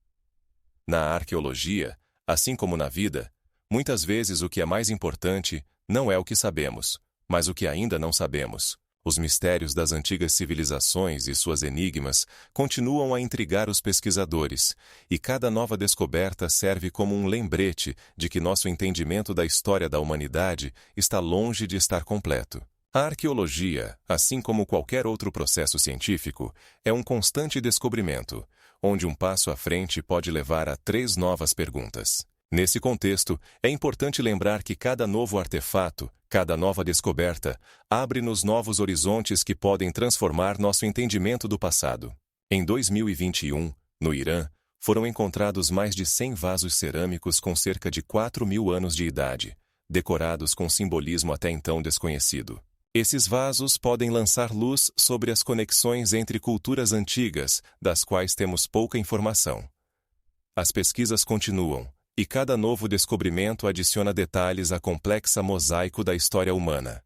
Na arqueologia, assim como na vida, muitas vezes o que é mais importante não é o que sabemos, mas o que ainda não sabemos. Os mistérios das antigas civilizações e suas enigmas continuam a intrigar os pesquisadores, e cada nova descoberta serve como um lembrete de que nosso entendimento da história da humanidade está longe de estar completo. A arqueologia, assim como qualquer outro processo científico, é um constante descobrimento, onde um passo à frente pode levar a 3 novas perguntas. Nesse contexto, é importante lembrar que cada novo artefato, cada nova descoberta, abre-nos novos horizontes que podem transformar nosso entendimento do passado. Em 2021, no Irã, foram encontrados mais de 100 vasos cerâmicos com cerca de 4.000 anos de idade, decorados com simbolismo até então desconhecido. Esses vasos podem lançar luz sobre as conexões entre culturas antigas, das quais temos pouca informação. As pesquisas continuam, e cada novo descobrimento adiciona detalhes à complexa mosaico da história humana.